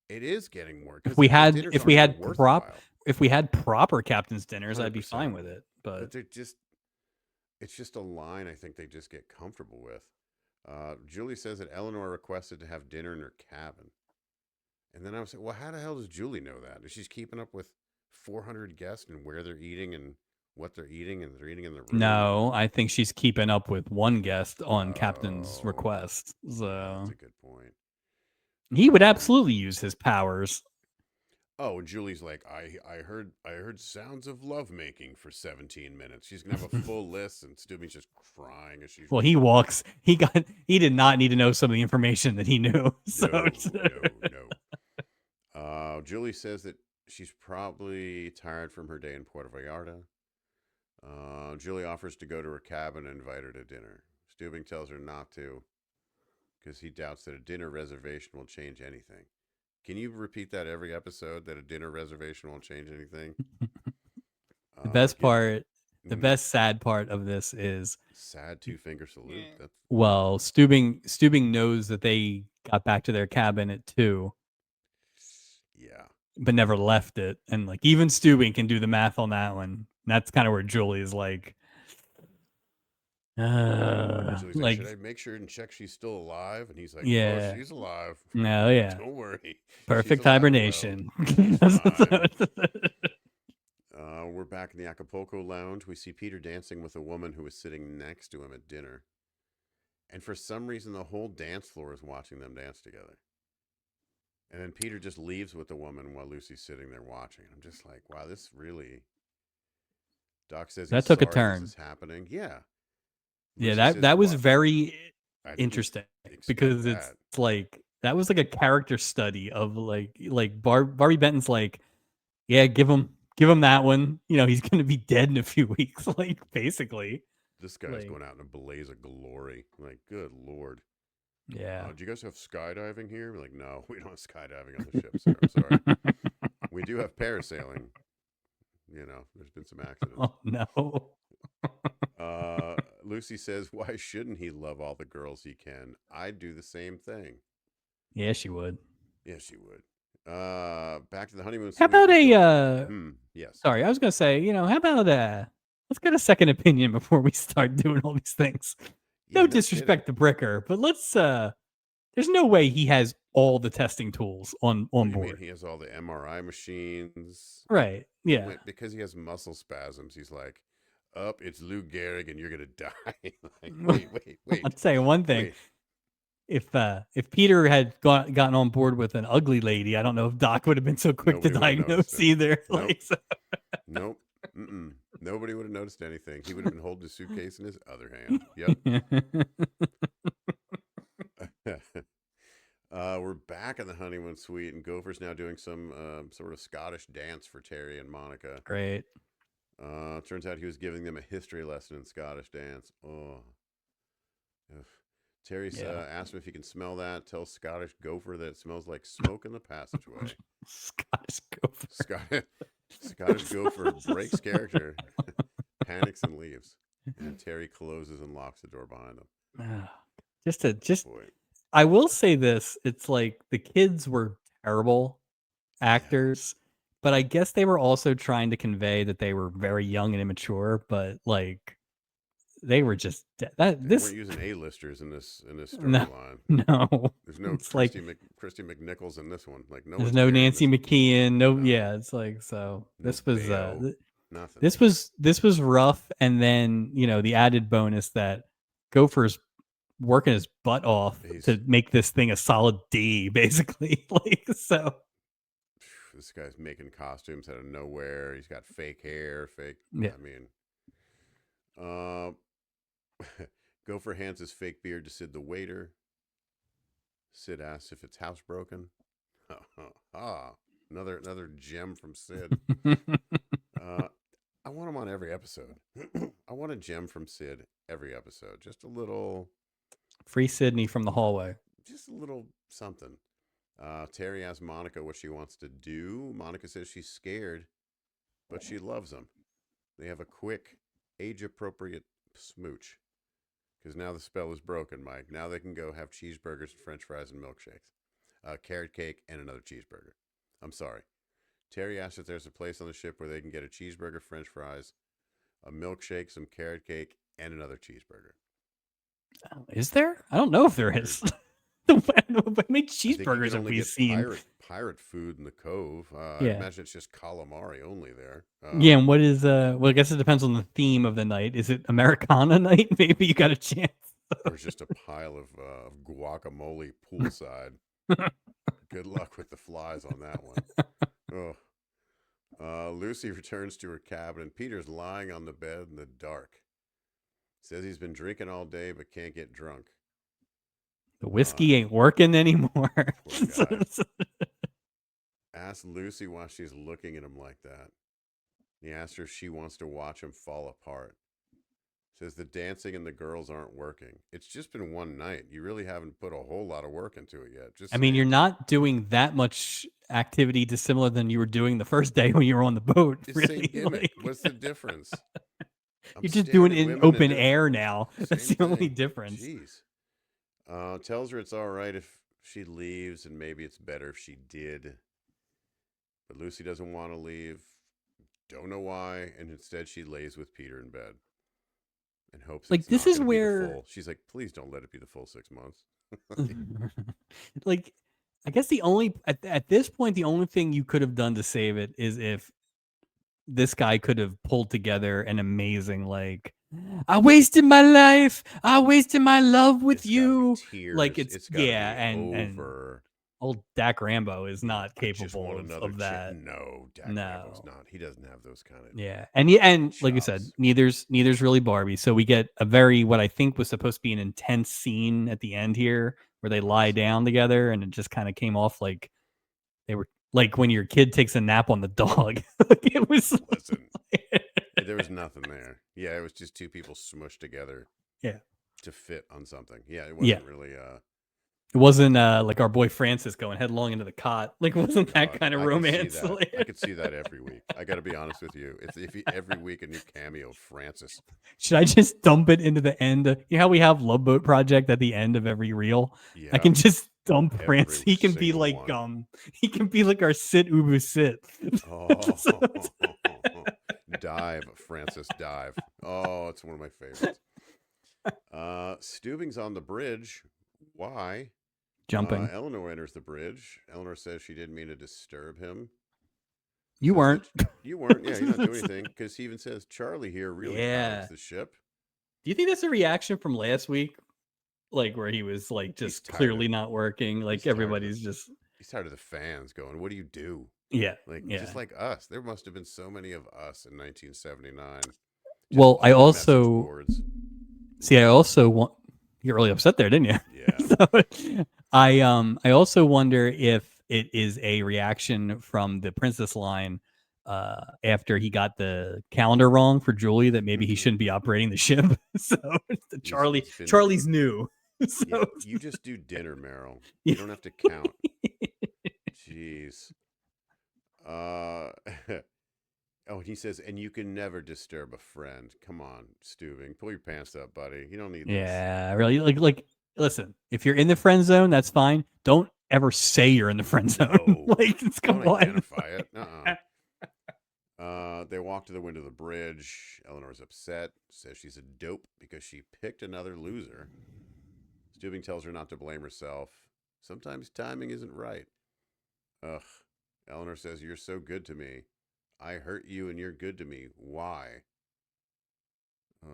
S1: It is getting worse.
S2: If we had
S1: Worthwhile.
S2: if we had proper captain's dinners, I'd be
S1: 100%.
S2: fine with it.
S1: But
S2: But
S1: they're just. It's just a line I think they just get comfortable with. Julie says that Eleanor requested to have dinner in her cabin. And then I was like, well, how the hell does Julie know that? Is she keeping up with 400 guests and where they're eating and what they're eating and they're eating in the room?
S2: no, I think she's keeping up with one guest on Captain's
S1: Oh,
S2: request.
S1: yeah,
S2: So
S1: that's a good point.
S2: he would absolutely use his powers.
S1: Oh, and Julie's like, I heard sounds of lovemaking for 17 minutes. She's gonna have a full list, and Stubing's just crying as she's.
S2: Well, he walks. He did not need to know some of the information that he knew. So
S1: No. Julie says that she's probably tired from her day in Puerto Vallarta. Julie offers to go to her cabin and invite her to dinner. Stubing tells her not to because he doubts that a dinner reservation will change anything. Can you repeat that every episode, that a dinner reservation won't change anything?
S2: the best part, the
S1: Mm,
S2: best sad part of this is
S1: sad two-finger salute. That's
S2: well, Stubing knows that they got back to their cabin at 2,
S1: yeah.
S2: but never left it, and like even Stubing can do the math on that one. And that's kind of where Julie is like,
S1: Julie's like,
S2: like
S1: should I make sure and check she's still alive? And he's like, oh,
S2: yeah,
S1: she's alive.
S2: no, yeah,
S1: Don't worry. She's
S2: perfect
S1: alive and well.
S2: hibernation.
S1: She's fine. We're back in the Acapulco lounge. We see Peter dancing with a woman who was sitting next to him at dinner. And for some reason, the whole dance floor is watching them dance together. And then Peter just leaves with the woman while Lucy's sitting there watching. I'm just like, wow, this really. Doc says he's
S2: That took a
S1: sorry this
S2: turn.
S1: is happening. Yeah.
S2: Yeah,
S1: Lucy says,
S2: that was
S1: what?
S2: very
S1: I didn't
S2: interesting
S1: expect
S2: because it's
S1: that.
S2: like that was like a character study of Barbie Benton's like, yeah, give him that one. You know, he's gonna be dead in a few weeks, like basically.
S1: This guy's
S2: Like,
S1: going out in a blaze of glory. Like, good Lord.
S2: yeah.
S1: Do you guys have skydiving here? We're like, no, we don't have skydiving on the ship, sir. I'm sorry. We do have parasailing. You know, there's been some accidents.
S2: Oh no.
S1: Lucy says, why shouldn't he love all the girls he can? I'd do the same thing.
S2: Yeah, she would.
S1: Yes, she would. Back to the honeymoon
S2: How
S1: suite
S2: about
S1: with
S2: a
S1: Gopher. Yes.
S2: sorry, I was gonna say, you know, how about let's get a second opinion before we start doing all these things.
S1: Yeah,
S2: No
S1: no kidding.
S2: disrespect to Bricker, but let's there's no way he has all the testing tools on
S1: What do you mean?
S2: board.
S1: He has all the MRI machines.
S2: Right. Yeah.
S1: Because he has muscle spasms. He's like, up, it's Lou Gehrig, and you're gonna die. Like, wait,
S2: I'll tell you one thing.
S1: wait.
S2: If Peter had gotten on board with an ugly lady, I don't know if Doc would have been so quick to
S1: Nobody would have noticed
S2: diagnose
S1: it.
S2: either.
S1: Nope.
S2: Like, so.
S1: Nope. Nobody would have noticed anything. He would have been holding his suitcase in his other hand. Yep. We're back in the honeymoon suite, and Gopher's now doing some sort of Scottish dance for Terry and Monica.
S2: Great.
S1: Turns out he was giving them a history lesson in Scottish dance. Oh. Ugh. Terry asked him if he can smell that. Tells Scottish Gopher that it smells like smoke in the passageway.
S2: Scottish Gopher.
S1: Scottish Gopher breaks character, panics, and leaves. And Terry closes and locks the door behind him.
S2: Boy. I will say this: it's like the kids were terrible actors, but I guess they were also trying to convey that they were very young and immature. But like, they were just
S1: they weren't using A-listers in this storyline.
S2: No,
S1: There's no
S2: it's
S1: Christy McNichols in this one. Like
S2: there's no Nancy McKeon. No, yeah, it's like so.
S1: No
S2: this was
S1: nothing.
S2: This was rough, and then the added bonus that Gopher's working his butt off to make this thing a solid D, basically. Like so.
S1: This guy's making costumes out of nowhere. He's got fake hair, fake.
S2: Yeah.
S1: I mean, Gopher hands his fake beard to Sid the waiter. Sid asks if it's housebroken. Another gem from Sid. I want him on every episode. I want a gem from Sid every episode. Just a little.
S2: Free Sydney from the hallway.
S1: Just a little something. Terry asks Monica what she wants to do. Monica says she's scared, but she loves him. They have a quick, age-appropriate smooch. Because now the spell is broken, Mike. Now they can go have cheeseburgers, French fries, and milkshakes. Carrot cake, and another cheeseburger. I'm sorry. Terry asks if there's a place on the ship where they can get a cheeseburger, French fries, a milkshake, some carrot cake, and another cheeseburger.
S2: Is there? I don't know if there is. How many cheeseburgers have we seen?
S1: Pirate food in the Cove. I imagine it's just calamari only there.
S2: Yeah, and what is well, I guess it depends on the theme of the night. Is it Americana night? Maybe you got a chance.
S1: Or just a pile of guacamole poolside. Good luck with the flies on that one. Lucy returns to her cabin, and Peter's lying on the bed in the dark. Says he's been drinking all day but can't get drunk.
S2: The whiskey ain't working anymore.
S1: Ask Lucy why she's looking at him like that. He asks her if she wants to watch him fall apart. Says the dancing and the girls aren't working. It's just been one night. You really haven't put a whole lot of work into it yet.
S2: I mean, you're not doing that much activity dissimilar than you were doing the first day when you were on the boat.
S1: It's really. Same gimmick. What's the difference?
S2: You're just doing it in open air now. That's the only difference.
S1: Jeez. Tells her it's all right if she leaves, and maybe it's better if she did. But Lucy doesn't want to leave. Don't know why, and instead she lays with Peter in bed and hopes.
S2: Like this is where
S1: she's like, please don't let it be the full 6 months.
S2: Like, I guess the only at this point the only thing you could have done to save it is if this guy could have pulled together an amazing like, I wasted my life, I wasted my love with you.
S1: Tears.
S2: Like it's
S1: and
S2: over. Old Dak Rambo is
S1: You know,
S2: not
S1: I just
S2: capable
S1: want
S2: of
S1: another chance.
S2: that.
S1: No, Dak Rambo's
S2: No.
S1: not. He doesn't have those kind of
S2: Yeah, and like you said,
S1: chops.
S2: neither's really Barbie. So we get a very what I think was supposed to be an intense scene at the end here, where they lie down together, and it just kind of came off like they were like when your kid takes a nap on the dog. Like, it was.
S1: Listen, there was nothing there. Yeah, it was just two people smushed together
S2: Yeah,
S1: to fit on something. Yeah, it
S2: yeah.
S1: wasn't really.
S2: It wasn't like our boy Francis going headlong into the cot. Like, it wasn't that
S1: God,
S2: kind of
S1: I could see
S2: romance.
S1: that. I could see that every week. I got to be honest with you. If every week a new cameo of Francis.
S2: Should I just dump it into the end? You know how we have Love Boat Project at the end of every reel? I
S1: Yeah,
S2: can just dump Francis.
S1: every
S2: He can be
S1: single
S2: like
S1: one.
S2: he can be like our sit ubu sit.
S1: Oh,
S2: So
S1: dive, Francis, dive. Oh, it's one of my favorites. Steubing's on the bridge. Why?
S2: jumping.
S1: Eleanor enters the bridge. Eleanor says she didn't mean to disturb him.
S2: You
S1: Says
S2: weren't.
S1: that you weren't. Yeah, you're not doing anything. Because he even says Charlie here really
S2: Yeah.
S1: pounds the ship.
S2: Do you think that's a reaction from last week? Like where he was like
S1: He's
S2: just
S1: tired of.
S2: clearly not working. Like
S1: He's tired of the.
S2: everybody's just
S1: He's tired of the fans going. What do you do?
S2: yeah,
S1: Like just
S2: yeah.
S1: like us. There must have been so many of us in 1979, just
S2: Well, I
S1: on the message
S2: also
S1: boards.
S2: see. I also want. You're really upset there, didn't
S1: Yeah.
S2: you? So, I also wonder if it is a reaction from the Princess line after he got the calendar wrong for Julie that maybe he shouldn't be operating the ship. So the
S1: He's been.
S2: Charlie's new.
S1: Yeah,
S2: So
S1: you just do dinner, Meryl.
S2: yeah.
S1: You don't have to count. Jeez. Uh, oh, he says, and you can never disturb a friend. Come on, Steubing, pull your pants up, buddy. You don't need this.
S2: Yeah, really. Like, listen, if you're in the friend zone, that's fine. Don't ever say you're in the friend zone.
S1: No,
S2: Like, it's come
S1: don't
S2: on.
S1: identify it. They walk to the window of the bridge. Eleanor's upset, says she's a dope because she picked another loser. Steubing tells her not to blame herself. Sometimes timing isn't right. Ugh. Eleanor says, you're so good to me. I hurt you and you're good to me. Why?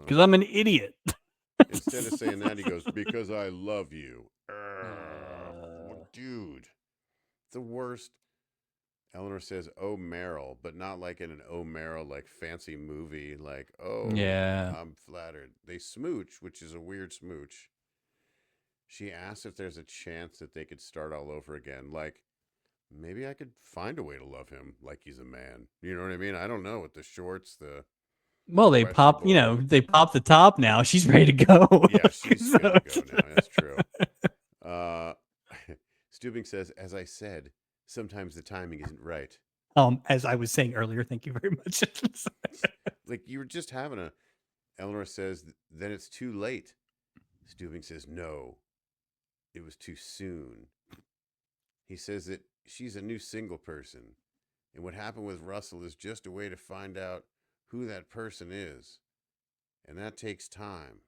S2: Because I'm an idiot.
S1: Instead of saying that, he goes, because I love you. Dude, the worst. Eleanor says, oh, Meryl, but not like in an oh, Meryl, like fancy movie. Like, oh,
S2: Yeah.
S1: I'm flattered. They smooch, which is a weird smooch. She asks if there's a chance that they could start all over again. Like, maybe I could find a way to love him like he's a man. You know what I mean? I don't know with the shorts, the
S2: Well, they pop,
S1: questionable.
S2: they pop the top now. She's ready to go.
S1: Yeah, she's
S2: So
S1: good to go now. That's true. Uh, Steubing says, as I said, sometimes the timing isn't right.
S2: as I was saying earlier, thank you very much.
S1: Like you were just having a. Eleanor says, then it's too late. Steubing says, no, it was too soon. He says that she's a new single person. And what happened with Russell is just a way to find out who that person is. And that takes time.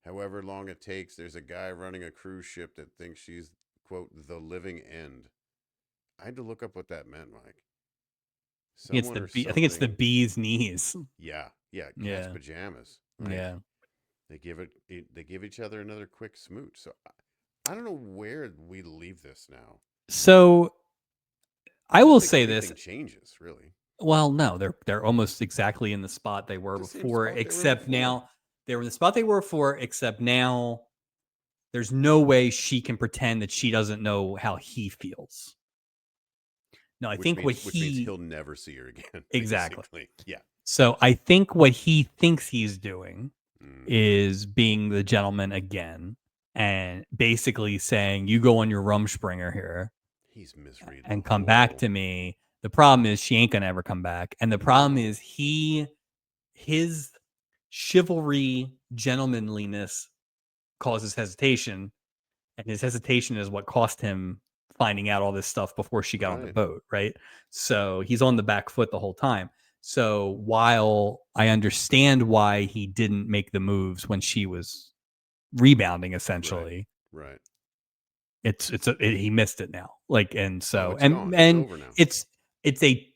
S1: However long it takes, there's a guy running a cruise ship that thinks she's, quote, the living end. I had to look up what that meant, Mike.
S2: It's
S1: Someone
S2: the
S1: or
S2: bee. I think it's the
S1: something.
S2: bee's knees.
S1: Yeah, yeah, catch
S2: Yeah.
S1: pajamas. Like
S2: Yeah.
S1: they give each other another quick smooch. So I don't know where we leave this now.
S2: So I
S1: I
S2: will
S1: don't think
S2: say this.
S1: anything changes really.
S2: Well, no, they're almost exactly in the spot they were
S1: The same
S2: before,
S1: spot they were
S2: except
S1: before.
S2: now they were in the spot they were before, except now there's no way she can pretend that she doesn't know how he feels. No, I think
S1: Which means he'll never see her again.
S2: exactly.
S1: Basically. Yeah.
S2: So I think what he thinks he's doing
S1: Mm.
S2: is being the gentleman again and basically saying, you go on your Rumspringer here
S1: He's misreading
S2: and
S1: the
S2: come back
S1: whole.
S2: to me. The problem is she ain't gonna ever come back. And the problem
S1: No.
S2: is his chivalry, gentlemanliness causes hesitation. And his hesitation is what cost him finding out all this stuff before she got on the
S1: Right.
S2: boat, right? So he's on the back foot the whole time. So while I understand why he didn't make the moves when she was rebounding, essentially,
S1: Right.
S2: he missed it now. Like, and
S1: Oh,
S2: so
S1: it's gone. It's over now.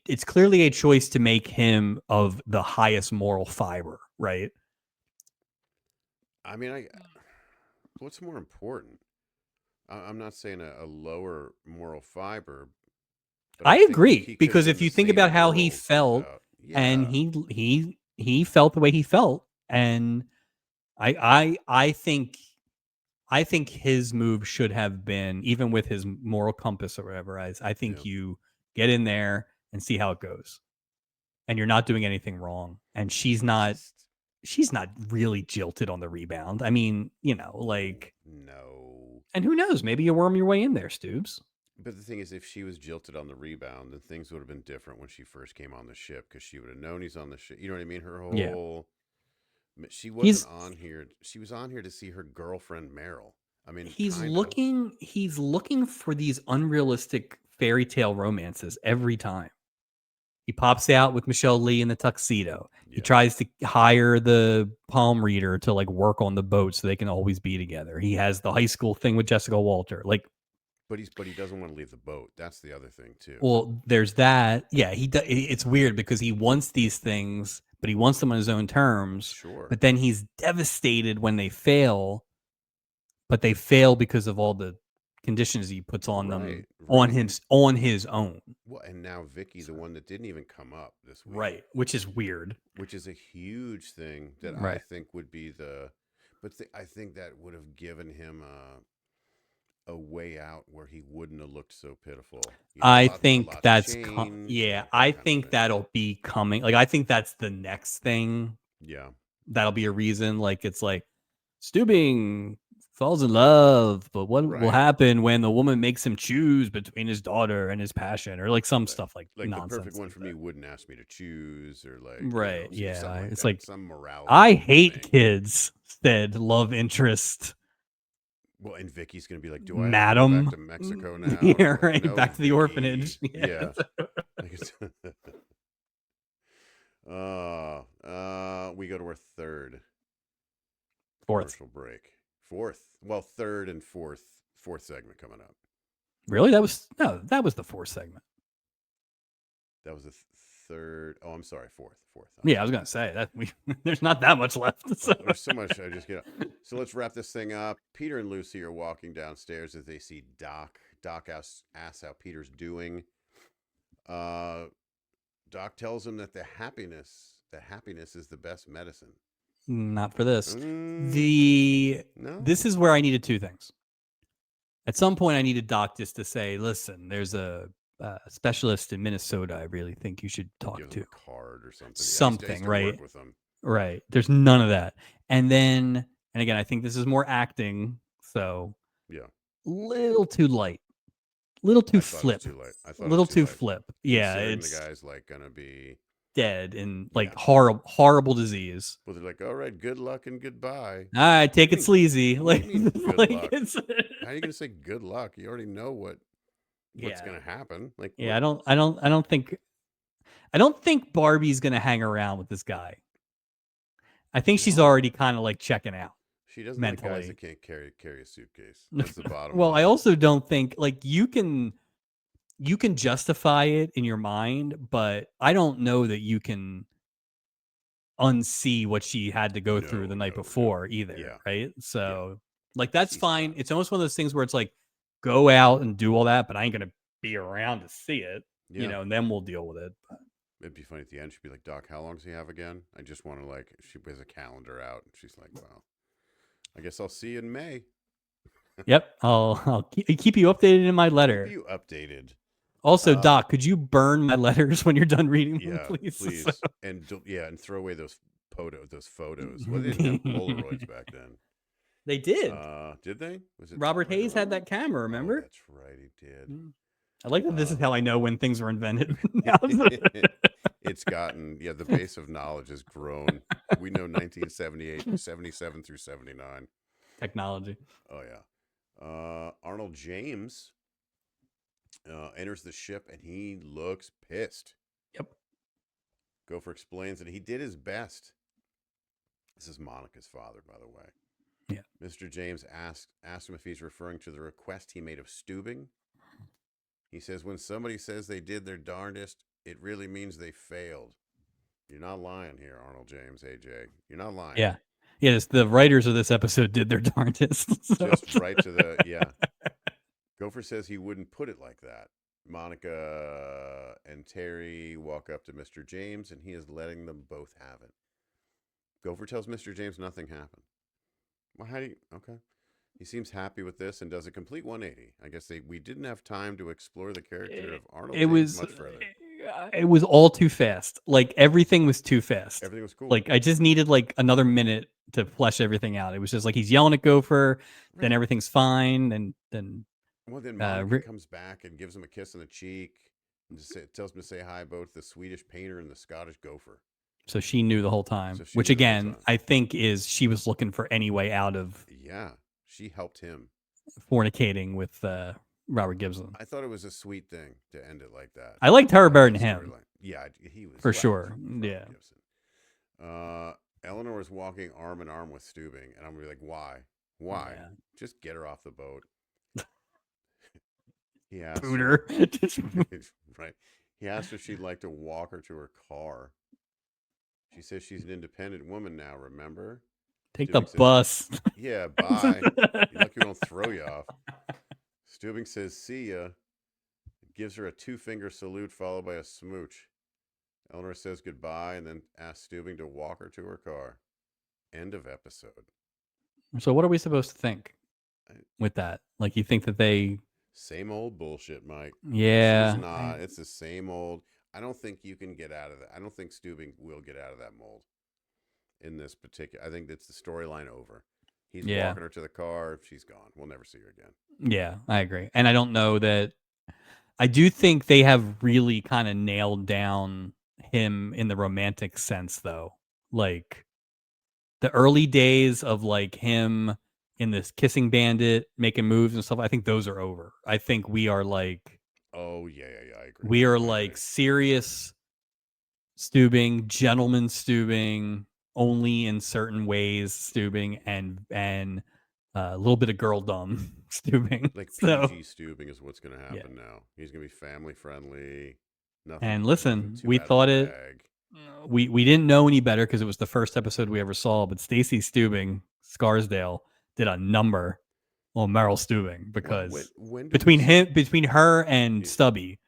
S2: it's clearly a choice to make him of the highest moral fiber, right?
S1: I mean, what's more important? I'm not saying a lower moral fiber, but I
S2: I
S1: think
S2: agree,
S1: he could have
S2: because
S1: been
S2: if
S1: the
S2: you think
S1: same
S2: about how he
S1: world
S2: felt,
S1: without.
S2: and
S1: Yeah,
S2: he felt the way he felt, and I think his move should have been, even with his moral compass or whatever. I
S1: yeah.
S2: think you get in there and see how it goes, and you're not doing anything wrong, and
S1: I just
S2: she's not really jilted on the rebound. I mean, like,
S1: no.
S2: and who knows? Maybe you worm your way in there, Stoops.
S1: But the thing is, if she was jilted on the rebound, then things would have been different when she first came on the ship because she would have known he's on the ship. You know what I mean? Her
S2: Yeah,
S1: whole. She wasn't
S2: he's
S1: on here. She was on here to see her girlfriend Meryl. I mean,
S2: he's
S1: kind of.
S2: looking he's looking for these unrealistic fairy tale romances every time. He pops out with Michelle Lee in the tuxedo. He
S1: Yeah.
S2: tries to hire the palm reader to like work on the boat so they can always be together. He has the high school thing with Jessica Walter. Like,
S1: But he doesn't want to leave the boat. That's the other thing too.
S2: well, there's that. Yeah, it's weird because he wants these things, but he wants them on his own terms.
S1: Sure.
S2: But then he's devastated when they fail, but they fail because of all the conditions he puts on
S1: Right.
S2: them
S1: Right. And
S2: on his own.
S1: well, and now Vicky, the
S2: So,
S1: one that didn't even come up this week,
S2: right, which is weird.
S1: which is a huge thing that I
S2: Right.
S1: think would be the. But I think that would have given him a way out where he wouldn't have looked so pitiful. You know,
S2: I
S1: a
S2: think
S1: lot's
S2: that's
S1: changed,
S2: yeah,
S1: like
S2: I
S1: that kind of
S2: think
S1: thing.
S2: that'll be coming. Like, I think that's the next thing.
S1: Yeah.
S2: That'll be a reason. Like, it's like Steubing falls in love, but what will
S1: Right.
S2: happen when the woman makes him choose between his daughter and his passion, or like some
S1: Right.
S2: stuff like
S1: Like the perfect
S2: nonsense
S1: one
S2: like
S1: for me
S2: that.
S1: wouldn't ask me to choose, or like
S2: Right?
S1: something
S2: Yeah.
S1: like
S2: It's
S1: that,
S2: like,
S1: some
S2: I
S1: morality
S2: hate
S1: thing.
S2: kids. Said love interest,
S1: Well, and Vicky's gonna be like, "Do I have to go back
S2: madam.
S1: to Mexico now?" And
S2: Yeah,
S1: you're like,
S2: right.
S1: "No,
S2: Back to the
S1: Vicky."
S2: orphanage. Yeah.
S1: Yeah, like it's we go to our third
S2: Fourth.
S1: commercial break. Fourth, well, third and fourth segment coming up.
S2: Really? That was no. That was the fourth segment.
S1: That was the third. Oh, I'm sorry, fourth. I'm
S2: Yeah, I was
S1: sorry.
S2: gonna say that we there's not that much left. So.
S1: Oh, there's so much. I just get. So let's wrap this thing up. Peter and Lucy are walking downstairs as they see Doc. Doc asks how Peter's doing. Uh, Doc tells him that the happiness is the best medicine.
S2: Not for this.
S1: Mm,
S2: The
S1: no.
S2: This is where I needed two things. At some point, I needed Doc just to say, "Listen, there's a specialist in Minnesota. I really think you should talk
S1: Gives him
S2: to."
S1: a card or something. Yeah, I used
S2: Something,
S1: to work
S2: right?
S1: with him.
S2: Right. There's none of that. And then, and again, I think this is more acting. So,
S1: Yeah,
S2: little too light, little too
S1: I thought it was
S2: flip,
S1: too late. I thought it was
S2: little
S1: too
S2: too
S1: late.
S2: flip. Yeah,
S1: Considering the
S2: it's
S1: guy's like gonna be,
S2: dead and like
S1: yeah.
S2: horrible disease.
S1: Well, they're like, all right, good luck and goodbye.
S2: All right,
S1: What do
S2: take
S1: you
S2: it
S1: mean?
S2: sleazy.
S1: What do you
S2: Like,
S1: mean good
S2: like
S1: luck?
S2: it's
S1: How are you gonna say good luck? You already know what's
S2: yeah,
S1: gonna happen. Like
S2: yeah.
S1: what?
S2: I don't think Barbie's gonna hang around with this guy. I think she's
S1: No,
S2: already kind of like checking out
S1: she doesn't like guys
S2: mentally.
S1: that can't carry a suitcase. That's the bottom
S2: Well, I
S1: line.
S2: also don't think like you can justify it in your mind, but I don't know that you can unsee what she had to go through the
S1: No,
S2: night
S1: no, no.
S2: before either,
S1: Yeah,
S2: right?
S1: yeah.
S2: So, like, that's
S1: She's
S2: fine.
S1: not.
S2: It's almost one of those things where it's like, go out and do all that, but I ain't gonna be around to see it,
S1: Yeah.
S2: and then we'll deal with it.
S1: It'd be funny at the end. She'd be like, "Doc, how long does he have again?" I just want to like. She has a calendar out, and she's like, "Well, I guess I'll see you in May."
S2: Yep, I'll keep you updated in my
S1: Keep
S2: letter.
S1: you updated.
S2: Also,
S1: Uh,
S2: Doc, could you burn my letters when you're done reading them,
S1: yeah,
S2: please? So-
S1: please, and yeah, and throw away those photos. Well, they didn't have Polaroids back then.
S2: They did.
S1: Did they? Was it
S2: Robert Hayes had
S1: regular?
S2: that camera,
S1: Oh,
S2: remember?
S1: that's right, he did.
S2: Mm. I like that this is
S1: Uh,
S2: how I know when things were invented.
S1: it's gotten, yeah, the base of knowledge has grown. We know 1978, 77 through 79.
S2: Technology.
S1: Oh yeah. Arnold James enters the ship and he looks pissed.
S2: Yep.
S1: Gopher explains that he did his best. This is Monica's father, by the way.
S2: Yeah.
S1: Mr. James asked him if he's referring to the request he made of Steubing. He says, when somebody says they did their darndest, it really means they failed. You're not lying here, Arnold James, AJ. You're not lying.
S2: Yeah. Yes, the writers of this episode did their darndest. So.
S1: Just right to the, yeah. Gopher says he wouldn't put it like that. Monica and Terry walk up to Mr. James, and he is letting them both have it. Gopher tells Mr. James nothing happened. Well, how do you? Okay. He seems happy with this and does a complete 180. I guess we didn't have time to explore the character of Arnold
S2: It
S1: James
S2: was
S1: much further.
S2: it was all too fast. Like everything was too fast.
S1: Everything was cool.
S2: Like I just needed like another minute to flesh everything out. It was just like he's yelling at Gopher, then
S1: Right.
S2: everything's fine, and then
S1: Well, then Monica comes back and gives him a kiss on the cheek and tells him to say hi both the Swedish painter and the Scottish Gopher.
S2: so she knew the whole time.
S1: So she
S2: Which
S1: knew the whole
S2: again,
S1: time.
S2: I think is she was looking for any way out of
S1: Yeah, she helped him.
S2: fornicating with Robert Gibson.
S1: I thought it was a sweet thing to end it like that.
S2: I liked her better than him.
S1: Yeah, he was
S2: For sure. Yeah.
S1: Gibson. Eleanor is walking arm in arm with Steubing, and I'm gonna be like, why? Why?
S2: Yeah.
S1: Just get her off the boat. He asked
S2: Pooter.
S1: her, right. He asked if she'd like to walk her to her car. She says she's an independent woman now, remember?
S2: Take
S1: Steubing
S2: the bus.
S1: Yeah, bye. You're lucky we don't throw you off. Steubing says, see ya. Gives her a 2-finger salute followed by a smooch. Eleanor says goodbye and then asks Steubing to walk her to her car. End of episode.
S2: So what are we supposed to think with that? Like you think that they
S1: Same old bullshit, Mike.
S2: Yeah.
S1: This is not. It's the same old. I don't think you can get out of that. I don't think Steubing will get out of that mold in this particular. I think it's the storyline over. He's walking her to the car. She's gone. We'll never see her again.
S2: Yeah, I agree. And I don't know that. I do think they have really kind of nailed down him in the romantic sense, though. Like the early days of like him in this kissing bandit making moves and stuff. I think those are over. I think we are like.
S1: Oh yeah. I agree.
S2: We are like serious Steubing, gentleman Steubing, only in certain ways Steubing, and a little bit of girldom Steubing.
S1: Like
S2: So,
S1: PG Steubing is what's going to happen now. He's going to be family friendly. Nothing.
S2: and listen,
S1: nothing too
S2: we
S1: out of
S2: thought
S1: the
S2: it.
S1: bag.
S2: We didn't know any better because it was the first episode we ever saw. But Stacey Steubing, Scarsdale, did a number on Meryl Steubing because
S1: when
S2: between her and Stubby,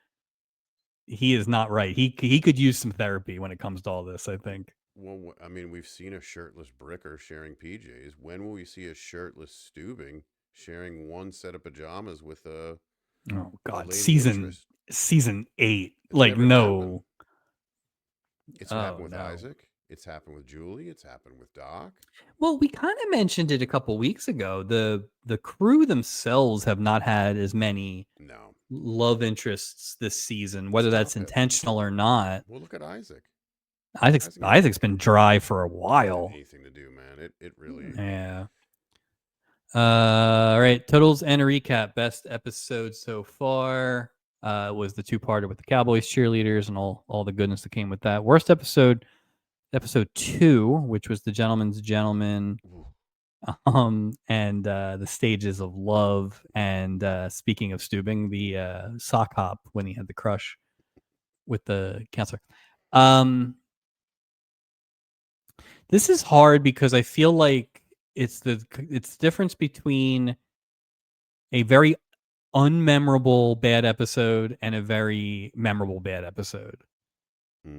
S2: he is not right. He could use some therapy when it comes to all this, I think.
S1: Well, I mean, we've seen a shirtless Bricker sharing PJs. When will we see a shirtless Steubing sharing one set of pajamas with a
S2: God,
S1: lady
S2: season 8?
S1: It's
S2: like no.
S1: happened. It's happened with Isaac. It's happened with Julie. It's happened with Doc.
S2: Well, we kind of mentioned it a couple weeks ago. The crew themselves have not had as many love interests this season, whether that's intentional or not.
S1: Well, look at Isaac.
S2: Isaac's been dry for a while.
S1: Anything to do, man. It really.
S2: Yeah. All right. Totals and a recap. Best episode so far was the 2-parter with the Cowboys cheerleaders and all the goodness that came with that. Worst episode 2, which was the Gentleman's Gentleman, and the Stages of Love, and speaking of Steubing, the sock hop when he had the crush with the counselor. This is hard because I feel like it's the difference between a very unmemorable bad episode and a very memorable bad episode.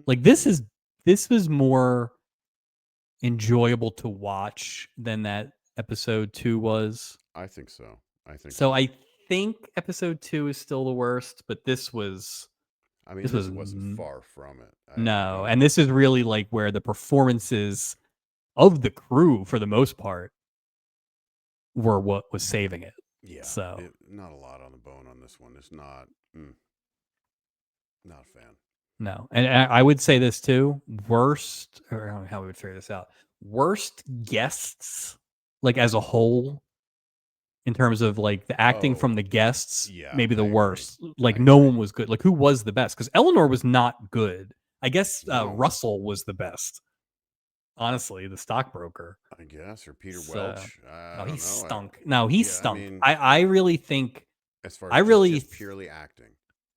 S2: Like this was more enjoyable to watch than that episode 2 was.
S1: I think so.
S2: I think episode 2 is still the worst, but this was.
S1: I mean, this wasn't far from it.
S2: No, and this is really like where the performances of the crew, for the most part, were what was saving it.
S1: Yeah.
S2: So
S1: not a lot on the bone on this one. It's not. Not a fan.
S2: No, and I would say this too. Worst, or how we would figure this out. Worst guests, like as a whole, in terms of like the acting from the guests, maybe the worst. Like no one was good. Like who was the best? Because Eleanor was not good. I guess Russell was the best. Honestly, the stockbroker.
S1: I guess, or Peter Welch.
S2: No, he stunk. No, he stunk.
S1: I mean,
S2: I really think.
S1: As far as just purely acting.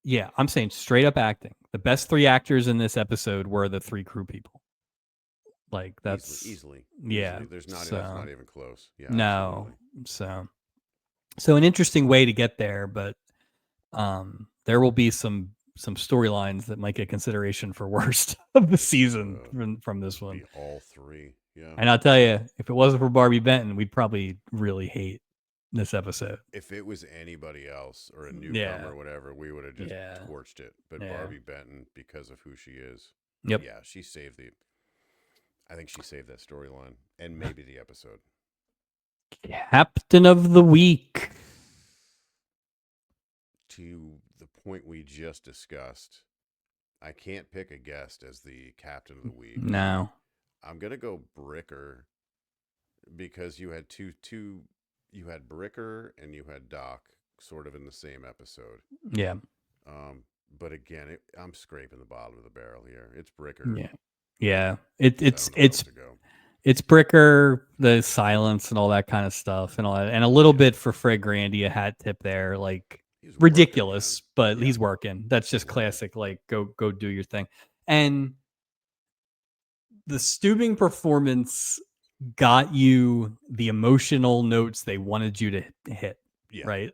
S2: Yeah, I'm saying straight up acting. The best 3 actors in this episode were the 3 crew people. Like that's
S1: easily.
S2: Yeah.
S1: There's not. That's not even close. Yeah.
S2: No.
S1: Absolutely.
S2: So. So an interesting way to get there, but there will be some storylines that might get consideration for worst of the season from this one.
S1: Be all three, yeah.
S2: And I'll tell you, if it wasn't for Barbie Benton, we'd probably really hate this episode.
S1: If it was anybody else or a newcomer or whatever, we would have just torched it. But Barbie Benton, because of who she is, yeah, she saved the. I think she saved that storyline and maybe the episode.
S2: Captain of the Week.
S1: To the point we just discussed, I can't pick a guest as the captain of the week.
S2: No.
S1: I'm gonna go Bricker because you had you had Bricker and you had Doc sort of in the same episode.
S2: Yeah.
S1: But again, I'm scraping the bottom of the barrel here. It's Bricker.
S2: Yeah. Yeah. It's Bricker, the silence and all that kind of stuff and all that, and a little bit for Fred Grandy, a hat tip there, like ridiculous, but he's working. That's just classic. Like go do your thing. And the Steubing performance got you the emotional notes they wanted you to hit. Yeah. Right.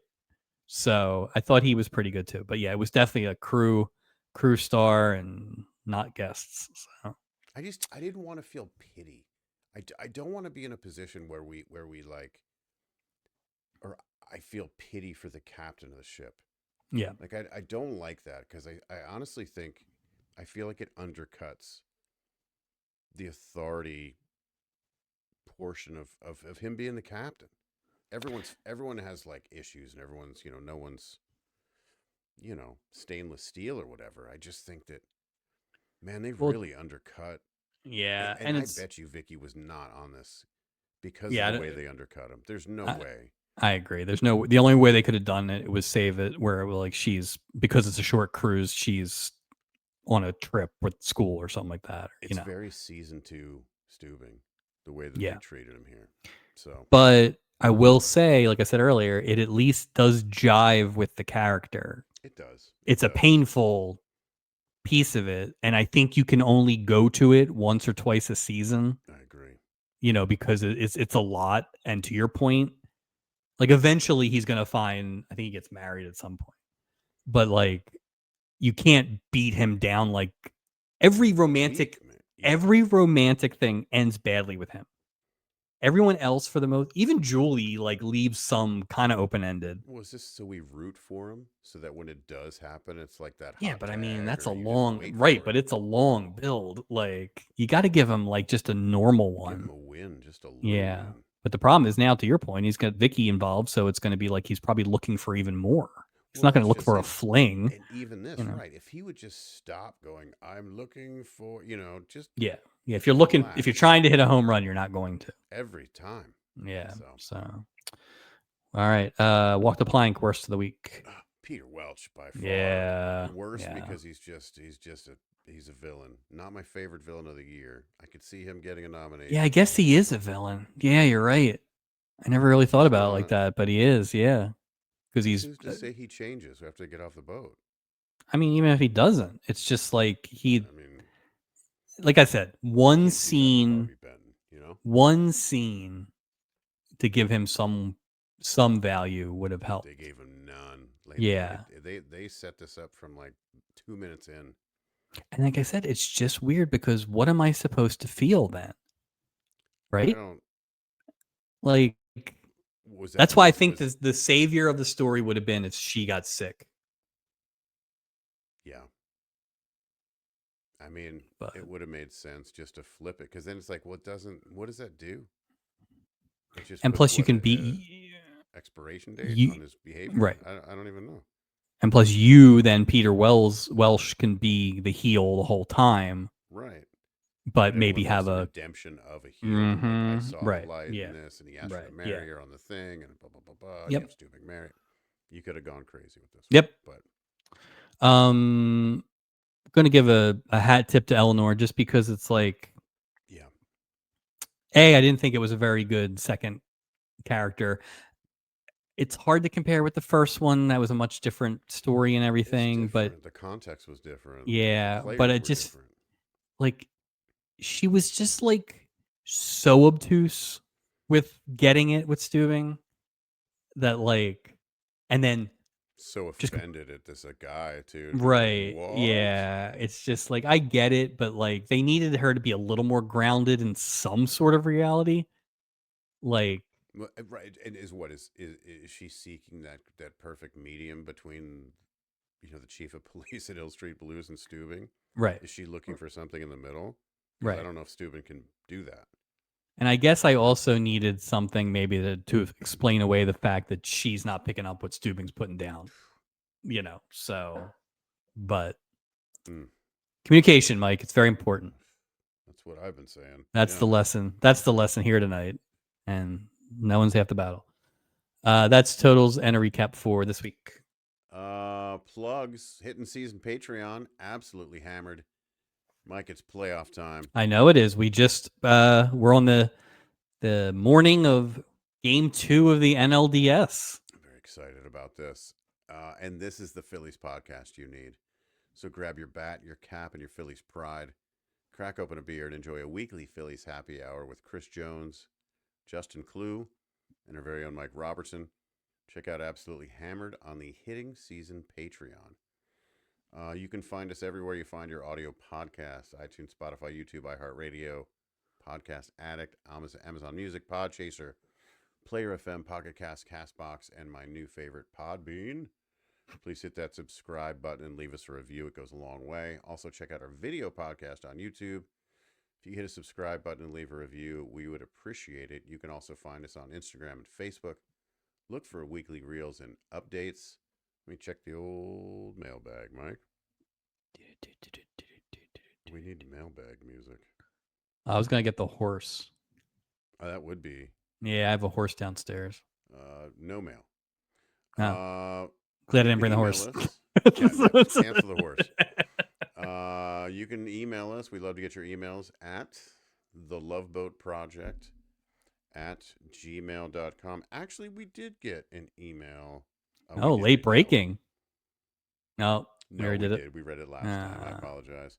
S2: So I thought he was pretty good too. But yeah, it was definitely a crew star and not guests. So
S1: I didn't want to feel pity. I don't want to be in a position where we like, or I feel pity for the captain of the ship.
S2: Yeah.
S1: Like I don't like that because I honestly think I feel like it undercuts the authority portion of him being the captain. Everyone has like issues and everyone's, no one's, stainless steel or whatever. I just think that, man, they've really undercut.
S2: Yeah.
S1: And I bet you Vicky was not on this because of the way they undercut him. There's no way.
S2: I agree. The only way they could have done it was save it where it was like because it's a short cruise, she's on a trip with school or something like that.
S1: It's very season 2 Steubing, the way that they treated him here. So,
S2: but I will say, like I said earlier, it at least does jive with the character.
S1: It does.
S2: It's a painful piece of it, and I think you can only go to it once or twice a season.
S1: I agree.
S2: Because it's a lot, and to your point, like eventually he's gonna find. I think he gets married at some point, but like you can't beat him down. Like every romantic thing ends badly with him. Everyone else, for the most, even Julie, like leaves some kind of open ended.
S1: Was this so we root for him so that when it does happen, it's like that?
S2: Yeah, but I mean that's a long but it's a long build. Like you got to give him like just a normal one.
S1: Give him a win, just a little win.
S2: But the problem is now, to your point, he's got Vicky involved, so it's going to be like he's probably looking for even more. He's not going to look for a fling.
S1: And even this, right? If he would just stop going, I'm looking for, just
S2: yeah. If you're trying to hit a home run, you're not going to
S1: every time.
S2: Yeah. So, all right. Walk the plank. Worst of the week.
S1: Peter Welch by far.
S2: Yeah.
S1: Worst because he's a villain. Not my favorite villain of the year. I could see him getting a nomination.
S2: Yeah, I guess he is a villain. Yeah, you're right. I never really thought about it like that, but he is. Yeah. Because
S1: who's to say he changes after they get off the boat?
S2: I mean, even if he doesn't, it's just like like I said, one scene to give him some value would have helped.
S1: They gave him none. They set this up from like 2 minutes in.
S2: And like I said, it's just weird because what am I supposed to feel then? Right? Like that's why I think the savior of the story would have been if she got sick.
S1: Yeah. I mean, it would have made sense just to flip it because then it's like, what does that do?
S2: And plus, you can beat
S1: expiration date on his behavior,
S2: right?
S1: I don't even know.
S2: And plus, then Peter Welsh can be the heel the whole time,
S1: right?
S2: But maybe have a
S1: redemption of a heel. Like, I saw the light in this, and he asked her to marry her on the thing, and blah blah blah blah.
S2: Yep.
S1: Stupid marry. You could have gone crazy with this.
S2: Yep.
S1: But
S2: I'm gonna give a hat tip to Eleanor just because it's like, I didn't think it was a very good second character. It's hard to compare with the first one. That was a much different story and everything, but
S1: the context was different.
S2: Yeah, but it just like she was just like so obtuse with getting it with Steubing that like, and then
S1: So
S2: just
S1: offended at this a guy too to be like,
S2: right,
S1: what?
S2: yeah. It's just like I get it, but like they needed her to be a little more grounded in some sort of reality. Like,
S1: Right, and is she seeking that perfect medium between the chief of police at Hill Street Blues and Steuben?
S2: right,
S1: Is she looking for something in the middle? Because I
S2: right.
S1: don't know if Steuben can do that.
S2: And I guess I also needed something maybe to explain away the fact that she's not picking up what Steuben's putting down. So, but
S1: Mm,
S2: communication, Mike, it's very important.
S1: that's what I've been saying.
S2: That's
S1: Yeah.
S2: the lesson. That's the lesson here tonight. And no one's half the battle. That's totals and a recap for this week.
S1: Plugs, hitting season Patreon, absolutely hammered. Mike, it's playoff time.
S2: I know it is. We just we're on the morning of game 2 of the NLDS.
S1: I'm very excited about this. And this is the Phillies podcast you need. So grab your bat, your cap, and your Phillies pride. Crack open a beer and enjoy a weekly Phillies happy hour with Chris Jones, Justin Clue, and our very own Mike Robertson. Check out Absolutely Hammered on the Hitting Season Patreon. You can find us everywhere you find your audio podcasts: iTunes, Spotify, YouTube, iHeartRadio, Podcast Addict, Amazon Music, Podchaser, Player FM, Pocket Cast, Castbox, and my new favorite, Podbean. Please hit that subscribe button and leave us a review. It goes a long way. Also, check out our video podcast on YouTube. If you hit a subscribe button and leave a review, we would appreciate it. You can also find us on Instagram and Facebook. Look for weekly reels and updates. Let me check the old mailbag, Mike. We need mailbag music.
S2: I was gonna get the horse.
S1: That would be
S2: Yeah, I have a horse downstairs.
S1: no mail.
S2: Oh, glad I
S1: You
S2: didn't
S1: can
S2: bring the
S1: email
S2: horse.
S1: us. Yeah, cancel the horse. You can email us. We love to get your emails at theloveboatproject@gmail.com. Actually, we did get an email. We
S2: Oh,
S1: did
S2: late
S1: read that one.
S2: breaking. No, we
S1: No,
S2: already
S1: we
S2: did it.
S1: did. We read it last time. I apologize.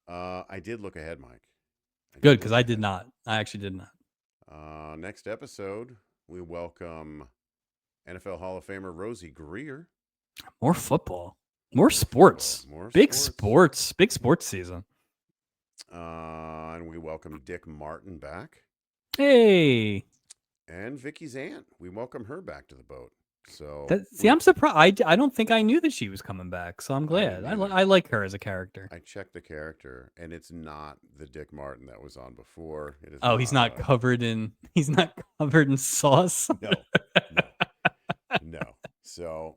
S1: I did look ahead, Mike.
S2: Good, because I did not. I actually did not.
S1: Next episode, we welcome NFL Hall of Famer Rosie Greer.
S2: More football. More sports.
S1: More
S2: Big
S1: sports.
S2: sports. Big sports season.
S1: And we welcome Dick Martin back.
S2: Hey.
S1: And Vicky's aunt. We welcome her back to the boat. So
S2: I'm surprised. I don't think I knew that she was coming back, so I'm glad.
S1: didn't either.
S2: I like her as a character.
S1: I checked the character, and it's not the Dick Martin that was on before. It is.
S2: Oh, he's not covered in sauce.
S1: No. So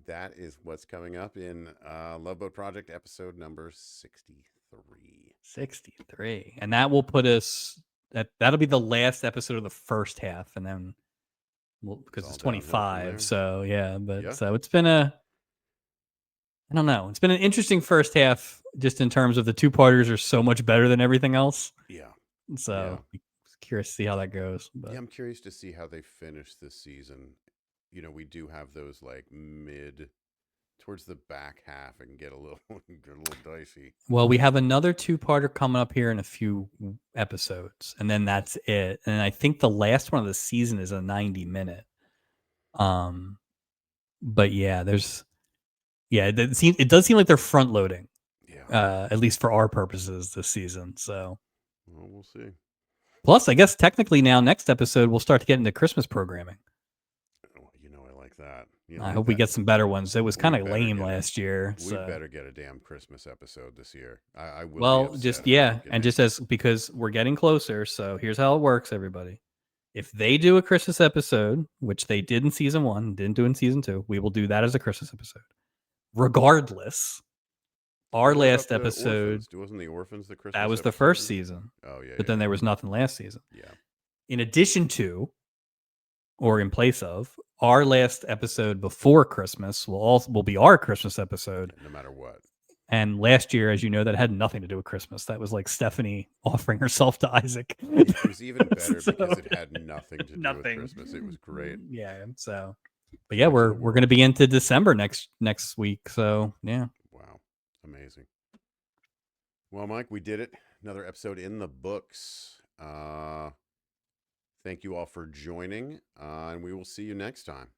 S1: that is what's coming up in Love Boat Project episode number 63.
S2: 63, and that will put us. That'll be the last episode of the first half, and then because it's 25. So yeah, but so it's been I don't know. It's been an interesting first half, just in terms of the two-parters are so much better than everything else.
S1: Yeah.
S2: So curious to see how that goes. But.
S1: Yeah, I'm curious to see how they finish this season. We do have those like towards the back half and get a little dicey.
S2: Well, we have another two-parter coming up here in a few episodes, and then that's it. And I think the last one of the season is a 90-minute. But yeah, it does seem like they're front loading.
S1: Yeah.
S2: At least for our purposes this season. So
S1: well, we'll see.
S2: Plus, I guess technically now next episode we'll start to get into Christmas programming.
S1: I like that.
S2: I hope we get some better ones. It was kind of lame last year.
S1: We better get a damn Christmas episode this year. I will.
S2: Well, because we're getting closer. So here's how it works, everybody. If they do a Christmas episode, which they did in season 1, didn't do in season 2, we will do that as a Christmas episode. Regardless, our last episode
S1: wasn't the Orphans the Christmas.
S2: That was the first season.
S1: Oh yeah.
S2: But then there was nothing last season.
S1: Yeah.
S2: In addition to, or in place of, our last episode before Christmas will be our Christmas episode.
S1: No matter what.
S2: And last year, as you know, that had nothing to do with Christmas. That was like Stephanie offering herself to Isaac.
S1: It was even better because it had nothing to do with Christmas. It was great.
S2: Yeah. So, but yeah, we're going to be into December next week. So yeah.
S1: Wow, amazing. Well, Mike, we did it. Another episode in the books. Thank you all for joining, and we will see you next time.